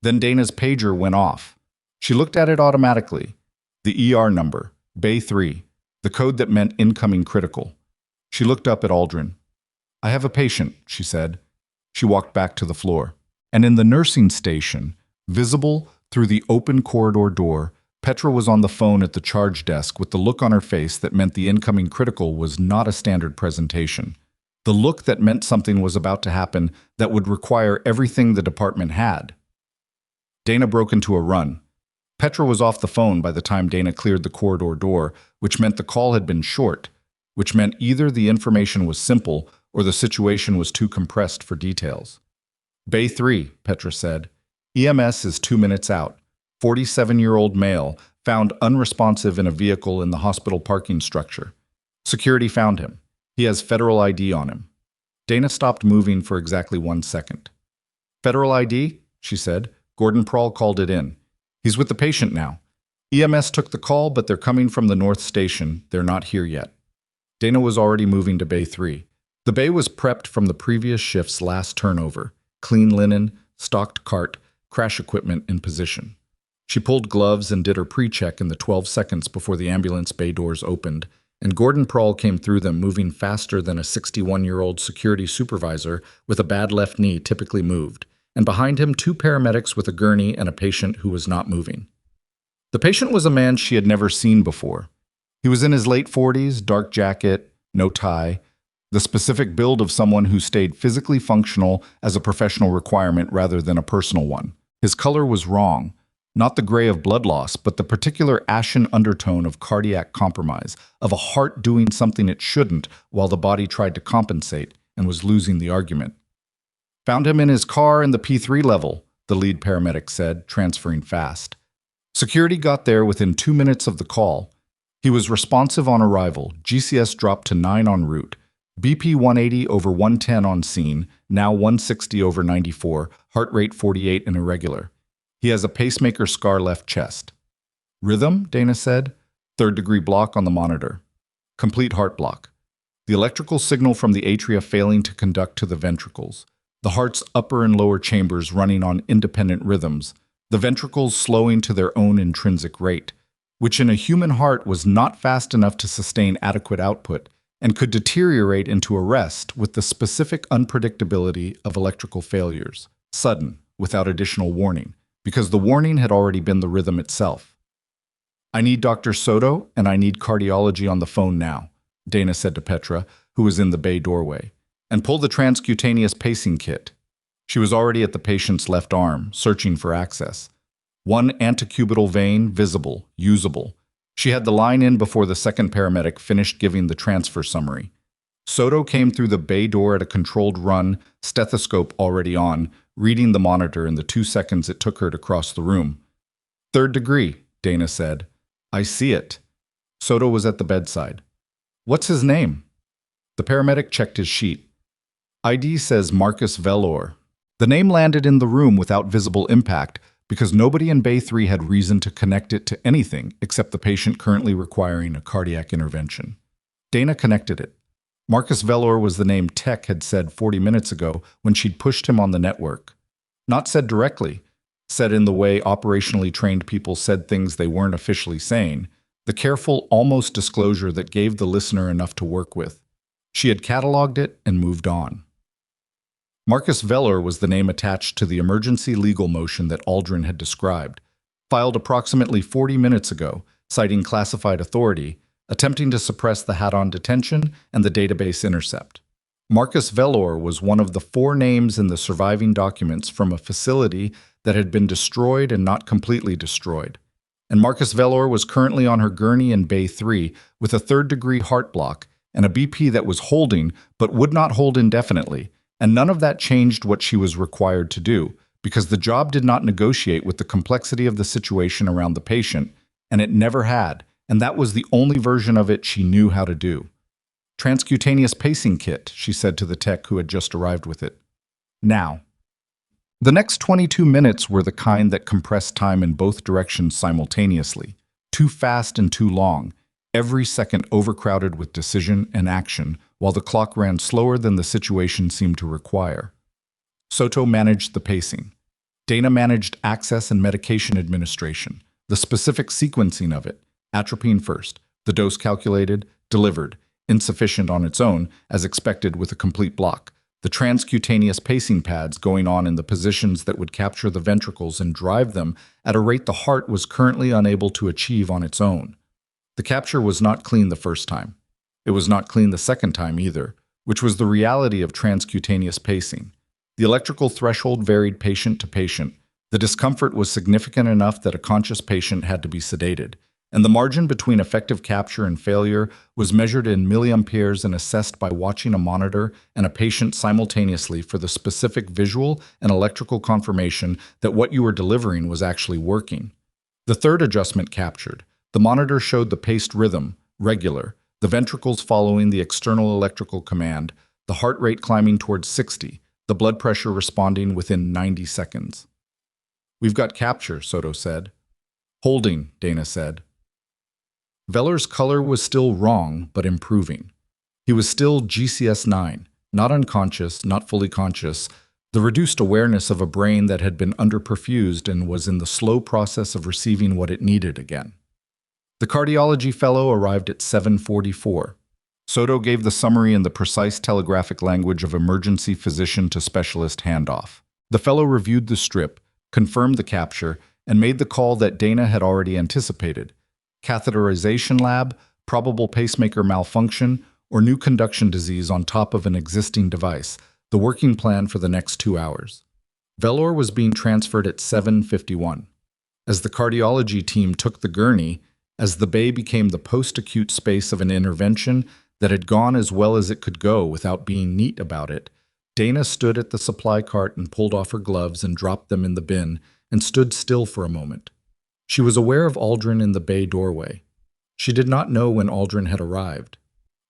Then Dana's pager went off. She looked at it automatically. The ER number, Bay 3, the code that meant incoming critical. She looked up at Aldrin. I have a patient, she said. She walked back to the floor. And in the nursing station, visible through the open corridor door, Petra was on the phone at the charge desk with the look on her face that meant the incoming critical was not a standard presentation. The look that meant something was about to happen that would require everything the department had. Dana broke into a run. Petra was off the phone by the time Dana cleared the corridor door, which meant the call had been short, which meant either the information was simple or the situation was too compressed for details. Bay 3, Petra said. EMS is 2 minutes out. 47-year-old male, found unresponsive in a vehicle in the hospital parking structure. Security found him. He has federal ID on him. Dana stopped moving for exactly 1 second. Federal ID? She said. Gordon Prawl called it in. He's with the patient now. EMS took the call, but they're coming from the North Station. They're not here yet. Dana was already moving to Bay 3. The bay was prepped from the previous shift's last turnover. Clean linen, stocked cart, crash equipment in position. She pulled gloves and did her pre-check in the 12 seconds before the ambulance bay doors opened, and Gordon Prawl came through them moving faster than a 61-year-old security supervisor with a bad left knee typically moved, and behind him 2 paramedics with a gurney and a patient who was not moving. The patient was a man she had never seen before. He was in his late 40s, dark jacket, no tie, the specific build of someone who stayed physically functional as a professional requirement rather than a personal one. His color was wrong, not the gray of blood loss, but the particular ashen undertone of cardiac compromise, of a heart doing something it shouldn't while the body tried to compensate and was losing the argument. Found him in his car in the P3 level, the lead paramedic said, transferring fast. Security got there within 2 minutes of the call. He was responsive on arrival, GCS dropped to 9 en route, BP 180 over 110 on scene, now 160 over 94, heart rate 48 and irregular. He has a pacemaker scar left chest. Rhythm, Dana said. 3rd-degree block on the monitor. Complete heart block. The electrical signal from the atria failing to conduct to the ventricles. The heart's upper and lower chambers running on independent rhythms. The ventricles slowing to their own intrinsic rate, which in a human heart was not fast enough to sustain adequate output and could deteriorate into arrest with the specific unpredictability of electrical failures, sudden, without additional warning, because the warning had already been the rhythm itself. I need Dr. Soto, and I need cardiology on the phone now, Dana said to Petra, who was in the bay doorway, and pull the transcutaneous pacing kit. She was already at the patient's left arm, searching for access. 1 antecubital vein visible, usable. She had the line in before the second paramedic finished giving the transfer summary. Soto came through the bay door at a controlled run, stethoscope already on, reading the monitor in the 2 seconds it took her to cross the room. 3rd degree, Dana said. I see it. Soto was at the bedside. What's his name? The paramedic checked his sheet. ID says Marcus Velor. The name landed in the room without visible impact, because nobody in Bay 3 had reason to connect it to anything except the patient currently requiring a cardiac intervention. Dana connected it. Marcus Velor was the name Tech had said 40 minutes ago when she'd pushed him on the network. Not said directly, said in the way operationally trained people said things they weren't officially saying, the careful, almost disclosure that gave the listener enough to work with. She had cataloged it and moved on. Marcus Velor was the name attached to the emergency legal motion that Aldrin had described, filed approximately 40 minutes ago, citing classified authority, attempting to suppress the hat-on detention and the database intercept. Marcus Velor was one of the 4 names in the surviving documents from a facility that had been destroyed and not completely destroyed. And Marcus Velor was currently on her gurney in Bay 3 with a 3rd-degree heart block and a BP that was holding but would not hold indefinitely. And none of that changed what she was required to do, because the job did not negotiate with the complexity of the situation around the patient, and it never had, and that was the only version of it she knew how to do. Transcutaneous pacing kit, she said to the tech who had just arrived with it. Now. The next 22 minutes were the kind that compressed time in both directions simultaneously, too fast and too long, every second overcrowded with decision and action, while the clock ran slower than the situation seemed to require. Soto managed the pacing. Dana managed access and medication administration, the specific sequencing of it, atropine first, the dose calculated, delivered, insufficient on its own, as expected with a complete block, the transcutaneous pacing pads going on in the positions that would capture the ventricles and drive them at a rate the heart was currently unable to achieve on its own. The capture was not clean the first time. It was not clean the second time either, which was the reality of transcutaneous pacing. The electrical threshold varied patient to patient, The discomfort was significant enough that a conscious patient had to be sedated, and the margin between effective capture and failure was measured in milliamperes and assessed by watching a monitor and a patient simultaneously for the specific visual and electrical confirmation that what you were delivering was actually working. The third adjustment captured. The monitor showed the paced rhythm, regular, the ventricles following the external electrical command, the heart rate climbing towards 60, the blood pressure responding within 90 seconds. "We've got capture," Soto said. "Holding," Dana said. Veller's color was still wrong, but improving. He was still GCS-9, not unconscious, not fully conscious, the reduced awareness of a brain that had been underperfused and was in the slow process of receiving what it needed again. The cardiology fellow arrived at 7:44. Soto gave the summary in the precise telegraphic language of emergency physician to specialist handoff. The fellow reviewed the strip, confirmed the capture, and made the call that Dana had already anticipated. Catheterization lab, probable pacemaker malfunction, or new conduction disease on top of an existing device, the working plan for the next 2 hours. Velor was being transferred at 7:51. As the cardiology team took the gurney, as the bay became the post-acute space of an intervention that had gone as well as it could go without being neat about it, Dana stood at the supply cart and pulled off her gloves and dropped them in the bin and stood still for a moment. She was aware of Aldrin in the bay doorway. She did not know when Aldrin had arrived.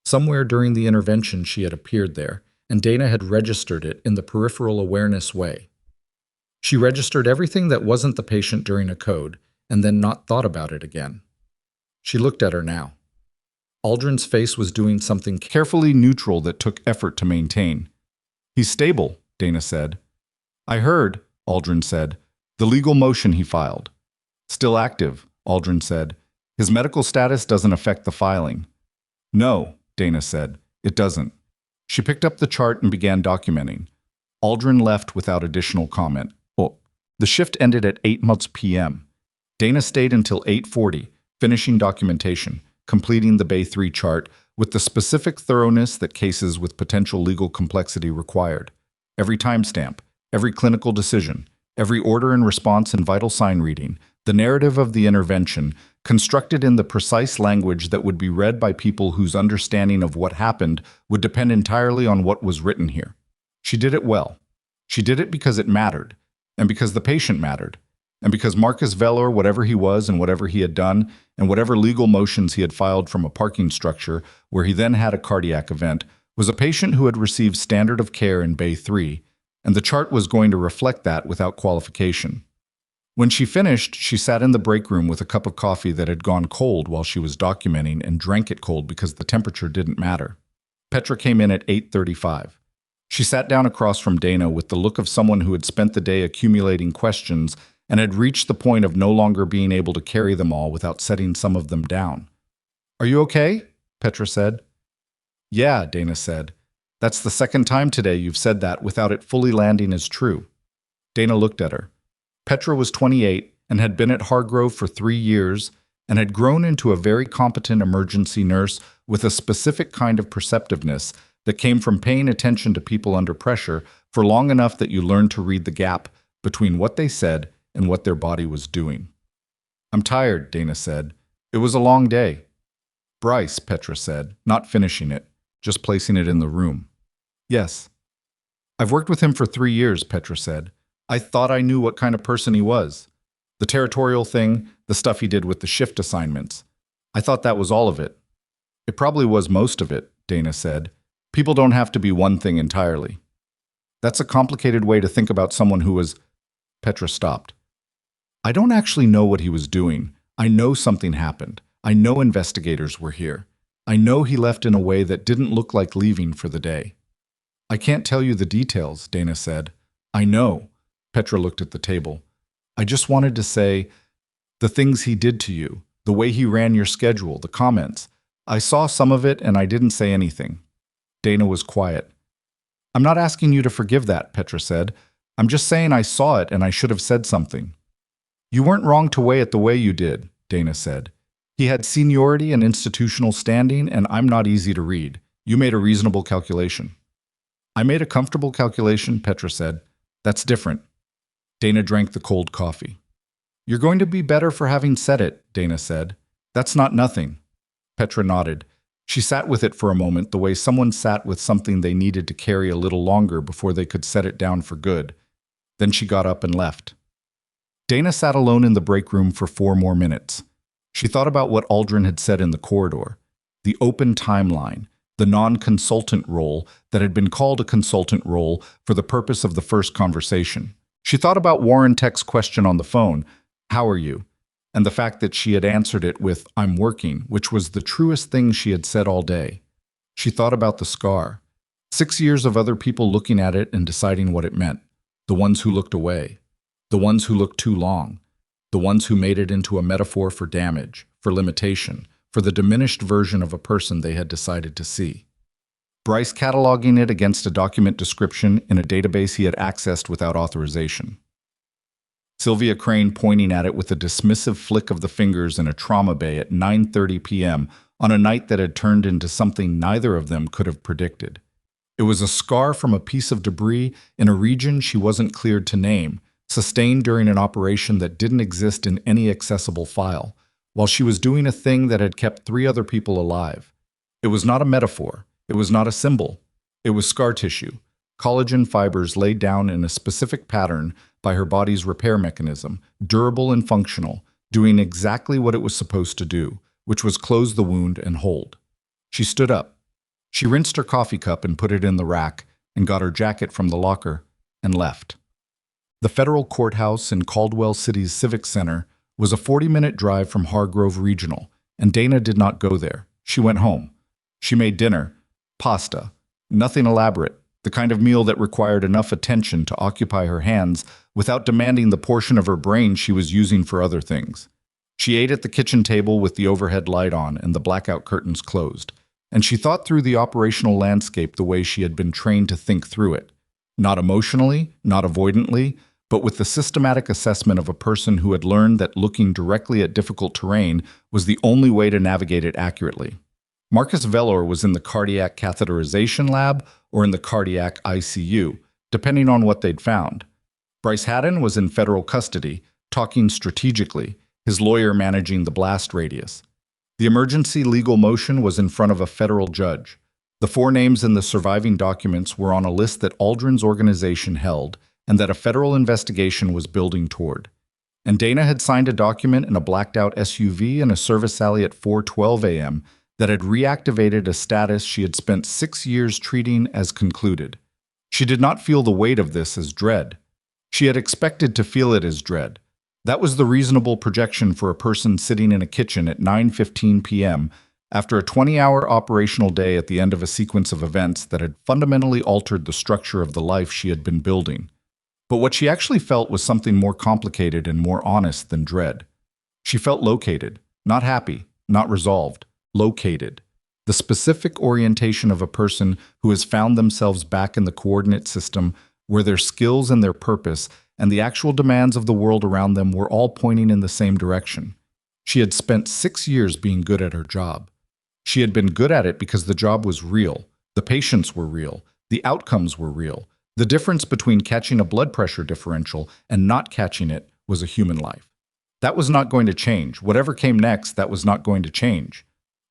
Somewhere during the intervention she had appeared there, and Dana had registered it in the peripheral awareness way. She registered everything that wasn't the patient during a code, and then not thought about it again. She looked at her now. Aldrin's face was doing something carefully neutral that took effort to maintain. "He's stable," Dana said. "I heard," Aldrin said. "The legal motion he filed." "Still active," Aldrin said. "His medical status doesn't affect the filing." "No," Dana said. "It doesn't." She picked up the chart and began documenting. Aldrin left without additional comment. The shift ended at 8 p.m. Dana stayed until 8:40, finishing documentation, completing the Bay 3 chart with the specific thoroughness that cases with potential legal complexity required. Every timestamp, every clinical decision, every order and response and vital sign reading, the narrative of the intervention, constructed in the precise language that would be read by people whose understanding of what happened would depend entirely on what was written here. She did it well. She did it because it mattered, and because the patient mattered, and because Marcus Velor, whatever he was and whatever he had done, and whatever legal motions he had filed from a parking structure where he then had a cardiac event, was a patient who had received standard of care in Bay 3, and the chart was going to reflect that without qualification. When she finished, she sat in the break room with a cup of coffee that had gone cold while she was documenting and drank it cold because the temperature didn't matter. Petra came in at 8:35. She sat down across from Dana with the look of someone who had spent the day accumulating questions and had reached the point of no longer being able to carry them all without setting some of them down. "Are you okay?" Petra said. "Yeah," Dana said. "That's the second time today you've said that without it fully landing as true." Dana looked at her. Petra was 28 and had been at Hargrove for 3 years and had grown into a very competent emergency nurse with a specific kind of perceptiveness that came from paying attention to people under pressure for long enough that you learned to read the gap between what they said and what their body was doing. "I'm tired," Dana said. "It was a long day." "Bryce," Petra said, not finishing it, just placing it in the room. "Yes." "I've worked with him for 3 years," Petra said. "I thought I knew what kind of person he was. The territorial thing, the stuff he did with the shift assignments. I thought that was all of it." "It probably was most of it," Dana said. "People don't have to be one thing entirely." "That's a complicated way to think about someone who was—" Petra stopped. "I don't actually know what he was doing. I know something happened. I know investigators were here. I know he left in a way that didn't look like leaving for the day." "I can't tell you the details," Dana said. "I know." Petra looked at the table. "I just wanted to say, the things he did to you, the way he ran your schedule, the comments. I saw some of it and I didn't say anything." Dana was quiet. "I'm not asking you to forgive that," Petra said. "I'm just saying I saw it and I should have said something." "You weren't wrong to weigh it the way you did," Dana said. "He had seniority and institutional standing, and I'm not easy to read. You made a reasonable calculation." "I made a comfortable calculation," Petra said. "That's different." Dana drank the cold coffee. "You're going to be better for having said it," Dana said. "That's not nothing." Petra nodded. She sat with it for a moment, the way someone sat with something they needed to carry a little longer before they could set it down for good. Then she got up and left. Dana sat alone in the break room for 4 more minutes. She thought about what Aldrin had said in the corridor. The open timeline, the non-consultant role that had been called a consultant role for the purpose of the first conversation. She thought about Warren Tech's question on the phone, "How are you?" and the fact that she had answered it with, "I'm working," which was the truest thing she had said all day. She thought about the scar. 6 years of other people looking at it and deciding what it meant. The ones who looked away. The ones who looked too long. The ones who made it into a metaphor for damage, for limitation, for the diminished version of a person they had decided to see. Bryce cataloging it against a document description in a database he had accessed without authorization. Sylvia Crane pointing at it with a dismissive flick of the fingers in a trauma bay at 9:30 p.m. on a night that had turned into something neither of them could have predicted. It was a scar from a piece of debris in a region she wasn't cleared to name, sustained during an operation that didn't exist in any accessible file, while she was doing a thing that had kept 3 other people alive. It was not a metaphor. It was not a symbol. It was scar tissue, collagen fibers laid down in a specific pattern by her body's repair mechanism, durable and functional, doing exactly what it was supposed to do, which was close the wound and hold. She stood up. She rinsed her coffee cup and put it in the rack, and got her jacket from the locker, and left. The federal courthouse in Caldwell City's Civic Center was a 40-minute drive from Hargrove Regional, and Dana did not go there. She went home. She made dinner. Pasta. Nothing elaborate. The kind of meal that required enough attention to occupy her hands without demanding the portion of her brain she was using for other things. She ate at the kitchen table with the overhead light on and the blackout curtains closed, and she thought through the operational landscape the way she had been trained to think through it. Not emotionally, not avoidantly, but with the systematic assessment of a person who had learned that looking directly at difficult terrain was the only way to navigate it accurately. Marcus Velor was in the cardiac catheterization lab or in the cardiac ICU, depending on what they'd found. Bryce Haddon was in federal custody, talking strategically, his lawyer managing the blast radius. The emergency legal motion was in front of a federal judge. The 4 names in the surviving documents were on a list that Aldrin's organization held and that a federal investigation was building toward. And Dana had signed a document in a blacked-out SUV in a service alley at 4:12 a.m. that had reactivated a status she had spent 6 years treating as concluded. She did not feel the weight of this as dread. She had expected to feel it as dread. That was the reasonable projection for a person sitting in a kitchen at 9:15 p.m. after a 20-hour operational day at the end of a sequence of events that had fundamentally altered the structure of the life she had been building. But what she actually felt was something more complicated and more honest than dread. She felt located, not happy, not resolved, located. The specific orientation of a person who has found themselves back in the coordinate system where their skills and their purpose and the actual demands of the world around them were all pointing in the same direction. She had spent 6 years being good at her job. She had been good at it because the job was real, the patients were real, the outcomes were real. The difference between catching a blood pressure differential and not catching it was a human life. That was not going to change. Whatever came next, that was not going to change.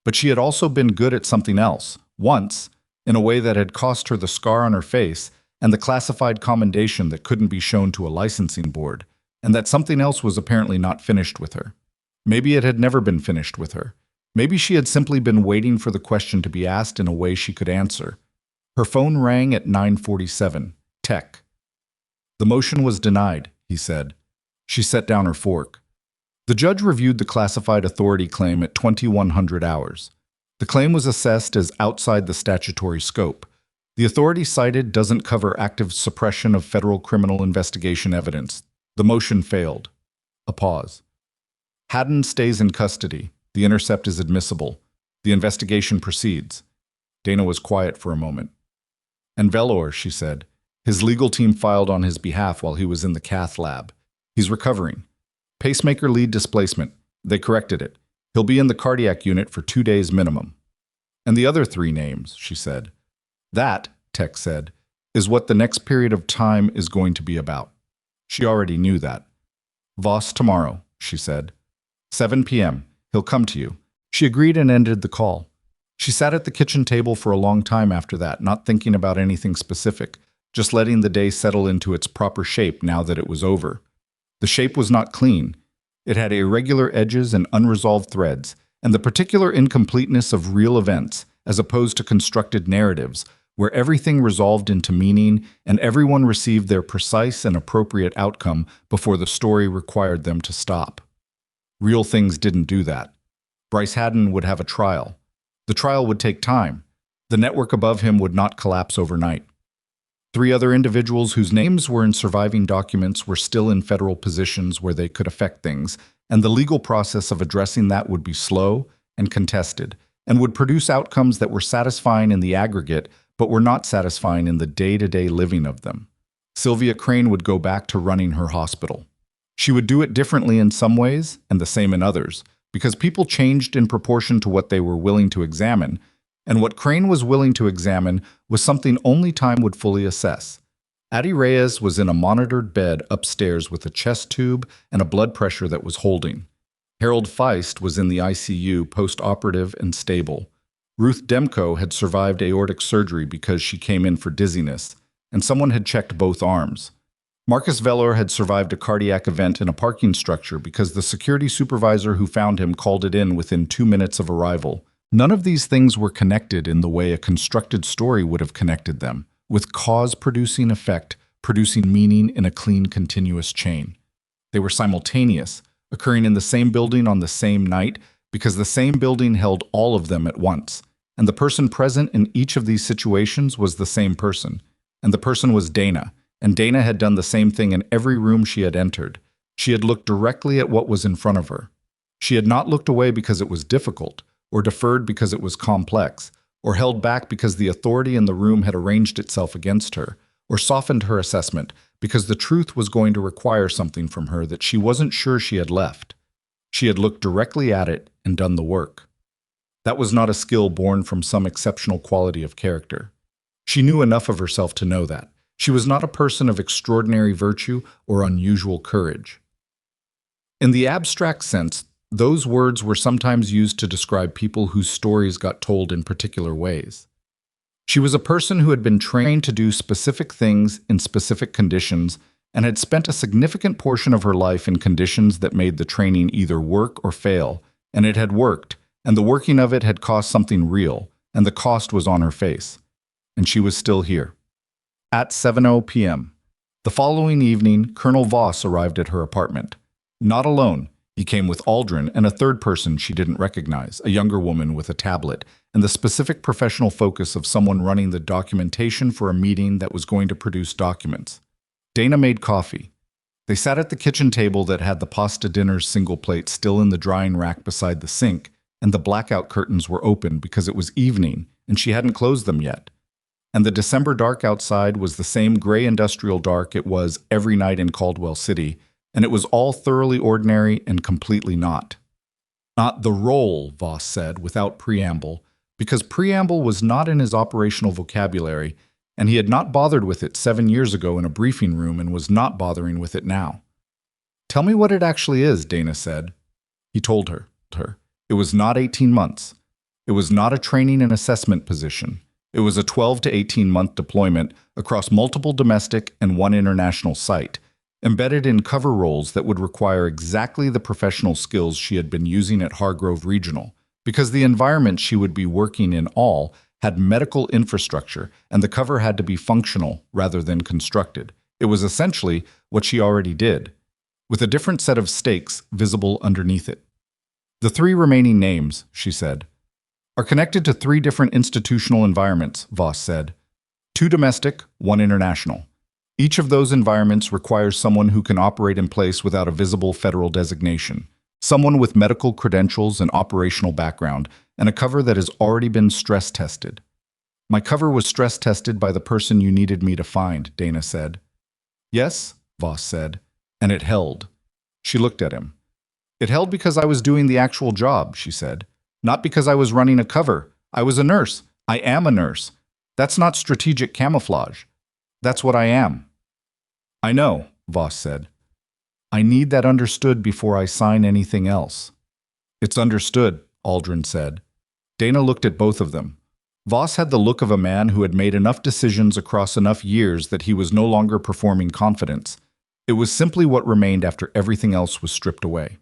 But she had also been good at something else, once, in a way that had cost her the scar on her face and the classified commendation that couldn't be shown to a licensing board, and that something else was apparently not finished with her. Maybe it had never been finished with her. Maybe she had simply been waiting for the question to be asked in a way she could answer. Her phone rang at 9:47. Tech. "The motion was denied," he said. She set down her fork. The judge reviewed the classified authority claim at 2100 hours. The claim was assessed as outside the statutory scope. The authority cited doesn't cover active suppression of federal criminal investigation evidence. The motion failed. A pause. "Haddon stays in custody. The intercept is admissible. The investigation proceeds." Dana was quiet for a moment. "And Velor," she said. "His legal team filed on his behalf while he was in the cath lab. He's recovering. Pacemaker lead displacement. They corrected it. He'll be in the cardiac unit for 2 days minimum." "And the other 3 names," she said. "That," Tech said, "is what the next period of time is going to be about." She already knew that. Voss tomorrow, she said. 7 p.m. He'll come to you. She agreed and ended the call. She sat at the kitchen table for a long time after that, not thinking about anything specific, just letting the day settle into its proper shape now that it was over. The shape was not clean. It had irregular edges and unresolved threads, and the particular incompleteness of real events, as opposed to constructed narratives, where everything resolved into meaning and everyone received their precise and appropriate outcome before the story required them to stop. Real things didn't do that. Bryce Haddon would have a trial. The trial would take time. The network above him would not collapse overnight. 3 other individuals whose names were in surviving documents were still in federal positions where they could affect things, and the legal process of addressing that would be slow and contested, and would produce outcomes that were satisfying in the aggregate, but were not satisfying in the day-to-day living of them. Sylvia Crane would go back to running her hospital. She would do it differently in some ways, and the same in others, because people changed in proportion to what they were willing to examine, and what Crane was willing to examine was something only time would fully assess. Addie Reyes was in a monitored bed upstairs with a chest tube and a blood pressure that was holding. Harold Feist was in the ICU, post-operative and stable. Ruth Demko had survived aortic surgery because she came in for dizziness, and someone had checked both arms. Marcus Veller had survived a cardiac event in a parking structure because the security supervisor who found him called it in within 2 minutes of arrival. None of these things were connected in the way a constructed story would have connected them, with cause producing effect, producing meaning in a clean, continuous chain. They were simultaneous, occurring in the same building on the same night, because the same building held all of them at once, and the person present in each of these situations was the same person, and the person was Dana, and Dana had done the same thing in every room she had entered. She had looked directly at what was in front of her. She had not looked away because it was difficult, or deferred because it was complex, or held back because the authority in the room had arranged itself against her, or softened her assessment because the truth was going to require something from her that she wasn't sure she had left. She had looked directly at it and done the work. That was not a skill born from some exceptional quality of character. She knew enough of herself to know that. She was not a person of extraordinary virtue or unusual courage. In the abstract sense, those words were sometimes used to describe people whose stories got told in particular ways. She was a person who had been trained to do specific things in specific conditions and had spent a significant portion of her life in conditions that made the training either work or fail, and it had worked, and the working of it had cost something real, and the cost was on her face. And she was still here. At 7:00 p.m. The following evening, Colonel Voss arrived at her apartment. Not alone. He came with Aldrin and a third person she didn't recognize, a younger woman with a tablet, and the specific professional focus of someone running the documentation for a meeting that was going to produce documents. Dana made coffee. They sat at the kitchen table that had the pasta dinner's single plate still in the drying rack beside the sink, and the blackout curtains were open because it was evening and she hadn't closed them yet. And the December dark outside was the same gray industrial dark it was every night in Caldwell City, and it was all thoroughly ordinary and completely not. Not the role, Voss said, without preamble, because preamble was not in his operational vocabulary, and he had not bothered with it 7 years ago in a briefing room and was not bothering with it now. Tell me what it actually is, Dana said. He told her. It was not 18 months. It was not a training and assessment position. It was a 12 to 18-month deployment across multiple domestic and one international site, embedded in cover roles that would require exactly the professional skills she had been using at Hargrove Regional, because the environment she would be working in all had medical infrastructure, and the cover had to be functional rather than constructed. It was essentially what she already did, with a different set of stakes visible underneath it. The 3 remaining names, she said, are connected to 3 different institutional environments, Voss said. 2 domestic, 1 international. Each of those environments requires someone who can operate in place without a visible federal designation, someone with medical credentials and operational background, and a cover that has already been stress-tested. My cover was stress-tested by the person you needed me to find, Dana said. Yes, Voss said, and it held. She looked at him. It held because I was doing the actual job, she said. Not because I was running a cover. I was a nurse. I am a nurse. That's not strategic camouflage. That's what I am. I know, Voss said. I need that understood before I sign anything else. It's understood, Aldrin said. Dana looked at both of them. Voss had the look of a man who had made enough decisions across enough years that he was no longer performing confidence. It was simply what remained after everything else was stripped away.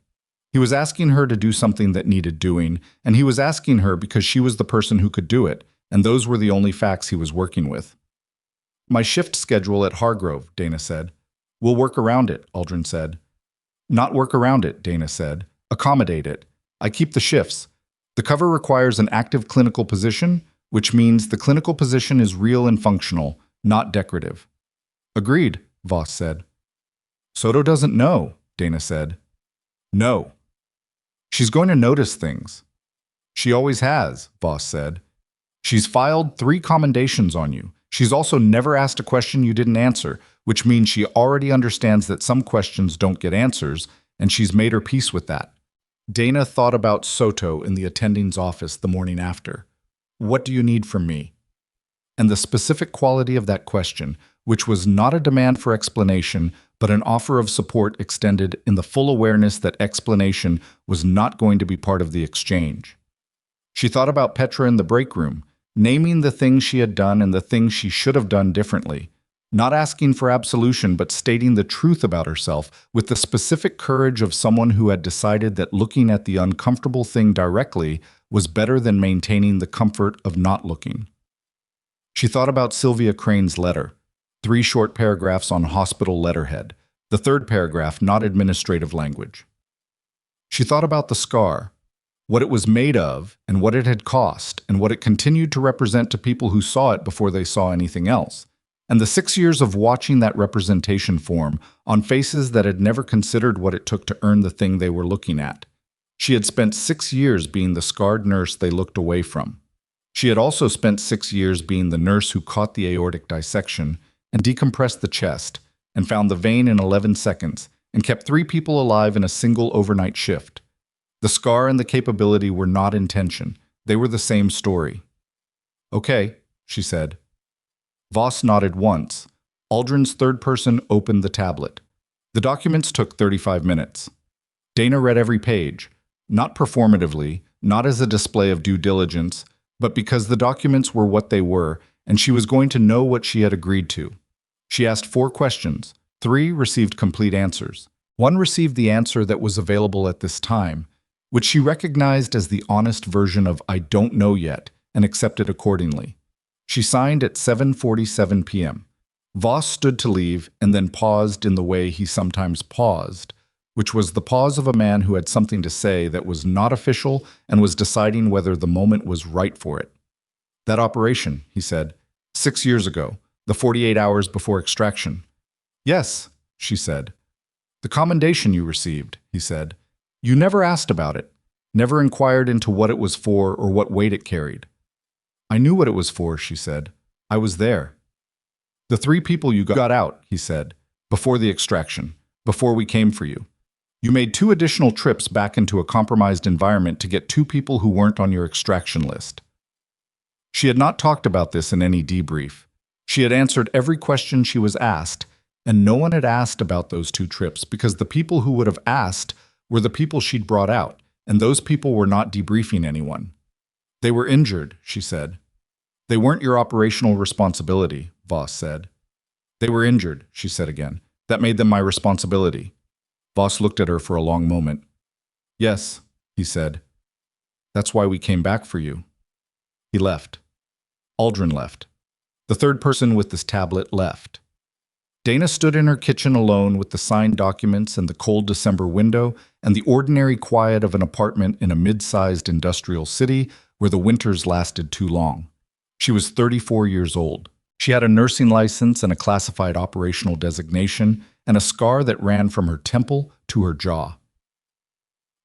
He was asking her to do something that needed doing, and he was asking her because she was the person who could do it, and those were the only facts he was working with. My shift schedule at Hargrove, Dana said. We'll work around it, Aldrin said. Not work around it, Dana said. Accommodate it. I keep the shifts. The cover requires an active clinical position, which means the clinical position is real and functional, not decorative. Agreed, Voss said. Soto doesn't know, Dana said. No. She's going to notice things. She always has, Voss said. She's filed 3 commendations on you. She's also never asked a question you didn't answer, which means she already understands that some questions don't get answers, and she's made her peace with that. Dana thought about Soto in the attending's office the morning after. What do you need from me? And the specific quality of that question, which was not a demand for explanation, but an offer of support extended in the full awareness that explanation was not going to be part of the exchange. She thought about Petra in the break room, naming the things she had done and the things she should have done differently, not asking for absolution but stating the truth about herself with the specific courage of someone who had decided that looking at the uncomfortable thing directly was better than maintaining the comfort of not looking. She thought about Sylvia Crane's letter, 3 short paragraphs on hospital letterhead, the 3rd paragraph not administrative language. She thought about the scar, what it was made of, and what it had cost, and what it continued to represent to people who saw it before they saw anything else, and the 6 years of watching that representation form on faces that had never considered what it took to earn the thing they were looking at. She had spent 6 years being the scarred nurse they looked away from. She had also spent 6 years being the nurse who caught the aortic dissection and decompressed the chest and found the vein in 11 seconds and kept 3 people alive in a single overnight shift. The scar and the capability were not in tension. They were the same story. Okay, she said. Voss nodded once. Aldrin's 3rd person opened the tablet. The documents took 35 minutes. Dana read every page, not performatively, not as a display of due diligence, but because the documents were what they were, and she was going to know what she had agreed to. She asked 4 questions. 3 received complete answers. 1 received the answer that was available at this time, which she recognized as the honest version of "I don't know yet," and accepted accordingly. She signed at 7:47 p.m. Voss stood to leave and then paused in the way he sometimes paused, which was the pause of a man who had something to say that was not official and was deciding whether the moment was right for it. That operation, he said, 6 years ago, the 48 hours before extraction. Yes, she said. The commendation you received, he said. You never asked about it, never inquired into what it was for or what weight it carried. I knew what it was for, she said. I was there. The 3 people you got out, he said, before the extraction, before we came for you. You made 2 additional trips back into a compromised environment to get 2 people who weren't on your extraction list. She had not talked about this in any debrief. She had answered every question she was asked, and no one had asked about those 2 trips because the people who would have asked were the people she'd brought out, and those people were not debriefing anyone. They were injured, she said. They weren't your operational responsibility, Voss said. They were injured, she said again. That made them my responsibility. Voss looked at her for a long moment. Yes, he said. That's why we came back for you. He left. Aldrin left. The 3rd person with this tablet left. Dana stood in her kitchen alone with the signed documents and the cold December window and the ordinary quiet of an apartment in a mid-sized industrial city where the winters lasted too long. She was 34 years old. She had a nursing license and a classified operational designation and a scar that ran from her temple to her jaw.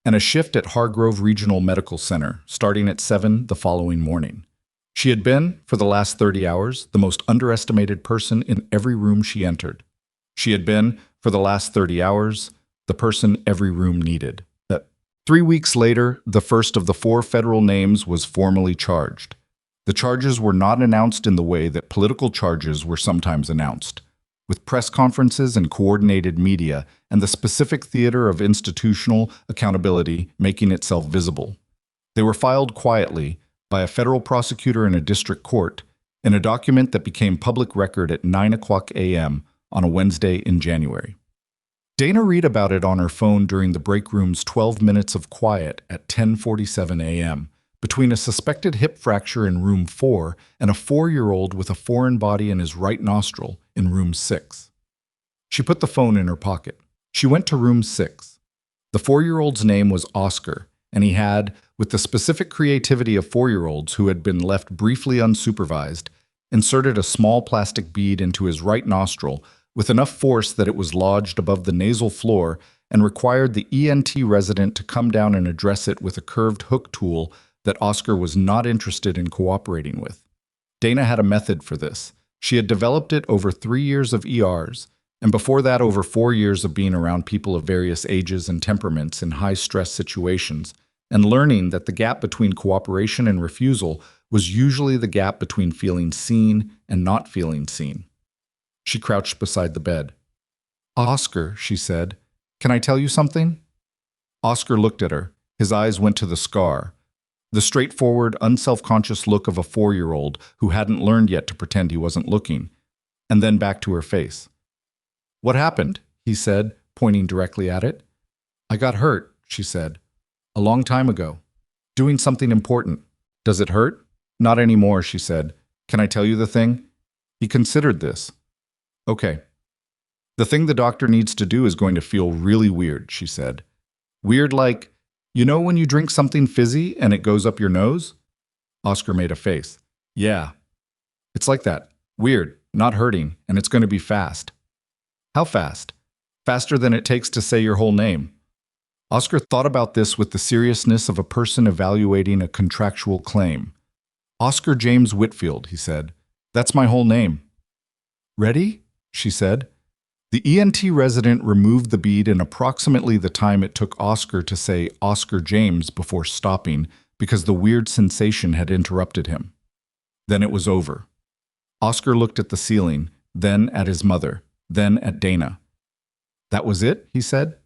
And a shift at Hargrove Regional Medical Center, starting at 7 the following morning. She had been, for the last 30 hours, the most underestimated person in every room she entered. She had been, for the last 30 hours, the person every room needed. 3 weeks later, the first of the 4 federal names was formally charged. The charges were not announced in the way that political charges were sometimes announced, with press conferences and coordinated media, and the specific theater of institutional accountability making itself visible. They were filed quietly by a federal prosecutor in a district court in a document that became public record at 9 a.m. on a Wednesday in January. Dana read about it on her phone during the break room's 12 minutes of quiet at 10:47 a.m., between a suspected hip fracture in room 4 and a 4-year-old with a foreign body in his right nostril in room 6. She put the phone in her pocket. She went to room 6. The 4-year-old's name was Oscar, and he had, with the specific creativity of 4-year-olds who had been left briefly unsupervised, inserted a small plastic bead into his right nostril with enough force that it was lodged above the nasal floor and required the ENT resident to come down and address it with a curved hook tool that Oscar was not interested in cooperating with. Dana had a method for this. She had developed it over 3 years of ERs, and before that over 4 years of being around people of various ages and temperaments in high-stress situations, and learning that the gap between cooperation and refusal was usually the gap between feeling seen and not feeling seen. She crouched beside the bed. "Oscar," she said, "can I tell you something?" Oscar looked at her. His eyes went to the scar, the straightforward, unselfconscious look of a 4-year-old who hadn't learned yet to pretend he wasn't looking, and then back to her face. "What happened?" he said, pointing directly at it. "I got hurt," she said, "a long time ago, doing something important." "Does it hurt?" "Not anymore," she said. "Can I tell you the thing?" He considered this. "Okay. The thing the doctor needs to do is going to feel really weird," she said. "Weird like, you know when you drink something fizzy and it goes up your nose?" Oscar made a face. "Yeah. It's like that. Weird, not hurting, and it's going to be fast." "How fast?" "Faster than it takes to say your whole name." Oscar thought about this with the seriousness of a person evaluating a contractual claim. "Oscar James Whitfield," he said. "That's my whole name." "Ready?" she said. The ENT resident removed the bead in approximately the time it took Oscar to say Oscar James before stopping because the weird sensation had interrupted him. Then it was over. Oscar looked at the ceiling, then at his mother, then at Dana. "That was it?" he said.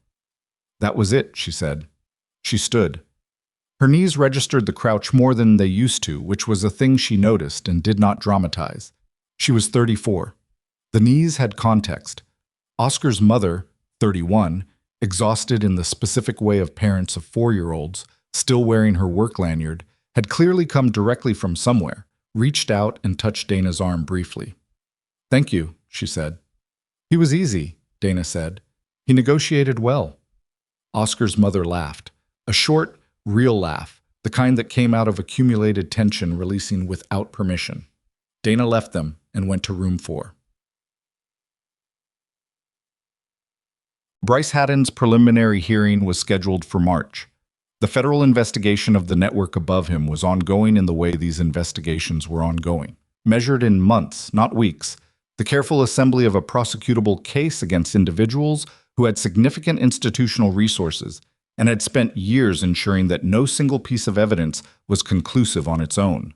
"That was it," she said. She stood. Her knees registered the crouch more than they used to, which was a thing she noticed and did not dramatize. She was 34. The knees had context. Oscar's mother, 31, exhausted in the specific way of parents of 4-year-olds, still wearing her work lanyard, had clearly come directly from somewhere, reached out and touched Dana's arm briefly. "Thank you," she said. "He was easy," Dana said. "He negotiated well." Oscar's mother laughed, a short, real laugh, the kind that came out of accumulated tension releasing without permission. Dana left them and went to room 4. Bryce Haddon's preliminary hearing was scheduled for March. The federal investigation of the network above him was ongoing in the way these investigations were ongoing, measured in months, not weeks, the careful assembly of a prosecutable case against individuals who had significant institutional resources and had spent years ensuring that no single piece of evidence was conclusive on its own.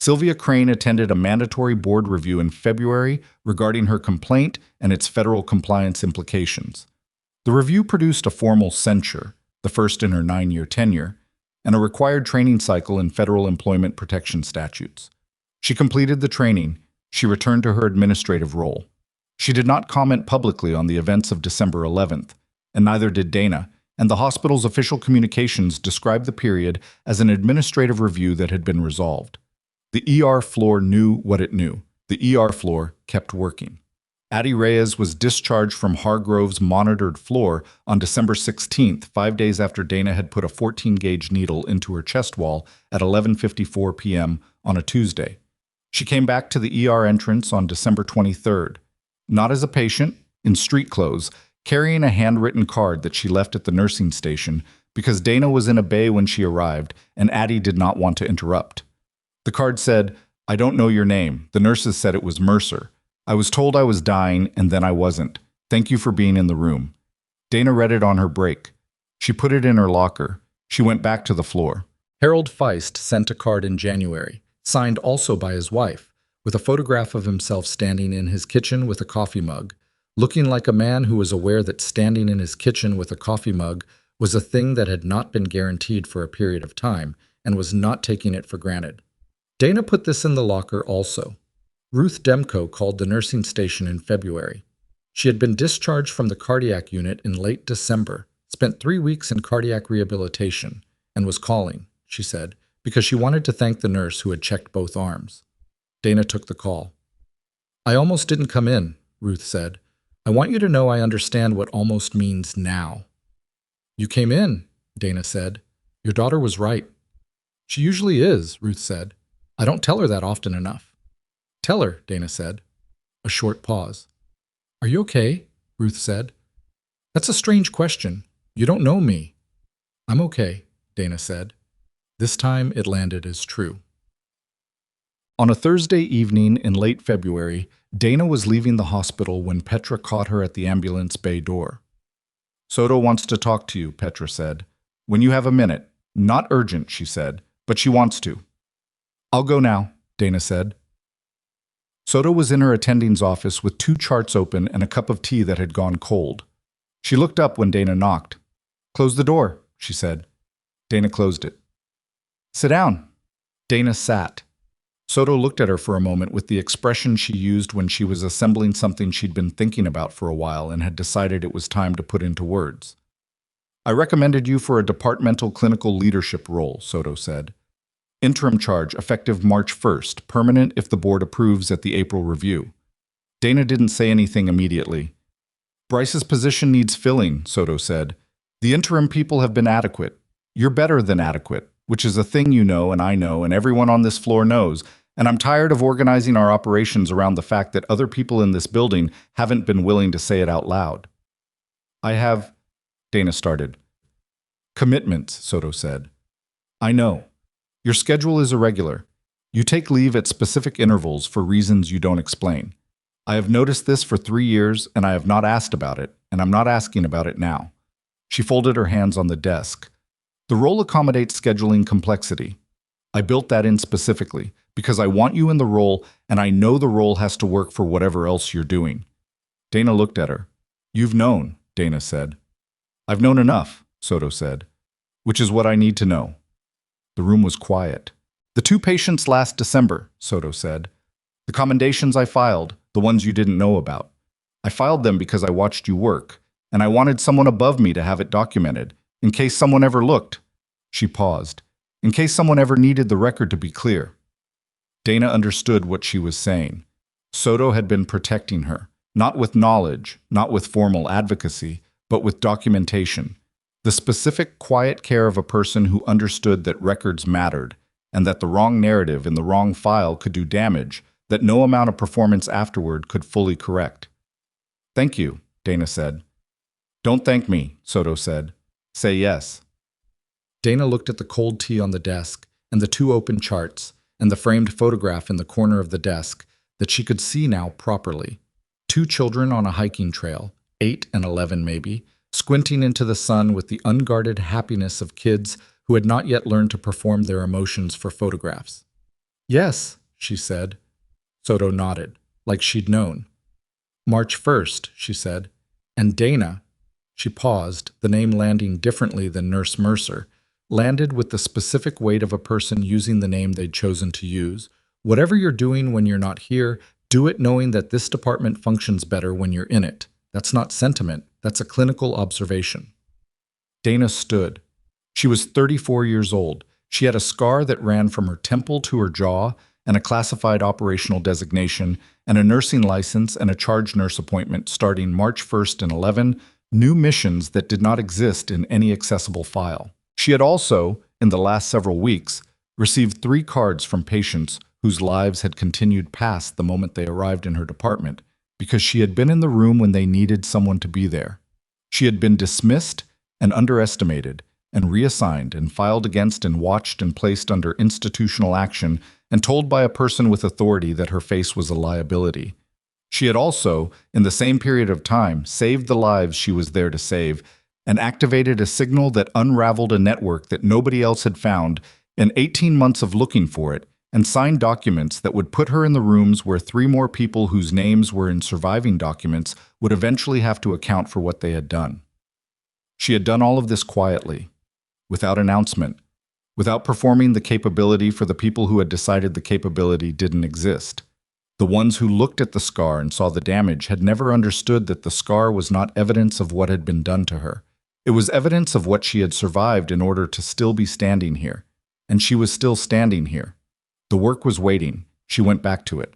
Sylvia Crane attended a mandatory board review in February regarding her complaint and its federal compliance implications. The review produced a formal censure, the first in her 9-year tenure, and a required training cycle in federal employment protection statutes. She completed the training. She returned to her administrative role. She did not comment publicly on the events of December 11th, and neither did Dana, and the hospital's official communications described the period as an administrative review that had been resolved. The ER floor knew what it knew. The ER floor kept working. Addie Reyes was discharged from Hargrove's monitored floor on December 16th, 5 days after Dana had put a 14-gauge needle into her chest wall at 11:54 p.m. on a Tuesday. She came back to the ER entrance on December 23rd, not as a patient, in street clothes, carrying a handwritten card that she left at the nursing station because Dana was in a bay when she arrived and Addie did not want to interrupt. The card said, "I don't know your name. The nurses said it was Mercer. I was told I was dying, and then I wasn't. Thank you for being in the room." Dana read it on her break. She put it in her locker. She went back to the floor. Harold Feist sent a card in January, signed also by his wife, with a photograph of himself standing in his kitchen with a coffee mug, looking like a man who was aware that standing in his kitchen with a coffee mug was a thing that had not been guaranteed for a period of time and was not taking it for granted. Dana put this in the locker also. Ruth Demko called the nursing station in February. She had been discharged from the cardiac unit in late December, spent 3 weeks in cardiac rehabilitation, and was calling, she said, because she wanted to thank the nurse who had checked both arms. Dana took the call. "I almost didn't come in," Ruth said. "I want you to know I understand what almost means now." "You came in," Dana said. "Your daughter was right." "She usually is," Ruth said. "I don't tell her that often enough." "Tell her," Dana said. A short pause. "Are you okay?" Ruth said. "That's a strange question. You don't know me." "I'm okay," Dana said. This time it landed as true. On a Thursday evening in late February, Dana was leaving the hospital when Petra caught her at the ambulance bay door. "Soto wants to talk to you," Petra said. "When you have a minute. Not urgent," she said, "but she wants to." "I'll go now," Dana said. Soto was in her attending's office with 2 charts open and a cup of tea that had gone cold. She looked up when Dana knocked. "Close the door," she said. Dana closed it. "Sit down." Dana sat. Soto looked at her for a moment with the expression she used when she was assembling something she'd been thinking about for a while and had decided it was time to put into words. "I recommended you for a departmental clinical leadership role," Soto said. "Interim charge effective March 1st, permanent if the board approves at the April review." Dana didn't say anything immediately. "Bryce's position needs filling," Soto said. "The interim people have been adequate. You're better than adequate, which is a thing you know and I know and everyone on this floor knows, and I'm tired of organizing our operations around the fact that other people in this building haven't been willing to say it out loud." "I have," Dana started. "Commitments," Soto said. "I know. Your schedule is irregular. You take leave at specific intervals for reasons you don't explain. I have noticed this for 3 years, and I have not asked about it, and I'm not asking about it now." She folded her hands on the desk. "The role accommodates scheduling complexity. I built that in specifically, because I want you in the role, and I know the role has to work for whatever else you're doing." Dana looked at her. "You've known," Dana said. "I've known enough," Soto said. "Which is what I need to know." The room was quiet. "The 2 patients last December," Soto said. "The commendations I filed, the ones you didn't know about. I filed them because I watched you work, and I wanted someone above me to have it documented, in case someone ever looked." She paused. "In case someone ever needed the record to be clear." Dana understood what she was saying. Soto had been protecting her, not with knowledge, not with formal advocacy, but with documentation. The specific, quiet care of a person who understood that records mattered, and that the wrong narrative in the wrong file could do damage that no amount of performance afterward could fully correct. "Thank you," Dana said. "Don't thank me," Soto said. "Say yes." Dana looked at the cold tea on the desk, and the 2 open charts, and the framed photograph in the corner of the desk that she could see now properly. 2 children on a hiking trail, 8 and 11 maybe, squinting into the sun with the unguarded happiness of kids who had not yet learned to perform their emotions for photographs. "Yes," she said. Soto nodded, like she'd known. "March 1st, she said. "And Dana," she paused, the name landing differently than Nurse Mercer, landed with the specific weight of a person using the name they'd chosen to use. "Whatever you're doing when you're not here, do it knowing that this department functions better when you're in it. That's not sentiment, that's a clinical observation." Dana stood. She was 34 years old. She had a scar that ran from her temple to her jaw, and a classified operational designation, and a nursing license and a charge nurse appointment starting March 1st and 11, new missions that did not exist in any accessible file. She had also, in the last several weeks, received 3 cards from patients whose lives had continued past the moment they arrived in her department, because she had been in the room when they needed someone to be there. She had been dismissed and underestimated, and reassigned and filed against and watched and placed under institutional action and told by a person with authority that her face was a liability. She had also, in the same period of time, saved the lives she was there to save and activated a signal that unraveled a network that nobody else had found. In 18 months of looking for it, and signed documents that would put her in the rooms where 3 more people whose names were in surviving documents would eventually have to account for what they had done. She had done all of this quietly, without announcement, without performing the capability for the people who had decided the capability didn't exist. The ones who looked at the scar and saw the damage had never understood that the scar was not evidence of what had been done to her. It was evidence of what she had survived in order to still be standing here. And she was still standing here. The work was waiting. She went back to it.